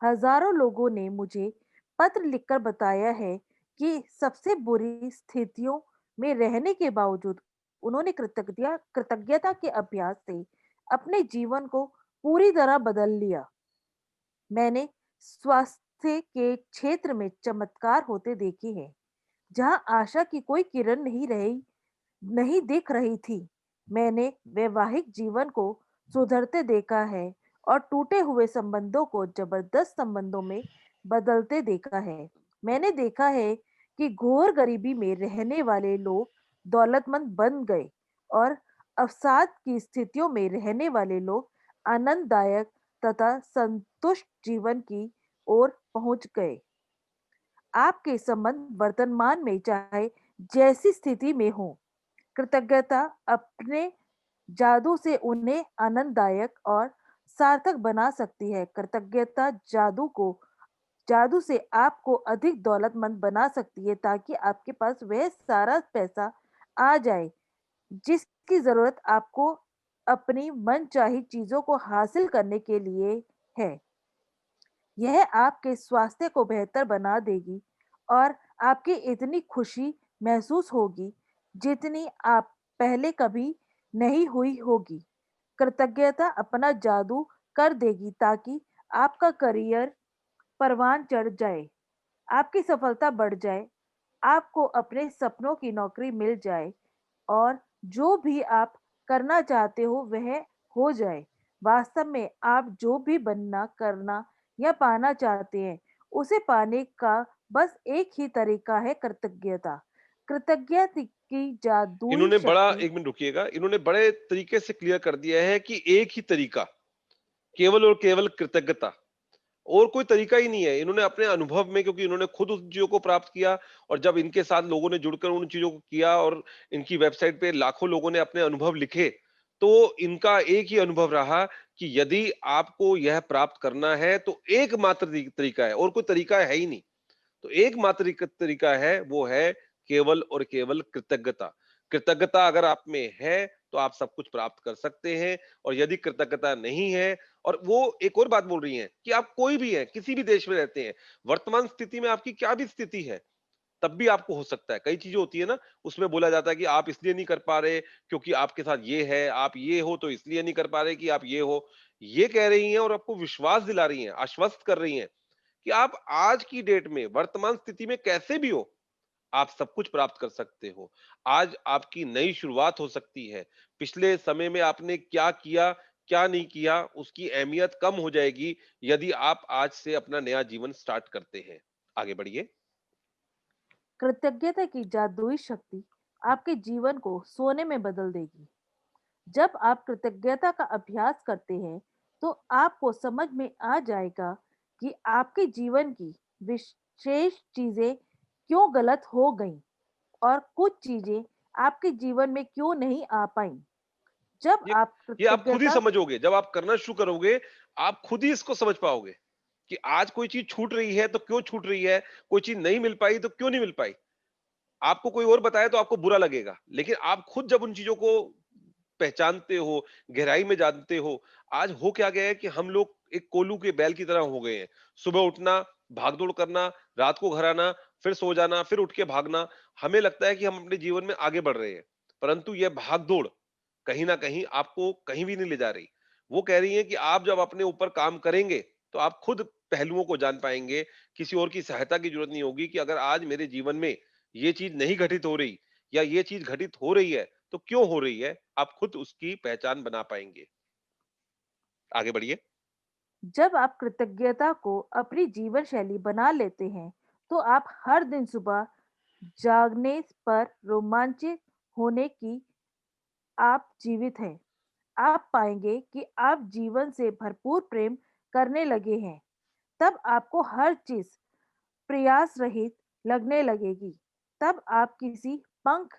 हजारों लोगों ने मुझे पत्र लिखकर बताया है कि सबसे बुरी स्थितियों में रहने के बावजूद उन्होंने कृतज्ञता के अभ्यास से अपने जीवन को पूरी तरह बदल लिया। मैंने स्वास्थ्य के क्षेत्र में चमत्कार होते देखे हैं, जहां आशा की कोई किरण नहीं दिख रही थी। मैंने वैवाहिक जीवन को सुधरते देखा है और टूटे हुए संबंधों को जबरदस्त संबंधों में बदलते देखा है। मैंने देखा है कि घोर गरीबी में रहने वाले लोग दौलतमंद बन गए और अवसाद की स्थितियों में रहने वाले लोग आनंददायक तथा संतुष्ट जीवन की ओर पहुंच गए। आपके संबंध वर्तमान में चाहे जैसी स्थिति में हो, कृतज्ञता अपने जादू से उन्हें आनंददायक और सार्थक बना सकती है। कृतज्ञता जादू से आपको अधिक दौलतमंद बना सकती है ताकि आपके पास वह सारा पैसा आ जाए जिसकी जरूरत आपको अपनी मनचाही चीजों को हासिल करने के लिए है। यह आपके स्वास्थ्य को बेहतर बना देगी और आपकी इतनी खुशी महसूस होगी जितनी आप पहले कभी नहीं हुई होगी। कृतज्ञता अपना जादू कर देगी ताकि आपका करियर परवान चढ़ जाए, आपकी सफलता बढ़ जाए, आपको अपने सपनों की नौकरी मिल जाए और जो भी आप करना चाहते हो वह हो जाए। वास्तव में आप जो भी बनना, करना या पाना चाहते हैं, उसे पाने का बस एक ही तरीका है कृतज्ञता। कृतज्ञता की जादुई इन्होंने बड़ा शक्ति। 1 मिनट रुकिएगा, इन्होंने बड़े तरीके से क्लियर कर दिया है कि एक ही तरीका, केवल और केवल कृतज्ञता, और कोई तरीका ही नहीं है। इन्होंने अपने अनुभव में, क्योंकि इन्होंने खुद उन चीज़ों को प्राप्त किया, और जब इनके साथ लोगों ने जुड़कर उन चीज़ों को किया और इनकी वेबसाइट पे लाखों लोगों ने अपने अनुभव लिखे, तो इनका एक ही अनुभव रहा कि यदि आपको यह प्राप्त करना है तो एकमात्र तरीका है, और कोई तरीका है ही नहीं। तो एकमात्र तरीका है, वो है केवल और केवल कृतज्ञता। कृतज्ञता अगर आप में है, तो आप सब कुछ प्राप्त कर सकते हैं, और यदि कृतज्ञता नहीं है, और वो एक और बात बोल रही हैं कि आप कोई भी हैं, किसी भी देश में रहते हैं, वर्तमान स्थिति में आपकी क्या भी स्थिति है, तब भी आपको हो सकता है। कई चीज़ें होती है ना, उसमें बोला जाता है कि आप इसलिए नहीं कर पा रहे क्योंकि आपके साथ ये है, आप ये हो तो इसलिए नहीं कर पा रहे कि आप ये हो। ये कह रही हैं और आपको विश्वास दिला रही हैं, आश्वस्त कर रही हैं कि आप आज की डेट में वर्तमान स्थिति में कैसे भी हो, आप सब कुछ प्राप्त कर सकते हो। आज आपकी नई शुरुआत हो सकती है। पिछले समय में आपने क्या किया, क्या नहीं किया, उसकी अहमियत कम हो जाएगी यदि आप आज से अपना नया जीवन स्टार्ट करते हैं। आगे बढ़िए। कृतज्ञता की जादुई शक्ति आपके जीवन को सोने में बदल देगी। जब आप कृतज्ञता का अभ्यास करते हैं, तो आपको समझ में आ जाएगा कि आपके जीवन की विशेष चीजें क्यों गलत हो गईं और कुछ चीजें आपके जीवन में क्यों नहीं आ पाईं। जब ये आप ये आप खुद ही कृतज्ञता समझोगे, जब आप करना शुरू करोगे, आप खुद ही इसको समझ पाओगे कि आज कोई चीज़ छूट रही है, तो क्यों छूट रही है? कोई चीज़ नहीं मिल पाई, तो क्यों नहीं मिल पाई? आपको कोई और बताए तो आपको बुरा लगेगा, लेकिन आप खुद जब उन चीज़ों को पहचानते हो, गहराई में जानते हो, आज हो क्या गया है कि हम लोग एक कोल्हू के बैल की तरह हो गए हैं। सुबह उठना, भाग-दौड़ करना, रात को घर आना, फिर सो जाना, फिर उठ के भागना। हमें लगता है कि हम अपने जीवन में आगे बढ़ रहे हैं, परंतु यह भाग-दौड़ कहीं न कहीं आपको कहीं भी नहीं ले जा रही। वो कह रही हैं कि आप जब अपने ऊपर काम करेंगे, तो आप खुद पहलुओं को जान पाएँगे, किसी और की सहायता की ज़रूरत नहीं होगी कि अगर आज मेरे जीवन में ये चीज़ नहीं घटित हो रही या ये चीज़ घटित हो रही है, तो क्यों हो रही है? आप खुद उसकी पहचान बना पाएँगे। आगे बढ़िए। जब आप कृतज्ञता को अपनी जीवन शैली बना लेते हैं, तो आप हर दिन सुबह जागने पर रोमांचित होने की आप जीवित हैं। आप पाएंगे कि आप जीवन से भरपूर प्रेम करने लगे हैं। तब आपको हर चीज प्रयास रहित लगने लगेगी। तब आप किसी पंख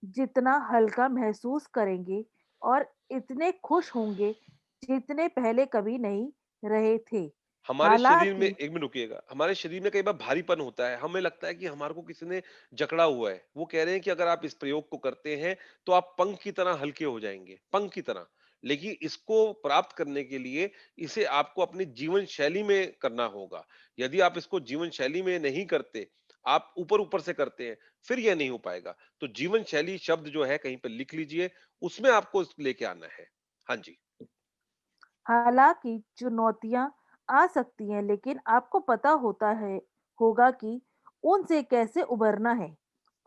जितना हल्का महसूस करेंगे और इतने खुश होंगे जितने पहले कभी नहीं रहे थे। हमारे शरीर में, हालाँकि 1 मिनट रुकिएगा, हमारे शरीर में कई बार भारीपन होता है, हमें लगता है कि हमारे को किसी ने जकड़ा हुआ है। वो कह रहे हैं कि अगर आप इस प्रयोग को करते हैं, तो आप पंख की तरह हल्के हो जाएँगे, पंख की तरह। लेकिन इसको प्राप्त करने के लिए इसे आपको अपनी जीवन शैली में करना होगा। यदि आप इसको जीवन शैली में नहीं करते, आप ऊपर-ऊपर से करते हैं, फिर ये नहीं हो पाएगा। तो जीवन शैली शब्द जो है कहीं पे लिख लीजिए, उसमें आपको इसको लेके आना है। हाँ जी। हालाँकि चुनौतियाँ आ सकती हैं, लेकिन आपको पता होगा कि उनसे कैसे उबरना है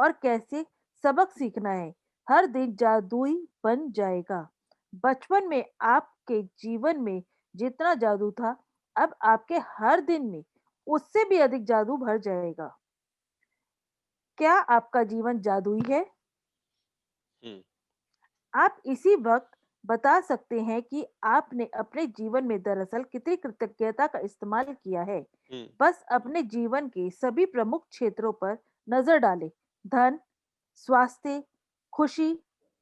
और कैसे सबक सीखना है। हर दिन जादुई बन जाएगा। बचपन में आपके जीवन में जितना जादू था, अब आपके हर दिन में उससे भी अधिक जादू भर जाएगा। क्या आपका जीवन जादुई है? हुँ, आप इसी वक्त बता सकते हैं कि आपने अपने जीवन में दरअसल कितनी कृतज्ञता का इस्तेमाल किया है। हुँ, बस अपने जीवन के सभी प्रमुख क्षेत्रों पर नजर डालें। धन, स्वास्थ्य, खुशी,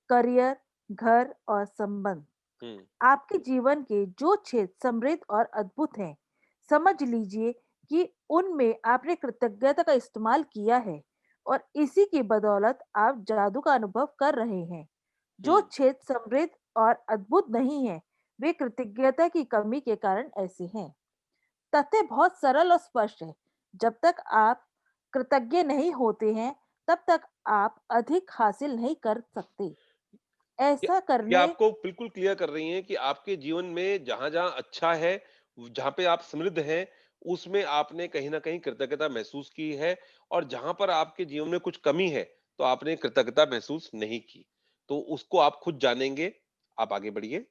करियर, घर और संबंध। हुँ। आपके जीवन के जो क्षेत्र समृद्ध और अद्भुत हैं, समझ लीजिए कि उनमें आपने कृतज्ञता का इस्तेमाल किया है और इसी की बदौलत आप जादू का अनुभव कर रहे हैं। जो हुँ। क्षेत्र समृद्ध और अद्भुत नहीं है, वे कृतज्ञता की कमी के कारण ऐसे हैं। तथ्य बहुत सरल और स्पष्ट है। जब तक आप कृतज्ञ नहीं होते हैं, तब तक आप अधिक हासिल नहीं कर सकते। ये ऐसा ये करने आपको बिल्कुल क्लियर कर रही हैं कि आपके जीवन में जहाँ-जहाँ अच्छा है, जहाँ पे आप समृद्ध हैं, उसमें आपने कहीं न कहीं कृतज्ञता महसूस की है और जहाँ पर आपके जीवन में कुछ कमी है, तो आपने कृतज्ञता महसूस नहीं की। तो उसको आप खुद जानेंगे, आप आगे बढ़िए।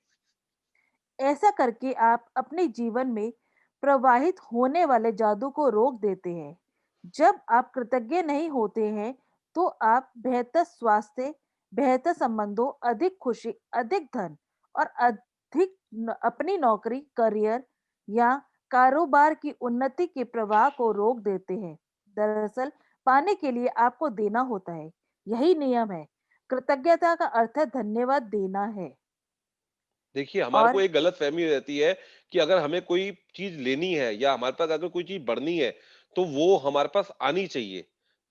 ऐसा करके आप अपने जीवन में प्रवाहित होने वाले जादू को रोक देते हैं। जब आप कृतज्ञ नहीं होते हैं, तो आप बेहतर स्वास्थ्य, बेहतर संबंधों, अधिक खुशी, अधिक धन और अधिक अपनी नौकरी, करियर या कारोबार की उन्नति के प्रवाह को रोक देते हैं। दरअसल पाने के लिए आपको देना होता है। यही नियम है। कृतज्ञता का अर्थ है धन्यवाद देना है। देखिए, हमारे को और एक गलतफ़हमी रहती है कि अगर हमें कोई चीज़ लेनी है या हमारे पास अगर कोई चीज़ बढ़नी है, तो वो हमारे पास आनी चाहिए,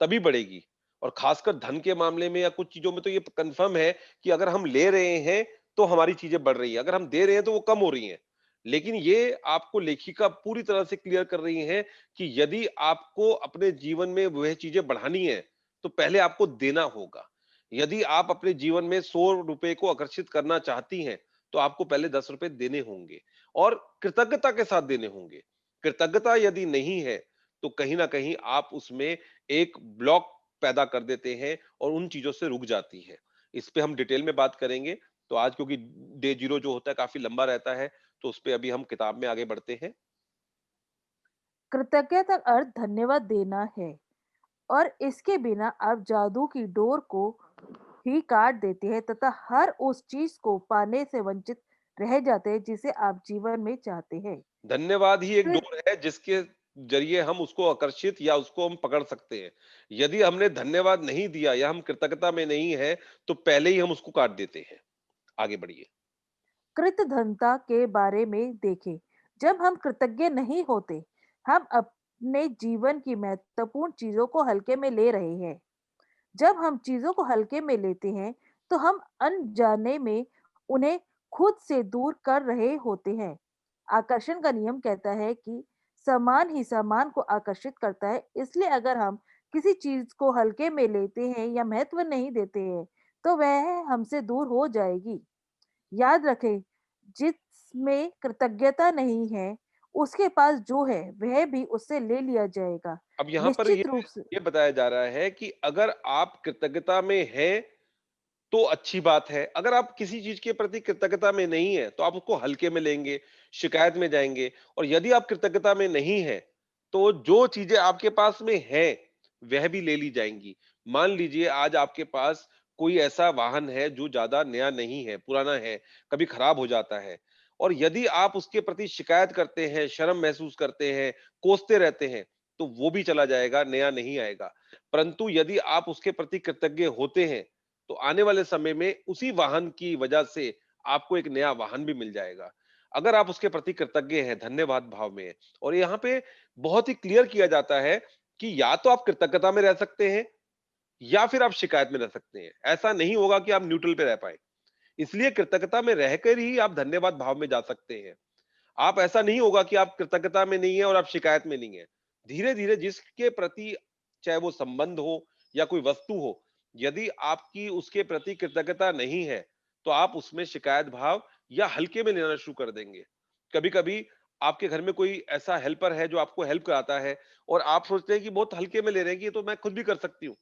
तभी बढ़ेगी। और ख़ासकर धन के मामले में या कुछ चीज़ों में तो ये कन्फ़र्म है कि अगर हम ले रहे हैं, तो हमारी चीज़ें बढ़ रही हैं, अगर हम दे रहे हैं, तो वो कम हो रही हैं। लेकिन ये आपको लेखिका पूरी तरह से क्लियर कर रही हैं कि यदि आपको अपने जीवन में वह चीज़ें बढ़ानी हैं, तो पहले आपको देना होगा। यदि आप अपने जीवन में ₹100 को आकर्षित करना चाहती हैं, तो आपको पहले ₹10 देने होंगे और कृतज्ञता के साथ देने होंगे। कृतज्ञता यदि नहीं है, तो कहीं न कहीं आप उसमें एक ब्लॉक पैदा कर देते हैं और उन चीज़ों से रुक जाती हैं। इस पे हम डिटेल में बात करेंगे, तो आज क्योंकि डे 0 जो होता है काफ़ी लंबा रहता है, तो उसपे अभी हम किताब में आगे बढ़ते हैं। कृतज्ञता का अर्थ धन्यवाद देना है और इसके बिना आप जादू की डोर को ही काट देते हैं तथा हर उस चीज को पाने से वंचित रह जाते हैं जिसे आप जीवन में चाहते हैं। धन्यवाद ही एक कृ- डोर है जिसके ज़रिए हम उसको आकर्षित या उसको हम पकड़ सकते हैं। यदि हमने धन्यवाद नहीं दिया या हम कृतज्ञता में नहीं हैं, तो पहले ही हम उसको काट देते हैं। आगे बढ़िए। कृतज्ञता के बारे में देखें। जब हम कृतज्ञ नहीं होते, हम अपने जीवन की महत्वपूर्ण चीजों को हल्के में ले रहे हैं। जब हम चीजों को हल्के में लेते हैं, तो हम अनजाने में उन्हें खुद से दूर कर रहे होते हैं। आकर्षण का नियम कहता है कि समान ही समान को आकर्षित करता है। इसलिए अगर हम किसी चीज को हल्के में लेते हैं या महत्व नहीं देते हैं, तो वह हमसे दूर हो जाएगी। याद रखें, जिसमें कृतज्ञता नहीं है, उसके पास जो है वह भी उससे ले लिया जाएगा। अब यहाँ पर निश्चित रूप से ये बताया जा रहा है कि अगर आप कृतज्ञता में हैं, तो अच्छी बात है। अगर आप किसी चीज़ के प्रति कृतज्ञता में नहीं हैं, तो आप उसको हल्के में लेंगे, शिकायत में जाएँगे और यदि आप कृतज्ञता में नहीं हैं, तो जो चीज़ें आपके पास में हैं, वह भी ले ली जाएँगी। मान लीजिए आज आपके पास कोई ऐसा वाहन है जो ज़्यादा नया नहीं है, पुराना है, कभी खराब हो जाता है और यदि आप उसके प्रति शिकायत करते हैं, शर्म महसूस करते हैं, कोसते रहते हैं, तो वो भी चला जाएगा, नया नहीं आएगा। परंतु यदि आप उसके प्रति कृतज्ञ होते हैं, तो आने वाले समय में उसी वाहन की वजह से आपको एक नया वाहन भी मिल जाएगा। अगर आप उसके प्रति कृतज्ञ हैं, धन्यवाद भाव में हैं और यहाँ पे बहुत ही क्लियर किया जाता है कि या तो आप कृतज्ञता में रह सकते हैं या फिर आप शिकायत में रह सकते हैं। ऐसा नहीं होगा कि आप न्यूट्रल पे रह पाएँ। इसलिए कृतज्ञता में रहकर ही आप धन्यवाद भाव में जा सकते हैं। आप ऐसा नहीं होगा कि आप कृतज्ञता में नहीं है और आप शिकायत में नहीं है। धीरे-धीरे जिसके प्रति चाहे वो संबंध हो या कोई वस्तु हो, यदि आपकी उसके प्रति कृतज्ञता नहीं है, तो आप उसमें शिकायत भाव या हल्के में लेना शुरू कर देंगे। कभी-कभी आपके घर में कोई ऐसा हेल्पर है जो आपको हेल्प कराता है और आप सोचते हैं कि बहुत हल्के में ले रहे हैं कि ये तो मैं खुद भी कर सकती हूँ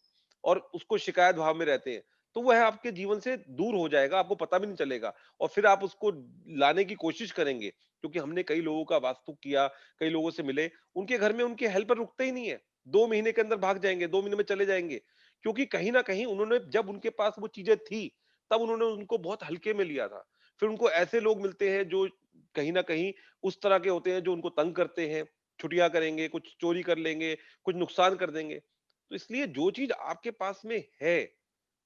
और उसको शिकायत भाव में रहते हैं। तो वह आपके जीवन से दूर हो जाएगा, आपको पता भी नहीं चलेगा और फिर आप उसको लाने की कोशिश करेंगे क्योंकि हमने कई लोगों का वास्तु किया, कई लोगों से मिले, उनके घर में उनके हेल्पर रुकते ही नहीं है। 2 महीने के अंदर भाग जाएँगे, 2 महीने में चले जाएँगे। क्योंकि कहीं न कहीं उन्होंने जब उनके पास वो चीज़ें थी, तब उन्होंने उनको बहुत हल्के में लिया था। फिर उनको ऐसे लोग मिलते हैं जो कहीं न कहीं उस तरह के होते हैं जो उनको तंग करते हैं, छुटिया करेंगे, कुछ चोरी कर लेंगे, कुछ नुकसान कर देंगे। तो इसलिए जो चीज़ आपके पास में है,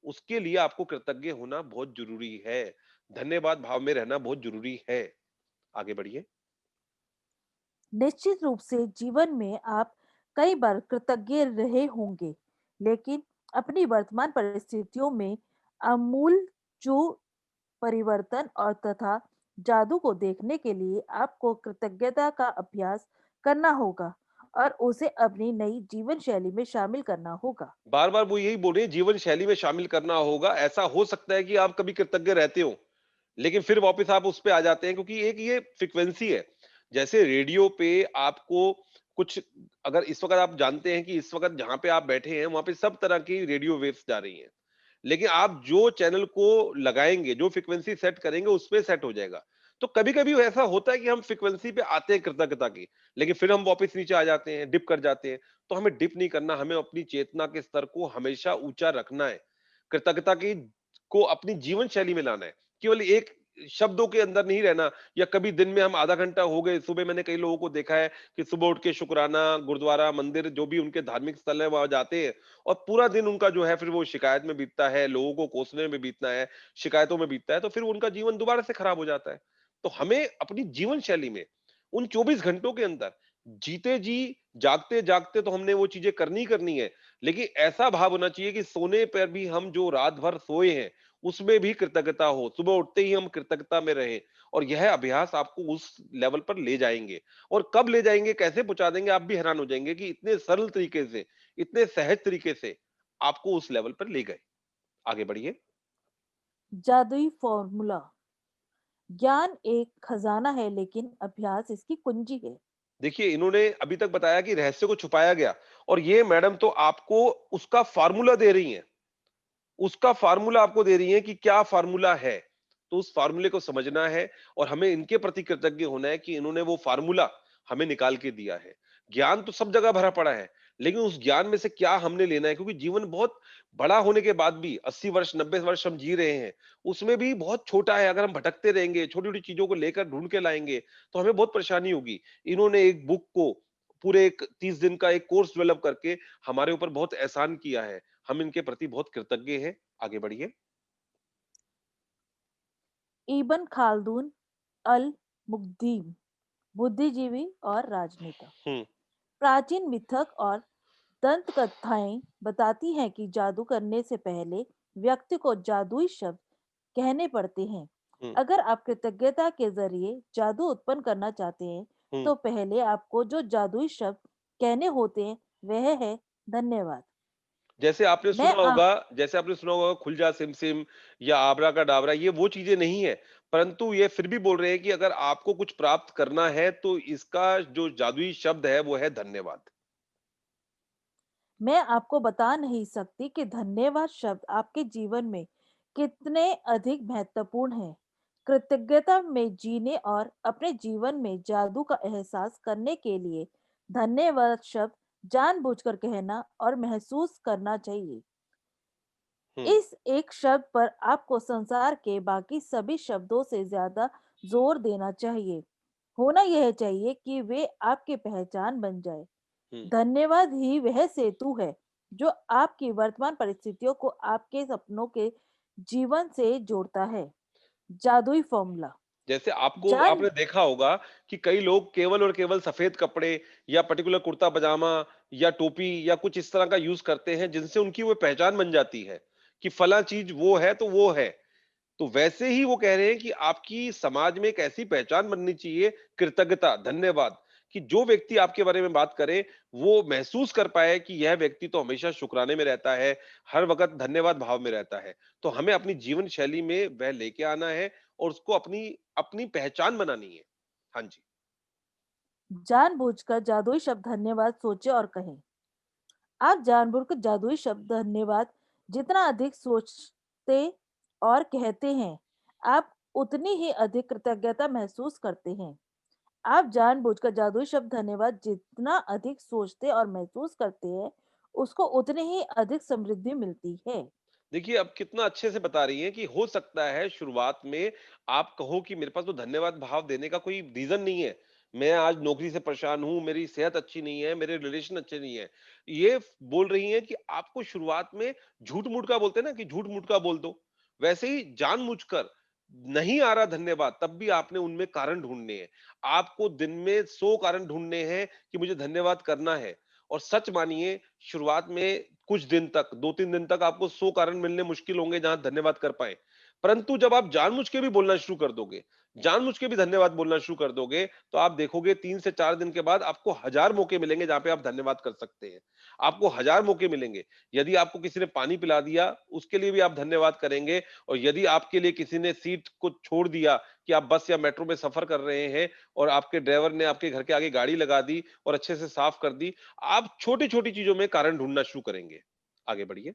उसके लिए आपको कृतज्ञ होना बहुत ज़रूरी है। धन्यवाद भाव में रहना बहुत ज़रूरी है। आगे बढ़िए। निश्चित रूप से जीवन में आप कई बार कृतज्ञ रहे होंगे, लेकिन अपनी वर्तमान परिस्थितियों में आमूल जो परिवर्तन और तथा जादू को देखने के लिए आपको कृतज्ञता का अभ्यास करना होगा और उसे अपनी नई जीवन शैली में शामिल करना होगा। बार-बार वो यही बोल रहे हैं जीवन शैली में शामिल करना होगा। ऐसा हो सकता है कि आप कभी कृतज्ञ रहते हो, लेकिन फिर वापस आप उस पे आ जाते हैं क्योंकि एक ये फ्रीक्वेंसी है। जैसे रेडियो पे आपको कुछ अगर इस वक़्त आप जानते हैं कि इस वक़्त जहाँ पे आप बैठे हैं, वहाँ पे सब तरह की रेडियो वेव्स जा रही हैं। लेकिन आप जो चैनल को लगाएँगे, जो फ्रीक्वेंसी सेट करेंगे, उसपे सेट हो जाएगा। तो कभी-कभी ऐसा होता है कि हम फ्रीक्वेंसी पे आते हैं कृतज्ञता की, लेकिन फिर हम वापस नीचे आ जाते हैं, डिप कर जाते हैं। तो हमें डिप नहीं करना, हमें अपनी चेतना के स्तर को हमेशा ऊँचा रखना है। कृतज्ञता की को अपनी जीवन शैली में लाना है। केवल एक शब्दों के अंदर नहीं रहना या कभी दिन में हम आधा घंटा हो गए, सुबह मैंने कई लोगों को देखा है कि सुबह उठ के शुकराना, गुरुद्वारा, मंदिर जो भी उनके धार्मिक स्थल है, वहाँ जाते हैं और पूरा दिन उनका जो है फिर वो शिकायत में बीतता है, लोगों को कोसने में बीतना है, शिकायतों में बीतता है, तो फिर उनका जीवन दोबारा से खराब हो जाता है। तो हमें अपनी जीवन शैली में उन 24 घंटों के अंदर जीते जी, जागते-जागते तो हमने वो चीज़ें करनी ही करनी है, लेकिन ऐसा भाव होना चाहिए कि सोने पर भी हम जो रात भर सोए हैं, उसमें भी कृतज्ञता हो। सुबह उठते ही हम कृतज्ञता में रहें और यह अभ्यास आपको उस लेवल पर ले जाएँगे और कब ले जाएँगे, कैसे पहुँचा देंगे, आप भी हैरान हो जाएँगे कि इतने सरल तरीके से, इतने सहज तरीके से आपको उस लेवल पर ले गए। आगे बढ़िए। जादुई फॉर्मूला। ज्ञान एक खजाना है, लेकिन अभ्यास इसकी कुंजी है। देखिए, इन्होंने अभी तक बताया कि रहस्य को छुपाया गया और ये मैडम तो आपको उसका फ़ॉर्मूला दे रही हैं। उसका फ़ॉर्मूला आपको दे रही हैं कि क्या फ़ॉर्मूला है। तो उस फ़ॉर्मूले को समझना है और हमें इनके प्रति कृतज्ञ होना है कि इन्होंने वो फ़ॉर्मूला हमें निकाल के दिया है। ज्ञान तो सब जगह भरा पड़ा है, लेकिन उस ज्ञान में से क्या हमने लेना है क्योंकि जीवन बहुत बड़ा होने के बाद भी 80 वर्ष, 90 वर्ष हम जी रहे हैं, उसमें भी बहुत छोटा है। अगर हम भटकते रहेंगे, छोटी-छोटी चीज़ों को लेकर ढूँढ के लाएँगे, तो हमें बहुत परेशानी होगी। इन्होंने एक बुक को पूरे एक 30 दिन का एक कोर्स डेवलप करके हमारे ऊपर बहुत एहसान किया है। हम इनके प्रति बहुत कृतज्ञ हैं। आगे बढ़िए। इब्न खाल्दून अल मुक़द्दिम, बुद्धिजीवी और राजनेता। हुँ, प्राचीन मिथक और दंत कथाएं बताती हैं कि जादू करने से पहले व्यक्ति को जादुई शब्द कहने पड़ते हैं। हुँ, अगर आप कृतज्ञता के जरिए जादू उत्पन्न करना चाहते हैं, हुँ। तो पहले आपको जो जादुई शब्द कहने होते हैं वह है धन्यवाद। मैं आ, जैसे आपने सुना होगा खुल जा सिम-सिम या आबरा-का-डाबरा ये वो चीज़ें नहीं है, परंतु ये फिर भी बोल रहे हैं कि अगर आपको कुछ प्राप्त करना है तो इसका जो जादुई शब्द है वो है धन्यवाद। मैं आपको बता नहीं सकती कि धन्यवाद शब्द आपके जीवन में कितने अधिक महत्वपूर्ण है। कृतज्ञता में जीने और अपने जीवन में जादू का एहसास करने के लिए धन्यवाद शब्द जानबूझकर कहना और महसूस करना चाहिए। हुँ, इस एक शब्द पर आपको संसार के बाकी सभी शब्दों से ज्यादा जोर देना चाहिए। होना यह चाहिए कि वे आपकी पहचान बन जाए। हुँ। धन्यवाद ही वह सेतु है जो आपकी वर्तमान परिस्थितियों को आपके सपनों के जीवन से जोड़ता है। जादुई फॉर्मूला। जैसे आपको जान आपने देखा होगा कि कई लोग केवल और केवल सफेद कपड़े या पर्टिकुलर कुर्ता पजामा या टोपी या कुछ इस तरह का यूज करते हैं जिनसे उनकी वो पहचान बन जाती है कि फला चीज वो है तो वो है। तो वैसे ही वो कह रहे हैं कि आपकी समाज में एक ऐसी पहचान बननी चाहिए, कृतज्ञता, धन्यवाद, कि जो व्यक्ति आपके बारे में बात करे, वो महसूस कर पाए कि यह व्यक्ति तो हमेशा शुक्राने में रहता है, हर वक़्त धन्यवाद भाव में रहता है। तो हमें अपनी जीवन शैली में वह लेके आना है और उसको अपनी अपनी पहचान बनानी है। हाँ जी। जानबूझकर जादुई शब्द धन्यवाद सोचें और कहें। आप जानबूझकर जादुई शब्द धन्यवाद जितना अधिक सोचते और कहते हैं, आप उतनी ही अधिक कृतज्ञता महसूस करते हैं। आप जानबूझकर जादुई शब्द धन्यवाद जितना अधिक सोचते और महसूस करते हैं, उसको उतनी ही अधिक समृद्धि मिलती है। देखिए, अब कितना अच्छे से बता रही हैं कि हो सकता है शुरुआत में आप कहो कि मेरे पास तो धन्यवाद भाव देने का कोई रीज़न नहीं है। मैं आज नौकरी से परेशान हूँ, मेरी सेहत अच्छी नहीं है, मेरे रिलेशन अच्छे नहीं है। ये बोल रही हैं कि आपको शुरुआत में झूठ-मूठ का बोलते हैं ना कि झूठ-मूठ का बोल दो। वैसे ही जानबूझकर नहीं आ रहा धन्यवाद, तब भी आपने उनमें कारण ढूँढने हैं। आपको दिन में 100 कारण ढूँढने हैं कि मुझे धन्यवाद करना है। और सच मानिए शुरुआत में कुछ दिन तक 2-3 दिन तक आपको 100 कारण मिलने मुश्किल होंगे जहां धन्यवाद कर पाए। परंतु जब आप जानबूझ के भी बोलना शुरू कर दोगे, जानबूझ के भी धन्यवाद बोलना शुरू कर दोगे, तो आप देखोगे 3 से 4 दिन के बाद आपको 1000 मौके मिलेंगे जहां पे आप धन्यवाद कर सकते हैं। आपको 1000 मौके मिलेंगे। यदि आपको किसी ने पानी पिला दिया, उसके लिए भी आप धन्यवाद करेंगे और यदि आपके लिए किसी ने सीट को छोड़ दिया कि आप बस या मेट्रो में सफर कर रहे हैं और आपके ड्राइवर ने आपके घर के आगे गाड़ी लगा दी और अच्छे से साफ कर दी, आप छोटी-छोटी चीज़ों में कारण ढूँढना शुरू करेंगे। आगे बढ़िए।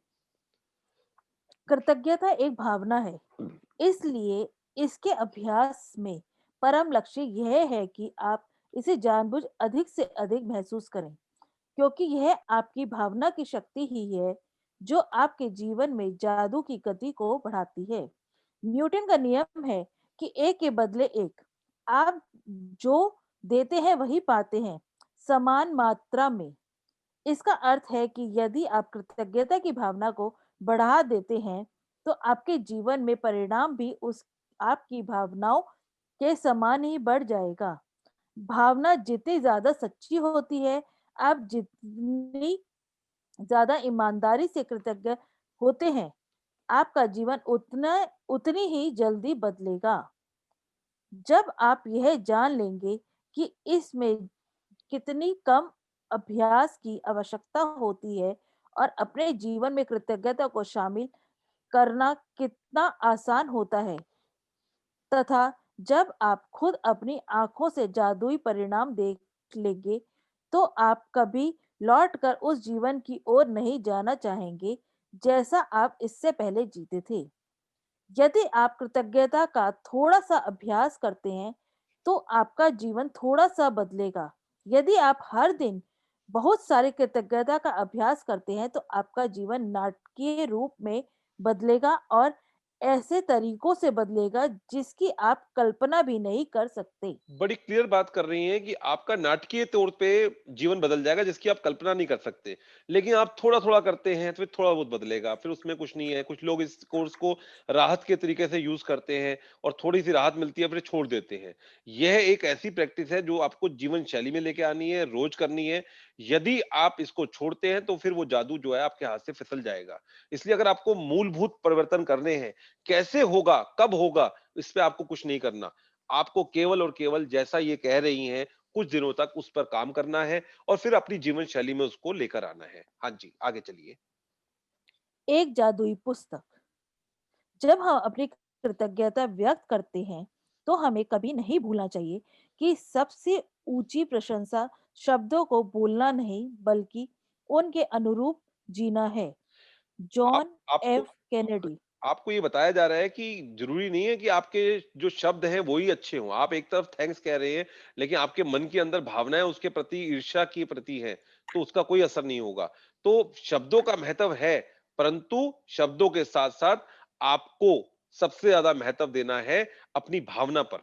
कृतज्ञता एक भावना है, इसलिए इसके अभ्यास में परम लक्ष्य यह है कि आप इसे जानबूझ अधिक से अधिक महसूस करें, क्योंकि यह आपकी भावना की शक्ति ही है जो आपके जीवन में जादू की गति को बढ़ाती है। न्यूटन का नियम है कि एक के बदले एक। आप जो देते हैं वही पाते हैं, समान मात्रा में। इसका अर्थ है कि यदि आप कृतज्ञता की भावना को बढ़ा देते हैं, तो आपके जीवन में परिणाम भी उस आपकी भावनाओं के समान ही बढ़ जाएगा। भावना जितनी ज्यादा सच्ची होती है, आप जितनी ज्यादा ईमानदारी से कृतज्ञ होते हैं, आपका जीवन उतनी ही जल्दी बदलेगा। जब आप यह जान लेंगे कि इसमें कितनी कम अभ्यास की आवश्यकता होती है और अपने जीवन में कृतज्ञता को शामिल करना कितना आसान होता है, तथा जब आप खुद अपनी आंखों से जादुई परिणाम देख लेंगे, तो आप कभी लौटकर उस जीवन की ओर नहीं जाना चाहेंगे जैसा आप इससे पहले जीते थे। यदि आप कृतज्ञता का थोड़ा सा अभ्यास करते हैं, तो आपका जीवन थोड़ा सा बदलेगा। यदि आप हर दिन बहुत सारे कृतज्ञता का अभ्यास करते हैं, तो आपका जीवन नाटकीय रूप में बदलेगा और ऐसे तरीकों से बदलेगा जिसकी आप कल्पना भी नहीं कर सकते। बड़ी क्लियर बात कर रही हैं कि आपका नाटकीय तौर पे जीवन बदल जाएगा जिसकी आप कल्पना नहीं कर सकते। लेकिन आप थोड़ा-थोड़ा करते हैं तो फिर थोड़ा बहुत बदलेगा, फिर उसमें कुछ नहीं है। कुछ लोग इस कोर्स को राहत के तरीके से यूज़ करते हैं और थोड़ी-सी राहत मिलती है फिर छोड़ देते हैं। यह एक ऐसी प्रैक्टिस है जो आपको जीवन शैली में लेके आनी है, रोज़ करनी है। यदि आप इसको छोड़ते हैं तो फिर वो जादू जो है आपके हाथ से फिसल जाएगा। इसलिए अगर आपको मूलभूत परिवर्तन करने हैं, कैसे होगा, कब होगा, इस पे आपको कुछ नहीं करना। आपको केवल और केवल जैसा ये कह रही हैं, कुछ दिनों तक उस पर काम करना है और फिर अपनी जीवन शैली में उसको लेकर आना है। हाँ जी, आगे चलिए। एक जादुई पुस्तक। जब हम अपनी कृतज्ञता व्यक्त करते हैं, तो हमें कभी नहीं भूलना चाहिए कि सबसे ऊंची प्रशंसा शब्दों को बोलना नहीं, बल्कि उनके अनुरूप जीना है। आप जॉन आपको एफ कैनेडी। आपको ये बताया जा रहा है कि ज़रूरी नहीं है कि आपके जो शब्द हैं वो ही अच्छे हों। आप एक तरफ थैंक्स कह रहे हैं, लेकिन आपके मन के अंदर भावनाएँ उसके प्रति ईर्ष्या के प्रति हैं, तो उसका कोई असर नहीं होगा। तो शब्दों का महत्व है, परंतु शब्दों के साथ-साथ आपको सबसे ज़्यादा महत्व देना है अपनी भावना पर।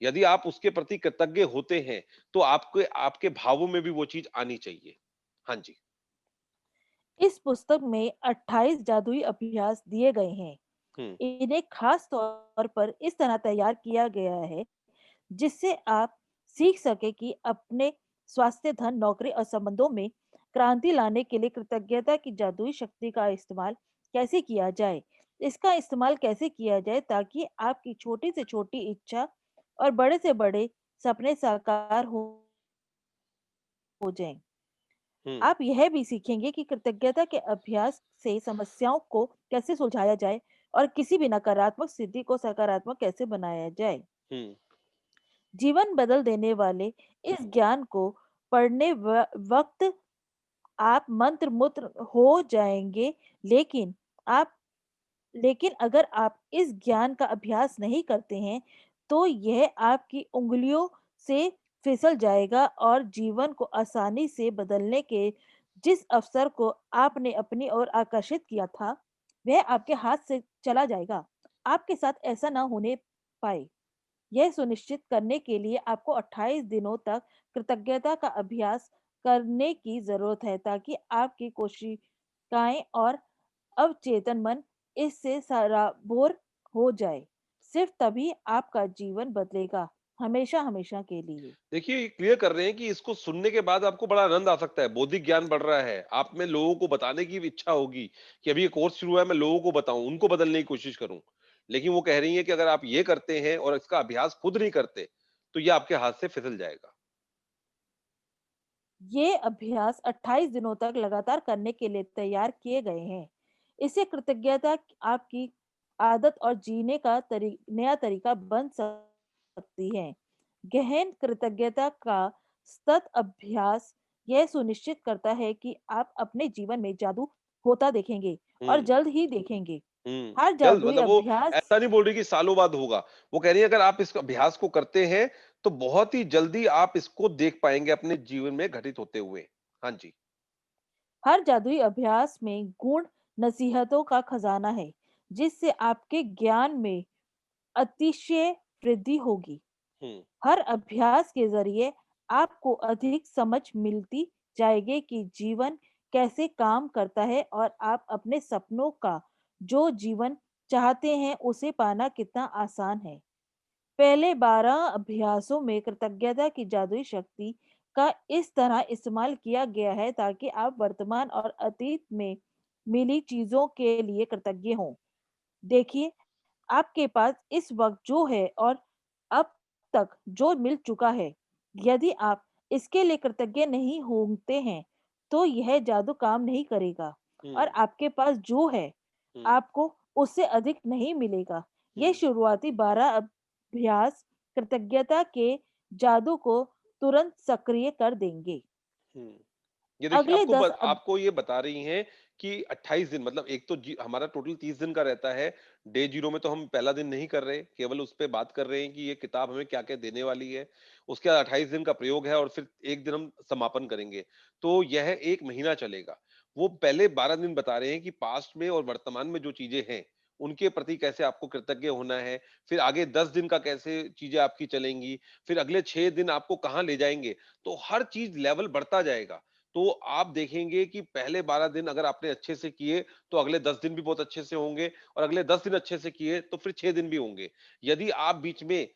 यदि आप उसके प्रति कृतज्ञ होते हैं, तो आपके आपके भावों में भी वो चीज़ आनी चाहिए। हाँ जी। इस पुस्तक में 28 जादुई अभ्यास दिए गए हैं। हुँ, इन्हें खास तौर पर इस तरह तैयार किया गया है जिससे आप सीख सके कि अपने स्वास्थ्य, धन, नौकरी और संबंधों में क्रांति लाने के लिए कृतज्ञता की जादुई शक्ति का इस्तेमाल कैसे किया जाए। इसका इस्तेमाल कैसे किया जाए ताकि आपकी छोटी से छोटी इच्छा और बड़े से बड़े सपने साकार हो जाएं। हुँ, आप यह भी सीखेंगे कि कृतज्ञता के अभ्यास से समस्याओं को कैसे सुलझाया जाए और किसी भी नकारात्मक स्थिति को सकारात्मक कैसे बनाया जाए। हुँ, जीवन बदल देने वाले इस ज्ञान को पढ़ने वक्त आप मंत्र मुत्र हो जाएंगे, लेकिन आप लेकिन अगर आप इस ज्ञान का अभ्यास नहीं करते हैं तो यह आपकी उंगलियों से फिसल जाएगा और जीवन को आसानी से बदलने के जिस अवसर को आपने अपनी ओर आकर्षित किया था वह आपके हाथ से चला जाएगा। आपके साथ ऐसा ना होने पाए, यह सुनिश्चित करने के लिए आपको 28 दिनों तक कृतज्ञता का अभ्यास करने की जरूरत है ताकि आपकी कोशिकाएं और अवचेतन मन इससे सराबोर हो जाए। सिर्फ तभी आपका जीवन बदलेगा, हमेशा हमेशा के लिए। देखिए, ये क्लियर कर रहे हैं कि इसको सुनने के बाद आपको बड़ा आनंद आ सकता है, बौद्धिक ज्ञान बढ़ रहा है, आप में लोगों को बताने की भी इच्छा होगी कि अभी ये कोर्स शुरू हुआ है, मैं लोगों को बताऊँ, उनको बदलने की कोशिश करूँ। लेकिन वो कह रही हैं कि अगर आप ये करते हैं और इसका अभ्यास खुद नहीं करते, तो ये आपके हाथ से फिसल जाएगा। ये अभ्यास 28 दिनों तक लगातार करने के लिए तैयार किए गए हैं। इससे कृतज्ञता आपकी आदत और जीने का नया तरीका बन सकती है। गहन कृतज्ञता का सतत अभ्यास यह सुनिश्चित करता है कि आप अपने जीवन में जादू होता देखेंगे और हुँ। जल्द ही देखेंगे। हुँ, हर जल्द जादुई मतलब वो अभ्यास ऐसा नहीं बोल रही कि सालों बाद होगा। वो कह रही है अगर आप इस अभ्यास को करते हैं, तो बहुत ही जल्दी आप इसको देख पाएँगे अपने जीवन में घटित होते हुए। हाँ जी। हर जादुई अभ्यास में गुण नसीहतों का खजाना है जिससे आपके ज्ञान में अतिशय वृद्धि होगी। हुँ, हर अभ्यास के जरिए आपको अधिक समझ मिलती जाएगी कि जीवन कैसे काम करता है और आप अपने सपनों का जो जीवन चाहते हैं उसे पाना कितना आसान है। पहले 12 अभ्यासों में कृतज्ञता की जादुई शक्ति का इस तरह इस्तेमाल किया गया है ताकि आप वर्तमान और अतीत में मिली चीजों के लिए कृतज्ञ हों। देखिए, आपके पास इस वक्त जो है और अब तक जो मिल चुका है, यदि आप इसके लिए कृतज्ञ नहीं होते हैं तो यह जादू काम नहीं करेगा और हुँ, आपके पास जो है हुँ, आपको उससे अधिक नहीं मिलेगा। ये हुँ, शुरुआती 12 अभ्यास कृतज्ञता के जादू को तुरंत सक्रिय कर देंगे। हुँ। ये देखिए अगले आपको 10 आपको ये बता रही हैं कि 28 दिन मतलब एक तो हमारा टोटल 30 दिन का रहता है। डे 0 में तो हम पहला दिन नहीं कर रहे, केवल उस पे बात कर रहे हैं कि ये किताब हमें क्या-क्या देने वाली है। उसके बाद 28 दिन का प्रयोग है और फिर 1 दिन हम समापन करेंगे। तो यह 1 महीना चलेगा। वो पहले 12 दिन बता रहे हैं कि पास्ट में और वर्तमान में जो चीज़ें हैं, उनके प्रति कैसे आपको कृतज्ञ होना है। फिर आगे 10 दिन का कैसे चीज़ें आपकी चलेंगी, फिर अगले 6 दिन आपको कहाँ ले जाएँगे। तो हर चीज़ लेवल बढ़ता जाएगा। तो आप देखेंगे कि पहले 12 दिन अगर आपने अच्छे से किए, तो अगले 10 दिन भी बहुत अच्छे से होंगे और अगले 10 दिन अच्छे से किए, तो फिर 6 दिन भी होंगे। यदि आप बीच में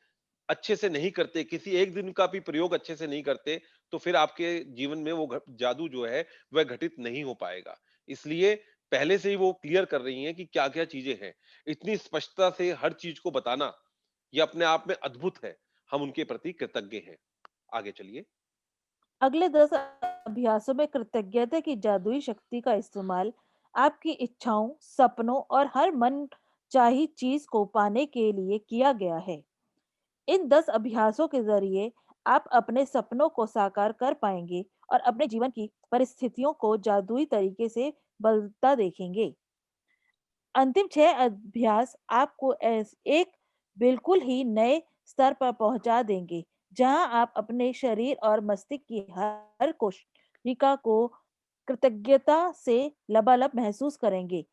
अच्छे से नहीं करते, किसी एक दिन का भी प्रयोग अच्छे से नहीं करते, तो फिर आपके जीवन में वो जादू जो है, वह घटित नहीं हो पाएगा। इसलिए पहले से ही वो क्लियर कर रही हैं कि क्या-क्या चीज़ें हैं। इतनी स्पष्टता से हर चीज़ को बताना, ये अपने आप में अद्भुत है। हम उनके प्रति कृतज्ञ हैं। आगे चलिए। अगले 10 अभ्यासों में कृतज्ञता की जादुई शक्ति का इस्तेमाल आपकी इच्छाओं, सपनों और हर मन चाही चीज को पाने के लिए किया गया है। इन 10 अभ्यासों के जरिए आप अपने सपनों को साकार कर पाएंगे और अपने जीवन की परिस्थितियों को जादुई तरीके से बदलता देखेंगे। अंतिम 6 अभ्यास आपको एक बिल्कुल ही नए स्तर पर पहुंचा देंगे, जहां आप अपने शरीर और मस्तिष्क की हर कोशिका को कृतज्ञता से लबालब महसूस करेंगे।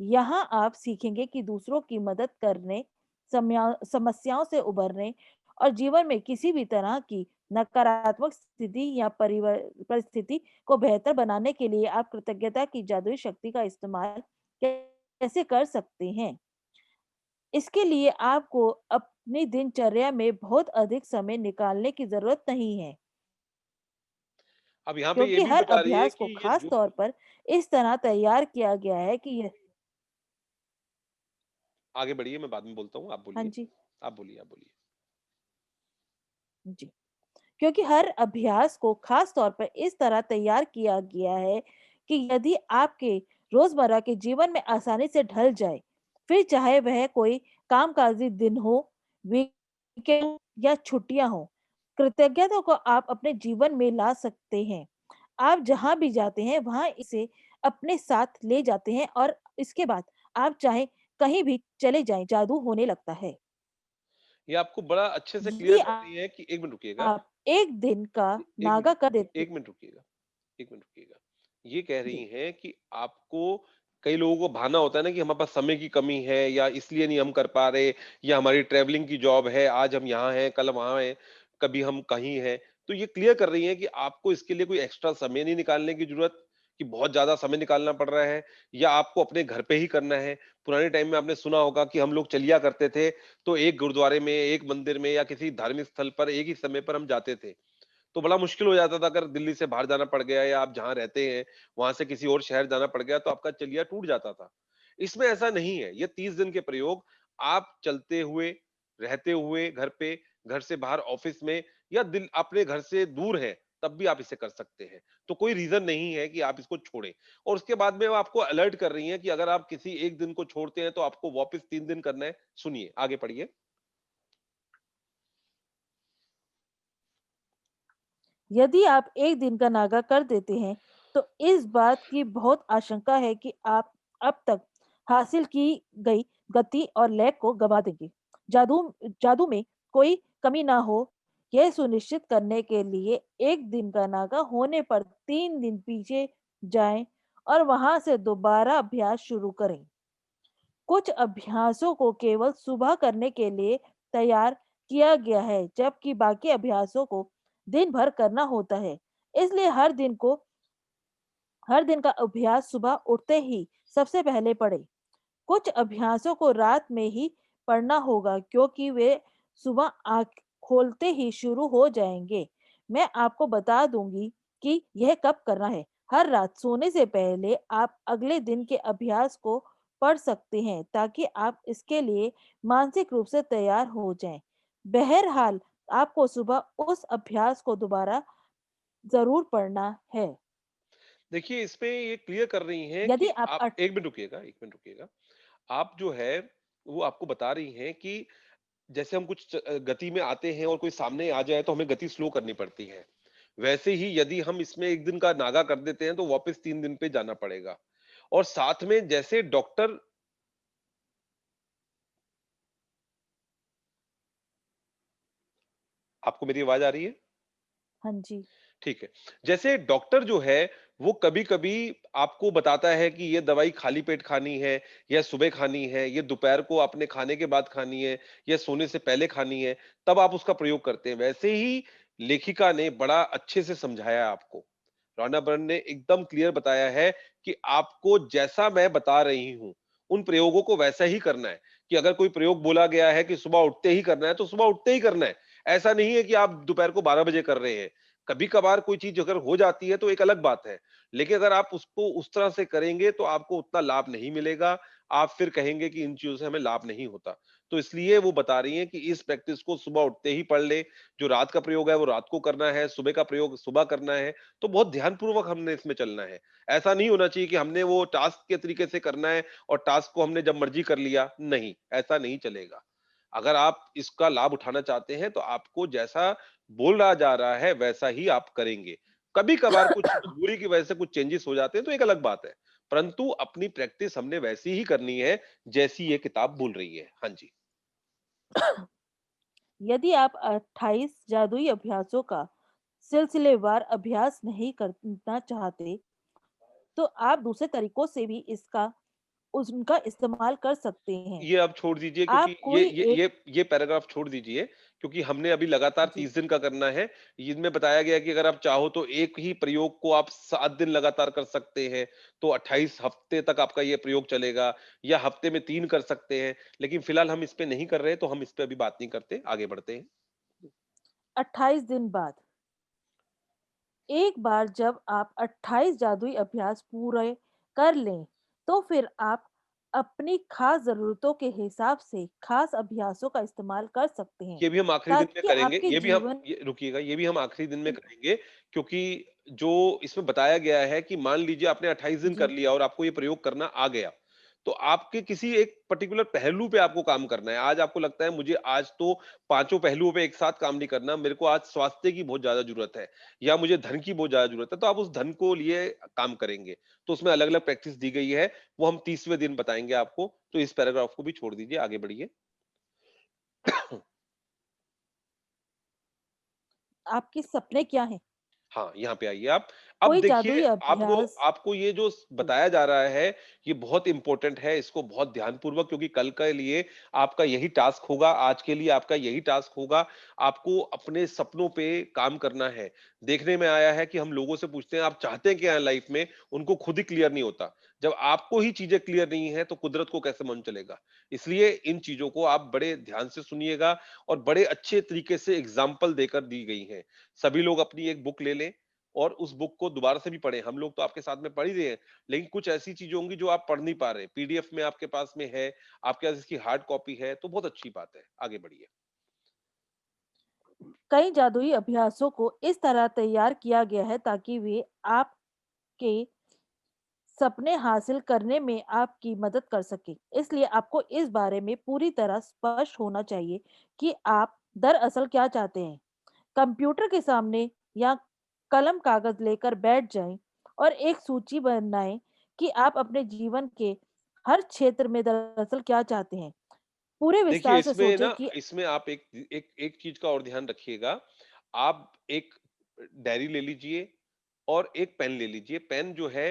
यहाँ आप सीखेंगे कि दूसरों की मदद करने, समस्याओं से उबरने और जीवन में किसी भी तरह की नकारात्मक स्थिति या परिस्थिति को बेहतर बनाने के लिए आप कृतज्ञता की जादुई शक्ति का इस्तेमाल कैसे कर सकते हैं। इसके लिए आपको अपनी दिनचर्या में बहुत अधिक समय निकालने की ज़रूरत नहीं है, अब यहाँ पे ये क्योंकि भी हर बता रही है अभ्यास को कि ये खास जो तौर पर इस तरह तैयार किया गया है कि यह। आगे बढ़िए, मैं बाद में बोलता हूँ, आप हाँ बोलिए। जी, आप बोलिए, आप बोलिए। जी। क्योंकि हर अभ्यास को खास तौर पर इस तरह तैयार किया गया है कि यदि आपके रोजमर्रा के जीवन में आसानी से ढल जाए, फिर चाहे वह कोई कामकाजी दिन हो, वीकेंड या छुट्टियां हो, कृतज्ञता को आप अपने जीवन में ला सकते हैं। आप जहां भी जाते हैं वहां इसे अपने साथ ले जाते हैं और इसके बाद आप चाहे कहीं भी चले जाएं, जादू होने लगता है। ये आपको बड़ा अच्छे से क्लियर यदि कर रही है कि 1 मिनट रुकिएगा, आप एक दिन का 1 नागा मिनट कर देते। 1 मिनट रुकिएगा, 1 मिनट रुकिएगा। ये कह रही जी। हैं कि आपको कई लोगों को बहाना होता है ना कि हमारे पास समय की कमी है या इसलिए नहीं हम कर पा रहे या हमारी ट्रैवलिंग की जॉब है, आज हम यहाँ हैं, कल वहाँ हैं, कभी हम कहीं हैं। तो ये क्लियर कर रही हैं कि आपको इसके लिए कोई एक्स्ट्रा समय नहीं निकालने की ज़रूरत, कि बहुत ज़्यादा समय निकालना पड़ रहा है या आपको अपने घर पे ही करना है। पुराने टाइम में आपने सुना होगा कि हम लोग चलिया करते थे, तो एक गुरुद्वारे में, एक मंदिर में या किसी धार्मिक स्थल पर एक ही समय पर हम जाते थे। तो बड़ा मुश्किल हो जाता था अगर दिल्ली से बाहर जाना पड़ गया या आप जहाँ रहते हैं, वहाँ से किसी और शहर जाना पड़ गया तो आपका चलिया टूट जाता था। इसमें ऐसा नहीं है, ये 30 दिन के प्रयोग आप चलते हुए, रहते हुए घर पे, घर से बाहर ऑफिस में या दिल अपने घर से दूर हैं, तब भी आप इसे कर सकते हैं। तो कोई रीज़न नहीं है कि आप इसको छोड़ें और उसके बाद में वो आपको अलर्ट कर रही हैं कि अगर आप किसी एक दिन को छोड़ते हैं तो आपको वापस 3 दिन करना है। सुनिए, आगे पढ़िए। यदि आप एक दिन का नागा कर देते हैं, तो इस बात की बहुत आशंका है कि आप अब तक हासिल की गई गति और लय को गवा देंगे। जादू जादू में कोई कमी ना हो, यह सुनिश्चित करने के लिए एक दिन का नागा होने पर 3 दिन पीछे जाएं और वहां से दोबारा अभ्यास शुरू करें। कुछ अभ्यासों को केवल सुबह करने के लिए तैयार किया गया है, जबकि बाकी अभ्यासों को दिन भर करना होता है। इसलिए हर दिन का अभ्यास सुबह उठते ही सबसे पहले पढ़ें। कुछ अभ्यासों को रात में ही पढ़ना होगा, क्योंकि वे सुबह आँख खोलते ही शुरू हो जाएंगे। मैं आपको बता दूंगी कि यह कब करना है। हर रात सोने से पहले आप अगले दिन के अभ्यास को पढ़ सकते हैं, ताकि आप इसके लिए मानसिक रूप से तैयार हो जाएं। बहरहाल, आपको सुबह उस अभ्यास को दोबारा जरूर पढ़ना है। देखिए, इसमें ये क्लियर कर रही हैं यदि कि आप आप 1 मिनट रुकिएगा, 1 मिनट रुकिएगा। आप जो है, वो आपको बता रही हैं कि जैसे हम कुछ गति में आते हैं और कोई सामने आ जाए तो हमें गति स्लो करनी पड़ती है। वैसे ही यदि हम इसमें 1 दिन का नागा कर देते हैं तो वापस 3 दिन पे जाना पड़ेगा। और साथ में जैसे डॉक्टर आपको मेरी आवाज़ आ रही है? हाँ जी। ठीक है। जैसे डॉक्टर जो है, वो कभी-कभी आपको बताता है कि ये दवाई खाली पेट खानी है, या सुबह खानी है, ये दोपहर को आपने खाने के बाद खानी है, या सोने से पहले खानी है, तब आप उसका प्रयोग करते हैं। वैसे ही लेखिका ने बड़ा अच्छे से समझाया आपको। रॉना बर्न ने एकदम क्लियर बताया है कि आपको जैसा मैं बता रही हूँ, उन प्रयोगों को वैसा ही करना है, कि अगर कोई प्रयोग बोला गया है कि सुबह उठते ही करना है, तो सुबह उठते ही करना है। ऐसा नहीं है कि आप दोपहर को 12 बजे कर रहे हैं। कभी-कभार कोई चीज़ अगर हो जाती है तो एक अलग बात है। लेकिन अगर आप उसको उस तरह से करेंगे तो आपको उतना लाभ नहीं मिलेगा। आप फिर कहेंगे कि इन चीज़ों से हमें लाभ नहीं होता। तो इसलिए वो बता रही हैं कि इस प्रैक्टिस को सुबह उठते ही पढ़ लें। जो रात का प्रयोग है वो रात को करना है, सुबह का प्रयोग सुबह करना है। तो बहुत ध्यानपूर्वक हमने इसमें चलना है। ऐसा नहीं होना चाहिए कि हमने वो टास्क के तरीके से करना है और टास्क को हमने जब मर्ज़ी कर लिया। नहीं, ऐसा नहीं चलेगा। अगर आप इसका लाभ उठाना चाहते हैं तो आपको जैसा बोला जा रहा है वैसा ही आप करेंगे। कभी-कभार कुछ मजबूरी की वजह से कुछ चेंजेस हो जाते हैं तो एक अलग बात है। परंतु अपनी प्रैक्टिस हमने वैसी ही करनी है जैसी ये किताब बोल रही है। हाँ जी। यदि आप 28 जादुई अभ्यासों का सिलसिलेवार अभ्यास नहीं करना चाहते, तो आप दूसरे तरीकों से भी इसका उनका इस्तेमाल कर सकते हैं। ये आप छोड़ दीजिए क्योंकि आप कोई ये एक। पैराग्राफ छोड़ दीजिए क्योंकि हमने अभी लगातार जी। 30 दिन का करना है। इनमें बताया गया है कि अगर आप चाहो तो एक ही प्रयोग को आप 7 दिन लगातार कर सकते हैं, तो 28 हफ्ते तक आपका ये प्रयोग चलेगा, या हफ्ते में 3 कर सकते हैं। लेकिन फिलहाल हम इस पे नहीं कर रहे हैं, तो हम इस पे अभी बात नहीं करते, आगे बढ़ते हैं। 28 दिन बाद, एक बार जब आप 28 जादुई अभ्यास पूरे कर लें, तो फिर आप अपनी खास ज़रूरतों के हिसाब से खास अभ्यासों का इस्तेमाल कर सकते हैं, ये भी हम आखिरी दिन में ताकि करेंगे, आपके ये भी हम जीवन ये रुकिएगा, ये भी हम आखिरी दिन में जी, करेंगे, क्योंकि जो इसमें बताया गया है कि मान लीजिए आपने 28 दिन कर जी, लिया और आपको ये प्रयोग करना आ गया, तो आपके किसी एक पर्टिकुलर पहलू पे आपको काम करना है। आज आपको लगता है मुझे आज तो पाँचों पहलुओं पे एक साथ काम नहीं करना, मेरे को आज स्वास्थ्य की बहुत ज़्यादा ज़रूरत है, या मुझे धन की बहुत ज़्यादा ज़रूरत है, तो आप उस धन को लिए काम करेंगे। तो उसमें अलग-अलग प्रैक्टिस दी गई है, वो हम 30वें दिन बताएँगे आपको, तो इस पैराग्राफ को भी छोड़ दीजिए, आगे बढ़िए। आपके सपने क्या हैं? हाँ, यहाँ पे आइए आप। अब कोई देखिए, जादुई आपको अभ्यास आपको ये जो जी, बताया जा रहा है, ये बहुत इम्पोर्टेंट है, इसको बहुत ध्यानपूर्वक, क्योंकि कल के लिए आपका यही टास्क होगा, आज के लिए आपका यही टास्क होगा। आपको अपने सपनों पे काम करना है। देखने में आया है कि हम लोगों से पूछते हैं, आप चाहते क्या हैं लाइफ में? उनको खुद ही क्लियर नहीं होता। जब आपको ही चीज़ें क्लियर नहीं है, तो कुदरत को कैसे मालूम चलेगा? इसलिए इन चीज़ों को आप बड़े ध्यान से सुनिएगा, और बड़े अच्छे तरीके से एग्ज़ाम्पल देकर दी गई हैं। सभी लोग अपनी एक बुक ले लें और उस बुक को दोबारा से भी पढ़ें। हम लोग तो आपके साथ में पढ़ ही रहे हैं, लेकिन कुछ ऐसी चीज़ें होंगी जो आप पढ़ नहीं पा रहे। पीडीएफ में आपके पास में है, आपके पास इसकी हार्ड कॉपी है, तो बहुत अच्छी बात है। आगे बढ़िए। कई जादुई अभ्यासों को इस तरह तैयार किया गया है ताकि वे आपके सपने हासिल करने में आपकी मदद कर सके। इसलिए आपको इस बारे में पूरी तरह स्पष्ट होना चाहिए कि आप दरअसल क्या चाहते हैं। कंप्यूटर के सामने या कलम कागज लेकर बैठ जाएं और एक सूची बनाएं कि आप अपने जीवन के हर क्षेत्र में दरअसल क्या चाहते हैं। पूरे देखिए, विस्तार से इसमें सोचें ना कि इसमें आप एक चीज़ का और ध्यान रखिएगा। आप एक डायरी ले लीजिए और एक पेन ले लीजिए। पेन जो है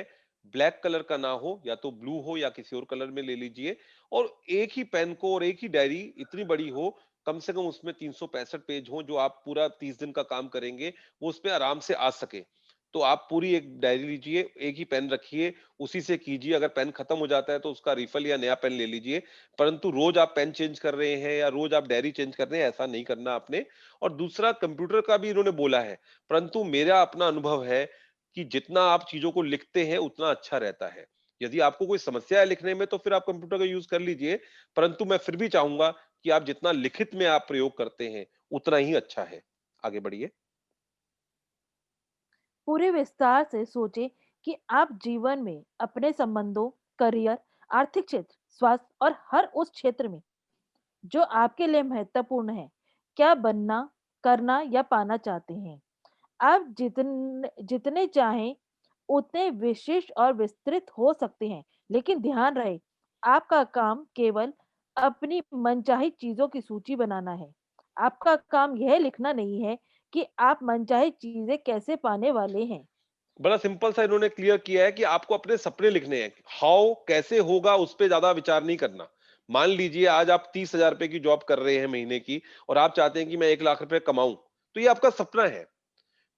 ब्लैक कलर का ना हो, या तो ब्लू हो या किसी और कलर में ले लीजिए, और एक ही पेन को और एक ही डायरी इतनी बड़ी हो, कम से कम उसमें 365 पेज हों, जो आप पूरा 30 दिन का काम करेंगे, वो उसमें आराम से आ सके। तो आप पूरी एक डायरी लीजिए, एक ही पेन रखिए, उसी से कीजिए। अगर पेन खत्म हो जाता है तो उसका रिफिल या नया पेन ले लीजिए, परंतु रोज आप पेन चेंज कर रहे हैं या रोज आप डायरी चेंज कर रहे हैं, ऐसा नहीं करना आपने। और दूसरा, कंप्यूटर का भी इन्होंने बोला है, परंतु मेरा अपना अनुभव है कि जितना आप चीजों को लिखते हैं उतना अच्छा रहता है। यदि आपको कोई समस्या है लिखने में, तो फिर आप कंप्यूटर का यूज कर लीजिए, परंतु मैं फिर भी चाहूंगा कि आप जितना लिखित में आप प्रयोग करते हैं उतना ही अच्छा है। आगे बढ़िए। पूरे विस्तार से सोचें कि आप जीवन में अपने संबंधों, करियर, आर्थिक क्षेत्र, स्वास्थ्य और हर उस क्षेत्र में जो आपके लिए महत्वपूर्ण है, क्या बनना, करना या पाना चाहते हैं। आप जितने चाहें उतने विशिष्ट और विस्तृत हो सकते हैं, लेकिन ध्यान रहे आपका काम केवल अपनी मनचाही चीजों की सूची बनाना है। आपका काम यह लिखना नहीं है कि आप मनचाही चीजें कैसे पाने वाले हैं। बड़ा सिंपल सा इन्होंने क्लियर किया है कि आपको अपने सपने लिखने हैं। हाउ कैसे होगा उस पे ज्यादा विचार नहीं करना। मान लीजिए आज आप 30,000 रुपए की जॉब कर रहे हैं महीने की, और आप चाहते हैं कि मैं 1 लाख रुपए कमाऊं, तो ये आपका सपना है।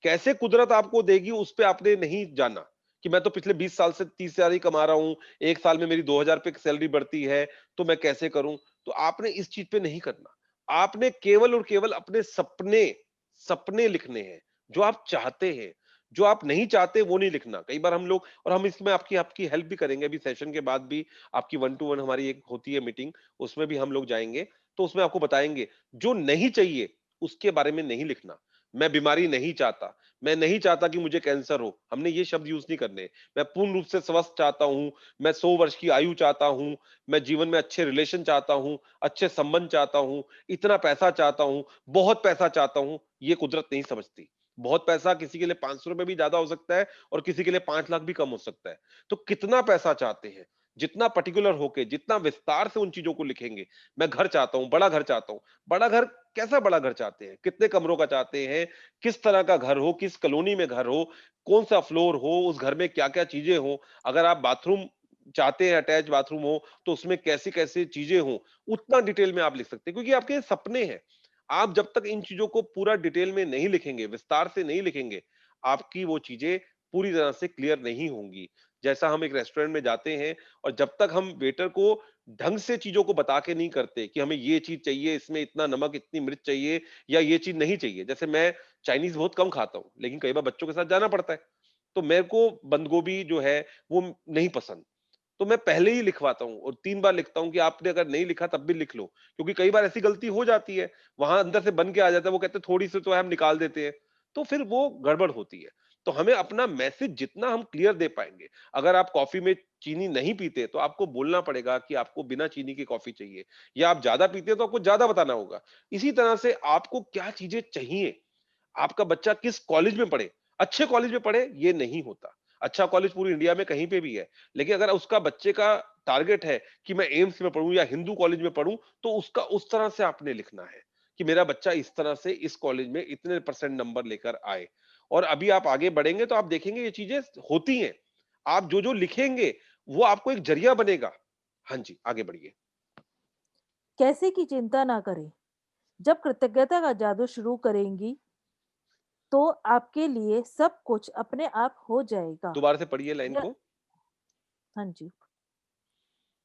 कैसे कुदरत आपको देगी उस पे आपने नहीं जाना कि मैं तो पिछले 20 साल से 30,000 ही कमा रहा हूं, एक साल में मेरी 2,000 रुपए की सैलरी बढ़ती है, तो मैं कैसे करूं? तो आपने इस चीज पे नहीं करना। आपने केवल और केवल अपने सपने सपने लिखने हैं, जो आप चाहते हैं। जो आप नहीं चाहते वो नहीं लिखना। कई बार हम लोग, और हम इसमें आपकी आपकी हेल्प भी करेंगे, अभी सेशन के बाद भी आपकी 1 टू 1 हमारी एक होती है मीटिंग, उसमें भी हम लोग जाएंगे, तो उसमें आपको बताएंगे जो नहीं चाहिए उसके बारे में नहीं लिखना। मैं बीमारी नहीं चाहता, मैं नहीं चाहता कि मुझे कैंसर हो, हमने ये शब्द यूज नहीं करने। मैं पूर्ण रूप से स्वस्थ चाहता हूं, मैं 100 वर्ष की आयु चाहता हूं, मैं जीवन में अच्छे रिलेशन चाहता हूं, अच्छे संबंध चाहता हूं, इतना पैसा चाहता हूं, बहुत पैसा चाहता हूं। ये कुदरत नहीं समझती। बहुत पैसा किसी के लिए 500 रुपए भी ज्यादा हो सकता है, और किसी के लिए 5 लाख भी कम हो सकता है। तो कितना पैसा चाहते हैं, जितना पर्टिकुलर होके, जितना विस्तार से उन चीजों को लिखेंगे। मैं घर चाहता हूं, बड़ा घर चाहता हूं। बड़ा घर, कैसा बड़ा घर चाहते हैं, कितने कमरों का चाहते हैं, किस तरह का घर हो, किस कॉलोनी में घर हो, कौन सा फ्लोर हो, उस घर में क्या क्या चीजें हो। अगर आप बाथरूम चाहते हैं, अटैच बाथरूम हो, तो उसमें कैसी कैसी चीजें हो, उतना डिटेल में आप लिख सकते हैं, क्योंकि आपके सपने हैं। आप जब तक इन चीज़ों को पूरा डिटेल में नहीं लिखेंगे, विस्तार से नहीं लिखेंगे, आपकी वो चीज़ें पूरी तरह से क्लियर नहीं होंगी। जैसा हम एक रेस्टोरेंट में जाते हैं और जब तक हम वेटर को ढंग से चीज़ों को बता के नहीं करते कि हमें ये चीज़ चाहिए, इसमें इतना नमक, इतनी मिर्च चाहिए या ये चीज़ नहीं चाहिए। जैसे मैं चाइनीज़ बहुत कम खाता हूँ, लेकिन कई बार बच्चों के साथ जाना पड़ता है। तो मेरे को बंद गोभी जो है, वो नहीं पसंद। तो मैं पहले ही लिखवाता हूँ और 3 बार लिखता हूँ कि आपने अगर नहीं लिखा तब भी लिख लो। क्योंकि कई बार ऐसी गलती हो जाती है, वहाँ अंदर से बन के आ जाता है, वो कहते हैं थोड़ी-सी तो है हम निकाल देते हैं, तो फिर वो गड़बड़ होती है। तो हमें अपना मैसेज जितना हम क्लियर दे पाएँगे, अगर आप कॉफ़ी में चीनी नहीं पीते, तो आपको बोलना पड़ेगा कि आपको बिना चीनी की कॉफ़ी चाहिए या आप ज़्यादा पीते हैं तो आपको ज़्यादा बताना होगा। इसी तरह से आपको क्या चीज़ें चाहिए, आपका बच्चा किस कॉलेज में पढ़े, अच्छे कॉलेज में पढ़े ये नहीं होता। अच्छा कॉलेज पूरी इंडिया में कहीं पे भी है, लेकिन अगर उसका बच्चे का टारगेट है कि मैं एम्स में पढ़ूँ या हिंदू कॉलेज में पढ़ूँ, तो उसका उस तरह से आपने लिखना है, कि मेरा बच्चा इस तरह से इस कॉलेज में इतने परसेंट नंबर लेकर आए। और अभी आप आगे बढ़ेंगे तो आप देखेंगे ये चीज़ें होती हैं। आप जो-जो लिखेंगे, वो आपको एक ज़रिया बनेगा। हाँ जी, आगे बढ़िए। कैसे की चिंता ना करें। जब कृतज्ञता का जादू शुरू करेंगी, तो आपके लिए सब कुछ अपने आप हो जाएगा। दोबारा से पढ़िए लाइन या को। हाँ जी।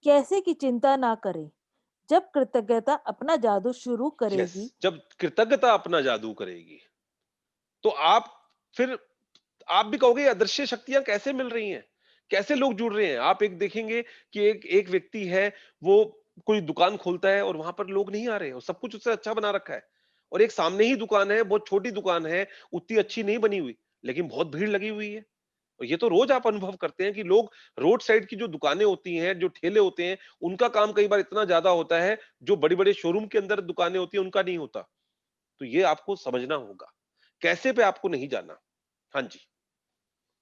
कैसे की चिंता ना करें। जब कृतज्ञता अपना जादू शुरू यस, करेगी, जब कृतज्ञता अपना जादू करेगी, तो आप फिर आप भी कहोगे ये अदृश्य शक्तियाँ कैसे मिल रही हैं? कैसे लोग जुड़ रहे हैं? आप एक देखेंगे कि एक एक व्यक्ति है, वो कोई दुकान खोलता है और वहाँ पर लोग नहीं आ रहे हैं और सब कुछ उससे अच्छा बना रखा है। और एक सामने ही दुकान है, बहुत छोटी दुकान है, उतनी अच्छी नहीं बनी हुई, लेकिन बहुत भीड़ लगी हुई है। और ये तो रोज़ आप अनुभव करते हैं कि लोग रोड साइड की जो दुकानें होती हैं, जो ठेले होते हैं, उनका काम कई बार इतना ज़्यादा होता है, जो बड़े-बड़े शोरूम के अंदर दुकानें होती हैं, उनका नहीं होता। तो ये आपको समझना होगा। कैसे पे आपको नहीं जाना। हाँ जी।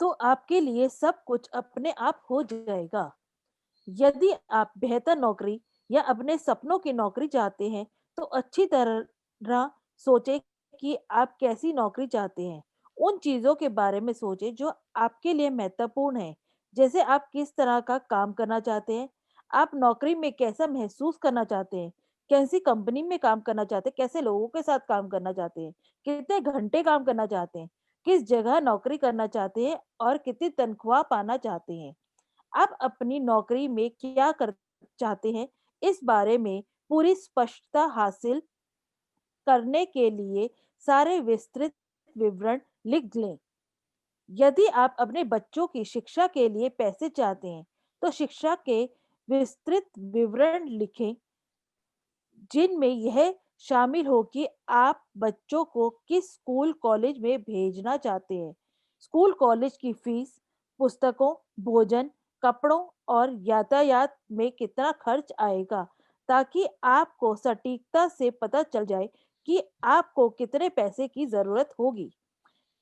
तो आपके लिए सब कुछ अपने आप हो जाएगा। यदि आप बेहतर नौकरी या अपने सपनों की नौकरी चाहते हैं, तो अच्छी तरह सोचें कि आप कैसी नौकरी चाहते हैं। उन चीज़ों के बारे में सोचें जो आपके लिए महत्वपूर्ण है। जैसे आप किस तरह का काम करना चाहते हैं, आप नौकरी में कैसा महसूस करना चाहते हैं, कैसी कंपनी में काम करना चाहते हैं, कैसे लोगों के साथ काम करना चाहते हैं, कितने घंटे काम करना चाहते हैं, किस जगह नौकरी करना चाहते हैं और कितनी तनख्वाह पाना चाहते हैं। आप अपनी नौकरी में क्या कर चाहते हैं, इस बारे में पूरी स्पष्टता हासिल करने के लिए सारे विस्तृत विवरण लिख लें। यदि आप अपने बच्चों की शिक्षा के लिए पैसे चाहते हैं, तो शिक्षा के विस्तृत विवरण लिखें, जिनमें यह शामिल हो कि आप बच्चों को किस स्कूल कॉलेज में भेजना चाहते हैं। स्कूल कॉलेज की फीस, पुस्तकों, भोजन, कपड़ों और यातायात में कितना खर्च आएगा, ताकि आपको सटीकता से पता चल जाए कि आपको कितने पैसे की जरूरत होगी।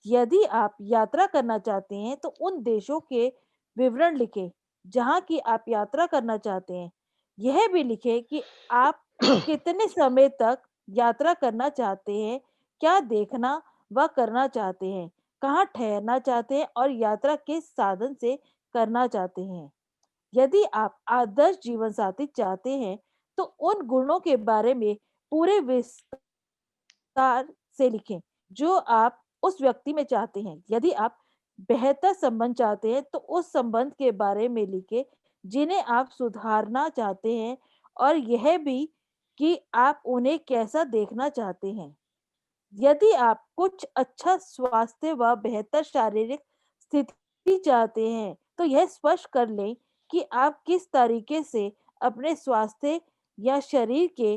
यदि आप यात्रा करना चाहते हैं, तो उन देशों के विवरण लिखें जहां की आप यात्रा करना चाहते हैं। यह भी लिखें कि आप कितने समय तक यात्रा करना चाहते हैं, क्या देखना व करना चाहते हैं, कहाँ ठहरना चाहते हैं और यात्रा किस साधन से करना चाहते हैं। यदि आप आदर्श जीवन साथी चाहते हैं, तो उन गुणों के बारे में पूरे विस्तार से लिखें जो आप उस व्यक्ति में चाहते हैं। यदि आप बेहतर संबंध चाहते हैं, तो उस संबंध के बारे में लिखें जिन्हें आप सुधारना चाहते हैं, और यह भी कि आप उन्हें कैसा देखना चाहते हैं। यदि आप कुछ अच्छा स्वास्थ्य व बेहतर शारीरिक स्थिति चाहते हैं, तो यह स्पष्ट कर लें कि आप किस तरीके से अपने स्वास्थ्य या शरीर के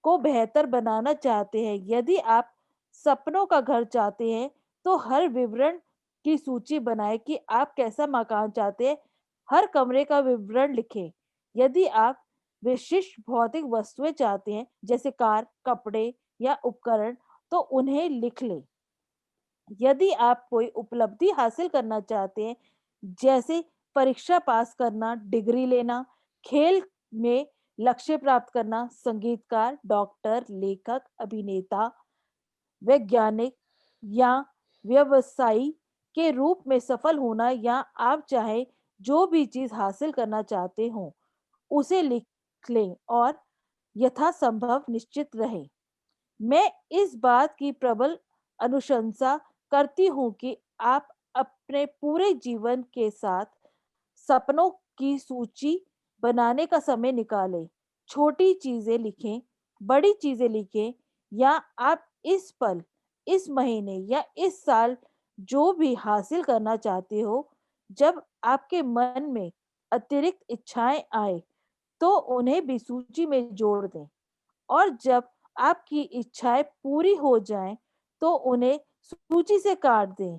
को बेहतर बनाना चाहते हैं। यदि आप सपनों का घर चाहते हैं, तो हर विवरण की सूची बनाएं कि आप कैसा मकान चाहते हैं। हर कमरे का विवरण लिखें। यदि आप विशिष्ट भौतिक वस्तुएं चाहते हैं, जैसे कार, कपड़े या उपकरण, तो उन्हें लिख लें। यदि आप कोई उपलब्धि हासिल करना चाहते हैं, जैसे परीक्षा पास करना, डिग्री लेना, खेल में लक्ष्य प्राप्त करना, संगीतकार, डॉक्टर, लेखक, अभिनेता, वैज्ञानिक या व्यवसायी के रूप में सफल होना, या आप चाहे जो भी चीज हासिल करना चाहते हो, उसे लिख लें और यथासंभव निश्चित रहे। मैं इस बात की प्रबल अनुशंसा करती हूँ कि आप अपने पूरे जीवन के साथ सपनों की सूची बनाने का समय निकालें। छोटी चीज़ें लिखें, बड़ी चीज़ें लिखें या आप इस पल, इस महीने या इस साल जो भी हासिल करना चाहते हो, जब आपके मन में अतिरिक्त इच्छाएँ आएँ, तो उन्हें भी सूची में जोड़ दें। और जब आपकी इच्छाएँ पूरी हो जाएँ, तो उन्हें सूची से काट दें।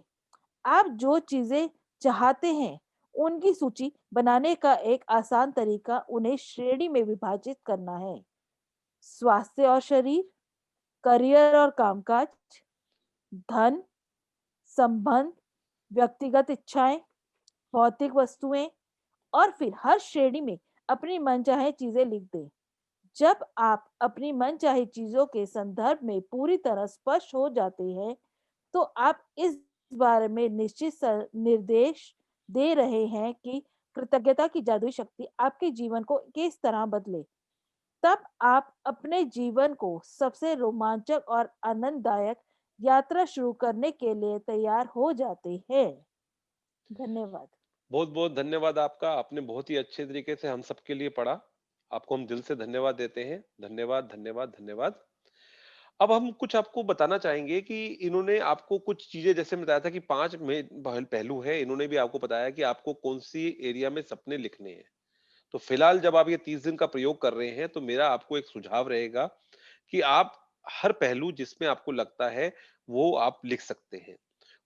आप जो चीज़ें चाहते हैं, उनकी सूची बनाने का एक आसान तरीका उन्हें श्रेणी में विभाजित करना है। स्वास्थ्य और शरीर, करियर और कामकाज, धन, संबंध, व्यक्तिगत इच्छाएँ, भौतिक वस्तुएँ और फिर हर श्रेणी में अपनी मनचाहे चीज़ें लिख दें। जब आप अपनी मनचाही चीज़ों के संदर्भ में पूरी तरह स्पष्ट हो जाते हैं, तो आप इस बारे में निश्चित निर्देश दे रहे हैं कि कृतज्ञता की जादुई शक्ति आपके जीवन को किस तरह बदले। तब आप अपने जीवन को सबसे रोमांचक और आनंददायक यात्रा शुरू करने के लिए तैयार हो जाते हैं। धन्यवाद। बहुत-बहुत धन्यवाद आपका। आपने बहुत ही अच्छे तरीके से हम सबके लिए पढ़ा। आपको हम दिल से धन्यवाद देते हैं। धन्यवाद, धन्यवाद, धन्यवाद। अब हम कुछ आपको बताना चाहेंगे कि इन्होंने आपको कुछ चीज़ें जैसे बताया था कि 5 में पहलू हैं, इन्होंने भी आपको बताया कि आपको कौन-सी एरिया में सपने लिखने हैं। तो फिलहाल जब आप ये 30 दिन का प्रयोग कर रहे हैं, तो मेरा आपको एक सुझाव रहेगा कि आप हर पहलू जिसमें आपको लगता है, वो आप लिख सकते हैं।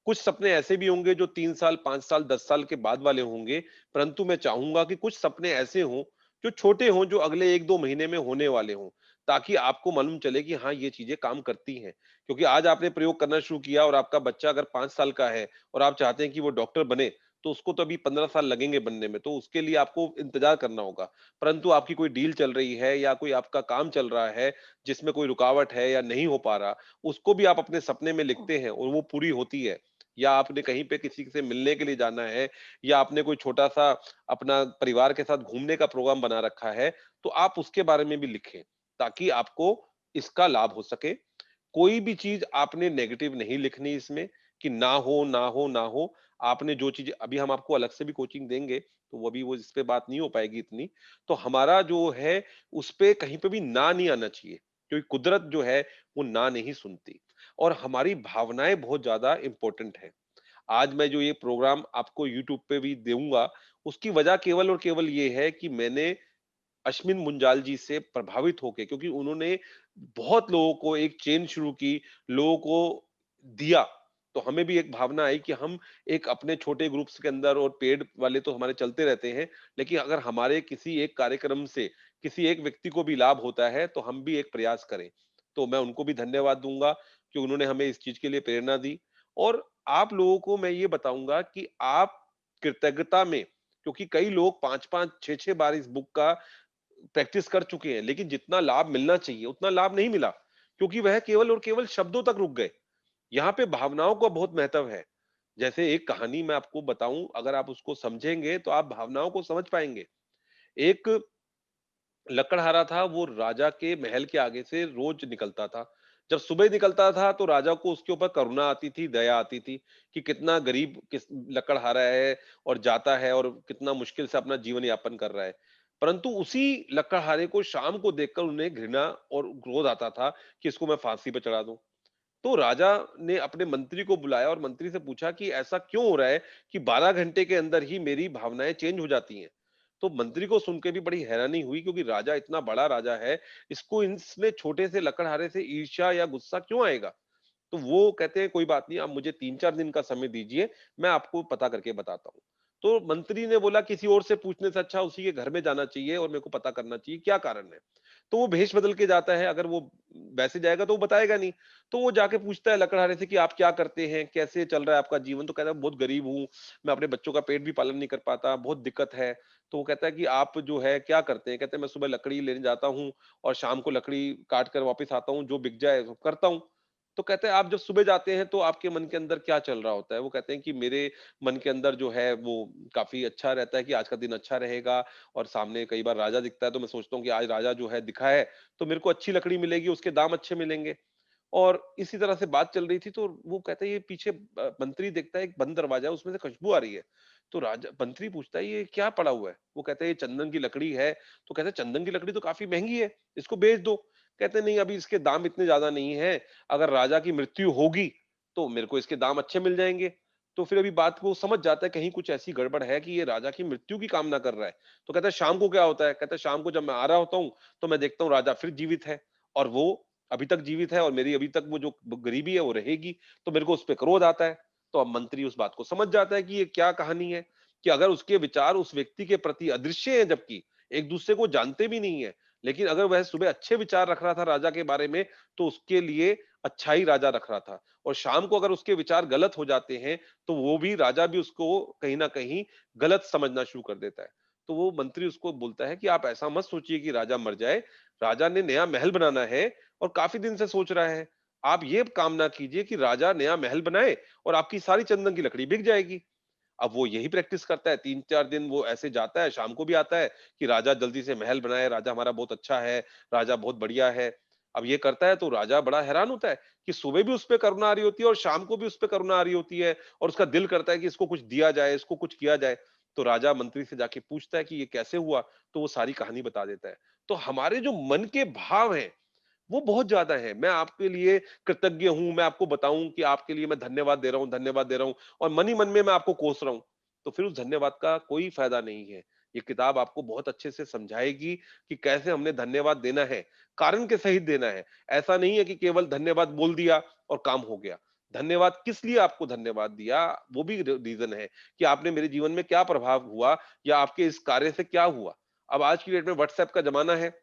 कुछ सपने ऐसे भी होंगे जो 3 साल, 5 साल, 10 साल के बाद वाले होंगे, परंतु मैं चाहूँगा कि कुछ सपने ऐसे हों, जो छोटे हों, जो अगले 1-2 महीने में होने वाले हों, ताकि आपको मालूम चले कि हाँ, ये चीज़ें काम करती हैं। क्योंकि आज आपने प्रयोग करना शुरू किया और आपका बच्चा अगर 5 साल का है और आप चाहते हैं कि वो डॉक्टर बने, तो उसको तो अभी 15 साल लगेंगे बनने में, तो उसके लिए आपको इंतज़ार करना होगा। परंतु आपकी कोई डील चल रही है या कोई आपका काम चल रहा है, जिसमें कोई रुकावट है या नहीं हो पा रहा, उसको भी आप अपने सपने में लिखते हैं और वो पूरी होती है। या आपने कहीं पे किसी से मिलने के लिए जाना है या आपने कोई छोटा-सा अपना परिवार के साथ घूमने का प्रोग्राम बना रखा है, तो आप उसके बारे में भी लिखें, ताकि आपको इसका लाभ हो सके। कोई भी चीज़ आपने नेगेटिव नहीं लिखनी इसमें कि ना हो, ना हो, ना हो। आपने जो चीज़ अभी हम आपको अलग से भी कोचिंग देंगे, तो वो अभी वो इस पे बात नहीं हो पाएगी इतनी। तो हमारा जो है, उसपे कहीं पे भी ना नहीं आना चाहिए, क्योंकि कुदरत जो है, वो ना नहीं सुनती और हमारी भावनाएँ बहुत ज़्यादा इम्पोर्टेंट हैं। आज मैं जो ये प्रोग्राम आपको यूट्यूब पे भी दूँगा, उसकी वजह केवल और केवल ये है कि मैंने अश्विन मुंजाल जी से प्रभावित होके क्योंकि उन्होंने बहुत लोगों को एक चेन शुरू की, लोगों को दिया, तो हमें भी एक भावना आई कि हम एक अपने छोटे ग्रुप्स के अंदर और पेड वाले तो हमारे चलते रहते हैं, लेकिन अगर हमारे किसी एक कार्यक्रम से किसी एक व्यक्ति को भी लाभ होता है, तो हम भी एक प्रयास करें। तो मैं उनको भी धन्यवाद दूँगा कि उन्होंने हमें इस चीज़ के लिए प्रेरणा दी और आप लोगों को मैं ये बताऊँगा कि आप कृतज्ञता में क्योंकि कई लोग 5-5, 6-6 बार इस बुक का प्रैक्टिस कर चुके हैं, लेकिन जितना लाभ मिलना चाहिए, उतना लाभ नहीं मिला, क्योंकि वह केवल और केवल शब्दों तक रुक गए। यहाँ पे भावनाओं का बहुत महत्व है। जैसे एक कहानी मैं आपको बताऊँ, अगर आप उसको समझेंगे, तो आप भावनाओं को समझ पाएँगे। एक लकड़हारा था, वो राजा के महल के आगे से रोज़ निकलता था। जब सुबह निकलता था, तो राजा को उसके ऊपर करुणा आती थी, दया आती थी कि कितना गरीब किस लकड़हारा है और जाता है और कितना मुश्किल से अपना जीवन यापन कर रहा है। परंतु उसी लकड़हारे को शाम को देखकर उन्हें घृणा और क्रोध आता था कि इसको मैं फांसी पे चढ़ा दूँ। तो राजा ने अपने मंत्री को बुलाया और मंत्री से पूछा कि ऐसा क्यों हो रहा है कि 12 घंटे के अंदर ही मेरी भावनाएं चेंज हो जाती हैं। तो मंत्री को सुन के भी बड़ी हैरानी हुई क्योंकि राजा इतना बड़ा राजा है, इसको इसमें छोटे से लकड़हारे से ईर्ष्या या गुस्सा क्यों आएगा। तो वो कहते हैं कोई बात नहीं, आप मुझे 3-4 दिन का समय दीजिए, मैं आपको पता करके बताता हूँ। तो मंत्री ने बोला किसी और से पूछने से अच्छा उसी के घर में जाना चाहिए और मेरे को पता करना चाहिए क्या कारण है। तो वो भेष बदल के जाता है, अगर वो वैसे जाएगा तो वो बताएगा नहीं। तो वो जाके पूछता है लकड़हारे से कि आप क्या करते हैं? कैसे चल रहा है आपका जीवन? तो कहता है बहुत गरीब हूँ, मैं अपने बच्चों का पेट भी पालन नहीं कर पाता, बहुत दिक्कत है। तो वो कहता है कि आप जो है क्या करते हैं? कहते हैं मैं सुबह लकड़ी लेने जाता हूँ और शाम को लकड़ी काट कर वापस आता हूँ, जो बिक जाए वो करता हूँ। तो कहते हैं आप जब सुबह जाते हैं तो आपके मन के अंदर क्या चल रहा होता है? वो कहते हैं कि मेरे मन के अंदर जो है वो काफ़ी अच्छा रहता है कि आज का दिन अच्छा रहेगा और सामने कई बार राजा दिखता है तो मैं सोचता हूँ कि आज राजा जो है दिखा है तो मेरे को अच्छी लकड़ी मिलेगी, उसके दाम अच्छे मिलेंगे। और इसी तरह से बात चल रही थी, तो वो कहता है ये पीछे मंत्री देखता है एक बंद दरवाजा है, उसमें से खुशबू आ रही है। तो राजा मंत्री पूछता है ये क्या पड़ा हुआ है? वो कहता है ये चंदन की लकड़ी है। तो कहता है चंदन की लकड़ी तो काफ़ी महँगी है, इसको बेच दो। कहते हैं नहीं अभी इसके दाम इतने ज़्यादा नहीं हैं, अगर राजा की मृत्यु होगी, तो मेरे को इसके दाम अच्छे मिल जाएँगे। तो फिर अभी बात को वो समझ जाता है कहीं कुछ ऐसी गड़बड़ है कि ये राजा की मृत्यु की कामना कर रहा है। तो कहता है शाम को क्या होता है? कहता है शाम को जब मैं आ रहा होता हूँ, तो मैं देखता हूँ राजा फिर जीवित है और वो अभी तक जीवित है और मेरी अभी तक वो जो गरीबी है वो रहेगी, तो मेरे को उस पे क्रोध आता है। तो अब मंत्री उस बात को समझ जाता है कि ये क्या कहानी है, कि अगर उसके विचार उस व्यक्ति के प्रति अदृश्य हैं जबकि, एक-दूसरे को जानते भी नहीं है, लेकिन अगर वह सुबह अच्छे विचार रख रहा था राजा के बारे में, तो उसके लिए अच्छा ही राजा रख रहा था और शाम को अगर उसके विचार गलत हो जाते हैं, तो वो भी राजा भी उसको कहीं न कहीं गलत समझना शुरू कर देता है। तो वो मंत्री उसको बोलता है कि आप ऐसा मत सोचिए कि राजा मर जाए, राजा ने नया महल बनाना है और काफ़ी दिन से सोच रहा है। आप ये कामना कीजिए कि राजा नया महल बनाए और आपकी सारी चंदन की लकड़ी बिक जाएगी। अब वो यही प्रैक्टिस करता है, 3-4 दिन वो ऐसे जाता है, शाम को भी आता है कि राजा जल्दी से महल बनाए, राजा हमारा बहुत अच्छा है, राजा बहुत बढ़िया है। अब ये करता है तो राजा बड़ा हैरान होता है कि सुबह भी उस पे करुणा आ रही होती है और शाम को भी उस पे करुणा आ रही होती है और उसका दिल करता है कि इसको कुछ दिया जाए, इसको कुछ किया जाए। तो राजा मंत्री से जाके पूछता है कि ये कैसे हुआ? तो वो सारी कहानी बता देता है। तो हमारे जो मन के भाव हैं वो बहुत ज़्यादा है। मैं आपके लिए कृतज्ञ हूँ, मैं आपको बताऊँ कि आपके लिए मैं धन्यवाद दे रहा हूँ और मन ही मन में मैं आपको कोस रहा हूँ। तो फिर उस धन्यवाद का कोई फ़ायदा नहीं है। ये किताब आपको बहुत अच्छे से समझाएगी कि कैसे हमने धन्यवाद देना है, कारण के सहित देना है। ऐसा नहीं है कि केवल धन्यवाद बोल दिया और काम हो गया। धन्यवाद किस लिए आपको धन्यवाद दिया, वो भी रीज़न है कि आपने मेरे जीवन में क्या प्रभाव हुआ या आपके इस कार्य से क्या हुआ। अब आज की डेट में व्हाट्सऐप का ज़माना है।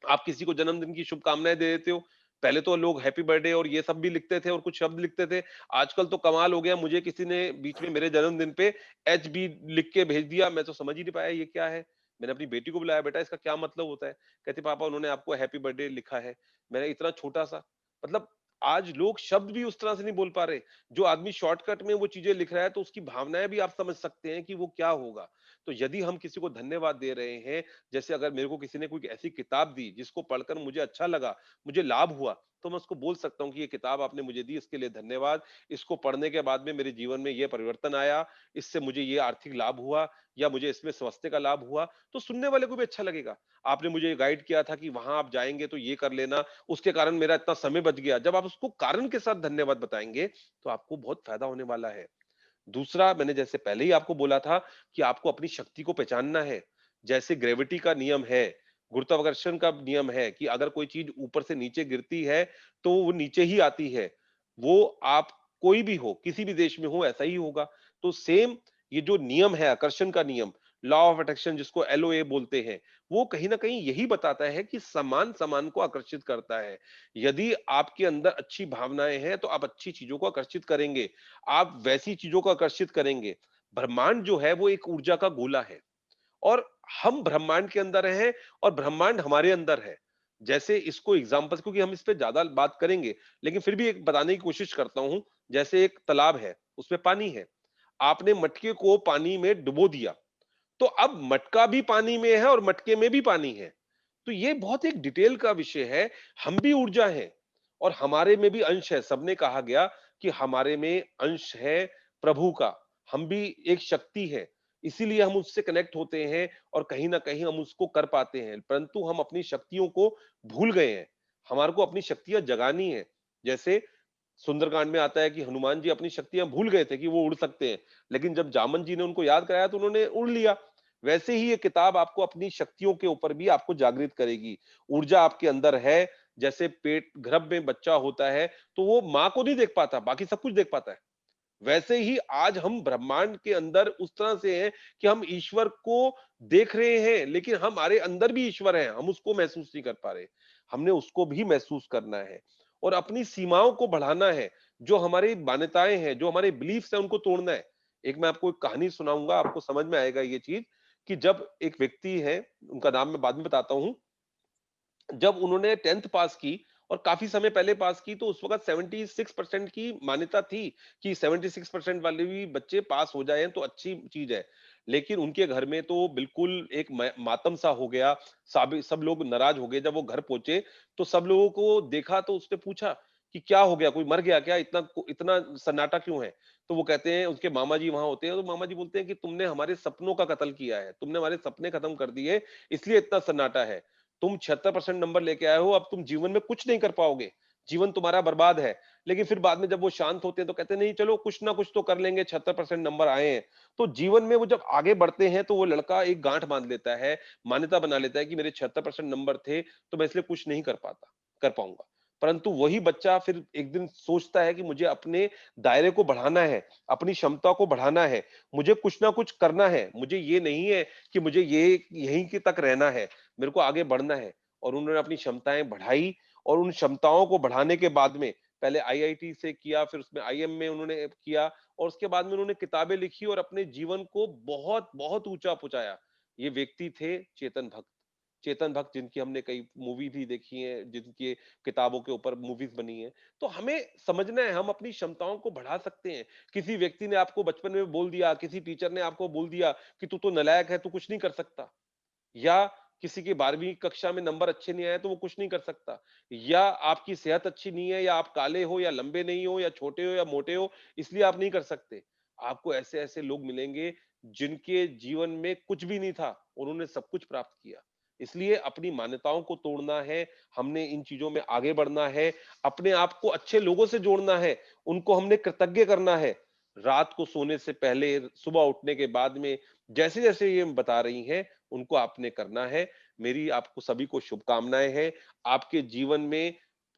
आप किसी को जन्मदिन की शुभकामनाएँ दे देते हो। पहले तो लोग हैप्पी बर्थडे और ये सब भी लिखते थे और कुछ शब्द लिखते थे। आजकल तो कमाल हो गया, मुझे किसी ने बीच में मेरे जन्मदिन पे एचबी लिख के भेज दिया, मैं तो समझ ही नहीं पाया ये क्या है? मैंने अपनी बेटी को बुलाया, बेटा इसका क्या मतलब होता है? कहती पापा उन्होंने आपको हैप्पी बर्थडे लिखा है। मैंने इतना छोटा-सा मतलब आज लोग शब्द भी उस तरह से नहीं बोल पा रहे। जो आदमी शॉर्टकट में वो चीज़ें लिख रहा है तो उसकी भावनाएँ भी आप समझ सकते हैं कि वो क्या होगा। तो यदि हम किसी को धन्यवाद दे रहे हैं, जैसे अगर मेरे को किसी ने कोई ऐसी किताब दी जिसको पढ़कर मुझे अच्छा लगा, मुझे लाभ हुआ, तो मैं उसको बोल सकता हूँ कि ये किताब आपने मुझे दी इसके लिए धन्यवाद। इसको पढ़ने के बाद में मेरे जीवन में ये परिवर्तन आया, इससे मुझे ये आर्थिक लाभ हुआ या मुझे इसमें स्वास्थ्य का लाभ हुआ, तो सुनने वाले को भी अच्छा लगेगा। आपने मुझे गाइड किया था कि वहाँ आप जाएँगे तो ये कर लेना, उसके कारण मेरा इतना समय बच गया। जब आप उसको कारण के साथ धन्यवाद बताएँगे, तो आपको बहुत फायदा होने वाला है। दूसरा मैंने जैसे पहले ही आपको बोला था कि आपको अपनी शक्ति को पहचानना है। जैसे ग्रेविटी का नियम है, गुरुत्वाकर्षण का नियम है कि अगर कोई चीज़ ऊपर से नीचे गिरती है, तो वो नीचे ही आती है। वो आप कोई भी हो, किसी भी देश में हो ऐसा ही होगा। तो सेम ये जो नियम है आकर्षण का नियम, लॉ ऑफ अट्रैक्शन जिसको एलओए बोलते हैं, वो कहीं न कहीं यही बताता है कि समान समान को आकर्षित करता है। यदि आपके अंदर अच्छी भावनाएँ हैं, तो आप अच्छी चीज़ों को आकर्षित करेंगे। आप वैसी चीज़ों को आकर्षित करेंगे। ब्रह्मांड जो है वो एक ऊर्जा का गोला है और हम ब्रह्मांड के अंदर हैं और ब्रह्मांड हमारे अंदर है। जैसे इसको एग्ज़ाम्पल्स क्योंकि हम इस पे ज़्यादा बात करेंगे, लेकिन फिर भी एक बताने की कोशिश करता हूँ। जैसे एक तालाब है, उसमें पानी है। आपने मटके को पानी में डुबो दिया, तो अब मटका भी पानी में है और मटके में भी पानी है। तो ये बहुत एक डिटेल का विषय है। हम भी ऊर्जा हैं और हमारे में भी अंश है। सबने कहा गया कि हमारे में अंश है प्रभु का। हम भी एक शक्ति है। इसीलिए हम उससे कनेक्ट होते हैं और कहीं न कहीं हम उसको कर पाते हैं। परंतु हम अपनी शक्तियों को भूल गए हैं। हमारे को अपनी शक्तियाँ जगानी है। जैसे सुंदरकांड में आता है कि हनुमान जी अपनी शक्तियाँ भूल गए थे कि वो उड़ सकते हैं। लेकिन जब जामन जी ने उनको याद कराया तो उन्होंने उड़ लिया। वैसे ही ये किताब आपको अपनी शक्तियों के ऊपर भी आपको जागृत करेगी। ऊर्जा आपके अंदर है, जैसे पेट गर्भ में बच्चा होता है, तो वो माँ को नहीं देख पाता, बाकी सब कुछ देख पाता है। वैसे ही आज हम ब्रह्मांड के अंदर उस तरह से हैं कि हम ईश्वर को देख रहे हैं, लेकिन हमारे अंदर भी ईश्वर है, हम उसको महसूस नहीं कर पा रहे। हमने उसको भी महसूस करना है और अपनी सीमाओं को बढ़ाना है। जो हमारी मान्यताएँ हैं, जो हमारे बिलीफ्स हैं, उनको तोड़ना है। एक मैं आपको एक कहानी सुनाऊँगा, आपको समझ में आएगा ये चीज़ कि जब एक व्यक्ति है, उनका नाम मैं बाद में बताता हूँ। जब उन्होंने 10th पास की और काफ़ी समय पहले पास की, तो उस वक़्त 76% की मान्यता थी कि 76% वाले भी बच्चे पास हो जाएँ तो अच्छी चीज़ है। लेकिन उनके घर में तो बिल्कुल एक मातम सा हो गया, सब लोग नाराज हो गए। जब वो घर पहुंचे तो सब लोगों को देखा तो उसने पूछा कि क्या हो गया, कोई मर गया क्या, इतना सन्नाटा क्यों है। तो वो कहते हैं, उसके मामा जी वहां होते हैं, तो मामा जी बोलते हैं कि तुमने हमारे सपनों का कत्ल किया है, तुमने हमारे सपने खत्म कर दिए, इसलिए इतना सन्नाटा है। तुम 76% नंबर लेके आए हो, अब तुम जीवन में कुछ नहीं कर पाओगे, जीवन तुम्हारा बर्बाद है। लेकिन फिर बाद में जब वो शांत होते हैं तो कहते हैं नहीं चलो कुछ ना कुछ तो कर लेंगे, 76% नंबर आए हैं। तो जीवन में वो जब आगे बढ़ते हैं तो वो लड़का एक गांठ बांध लेता है, मान्यता बना लेता है कि मेरे 76% नंबर थे, तो मैं इसलिए कुछ नहीं कर पाऊंगा। परंतु वही बच्चा फिर एक दिन सोचता है कि मुझे अपने दायरे को बढ़ाना है, अपनी क्षमता को बढ़ाना है, मुझे कुछ ना कुछ करना है, मुझे ये नहीं है कि मुझे ये यहीं के तक रहना है, मेरे को आगे बढ़ना है। और उन्होंने अपनी क्षमताएं बढ़ाई, और उन क्षमताओं को बढ़ाने के बाद में पहले आईआईटी से किया, फिर उसमें आईएम में उन्होंने किया, और उसके बाद में उन्होंने किताबें लिखी और अपने जीवन को बहुत बहुत ऊंचा पहुंचाया। ये व्यक्ति थे चेतन भक्त। चेतन भक्त जिनकी हमने कई मूवी भी देखी है, जिनकी किताबों के ऊपर मूवीज बनी है। तो हमें समझना है हम अपनी क्षमताओं को बढ़ा सकते हैं। किसी व्यक्ति ने आपको बचपन में बोल दिया, किसी टीचर ने आपको बोल दिया कि तू तो नालायक है, तू कुछ नहीं कर सकता, या किसी के 12वीं कक्षा में नंबर अच्छे नहीं आए तो वो कुछ नहीं कर सकता, या आपकी सेहत अच्छी नहीं है, या आप काले हो या लंबे नहीं हो या छोटे हो या मोटे हो, इसलिए आप नहीं कर सकते। आपको ऐसे ऐसे लोग मिलेंगे जिनके जीवन में कुछ भी नहीं था, उन्होंने सब कुछ प्राप्त किया। इसलिए अपनी मान्यताओं को तोड़ना है, हमने इन चीजों में आगे बढ़ना है, अपने आप को अच्छे लोगों से जोड़ना है, उनको हमने कृतज्ञ करना है। रात को सोने से पहले, सुबह उठने के बाद में, जैसे जैसे ये बता रही हैं उनको आपने करना है। मेरी आपको सभी को शुभकामनाएं हैं। आपके जीवन में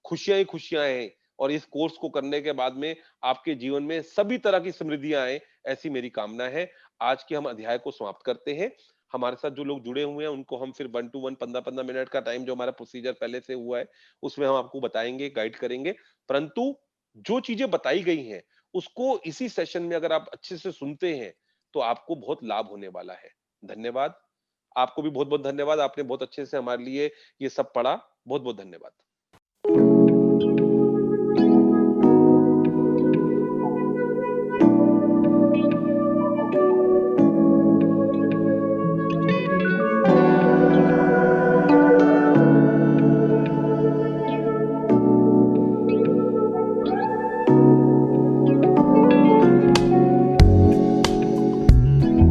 खुशियां ही खुशियां हैं, और इस कोर्स को करने के बाद में आपके जीवन में सभी तरह की समृद्धियां आए, ऐसी मेरी कामना है। आज के हम अध्याय को समाप्त करते हैं। हमारे साथ जो लोग जुड़े हुए हैं उनको हम फिर 1 टू 1 15-15 मिनट का टाइम, जो हमारा प्रोसीजर पहले से हुआ है, उसमें हम आपको बताएंगे, गाइड करेंगे। परंतु जो चीजें बताई गई हैं उसको इसी सेशन में अगर आप अच्छे से सुनते हैं तो आपको बहुत लाभ होने वाला है। धन्यवाद। आपको भी बहुत-बहुत धन्यवाद। आपने बहुत अच्छे से हमारे लिए ये सब पढ़ा। बहुत-बहुत धन्यवाद।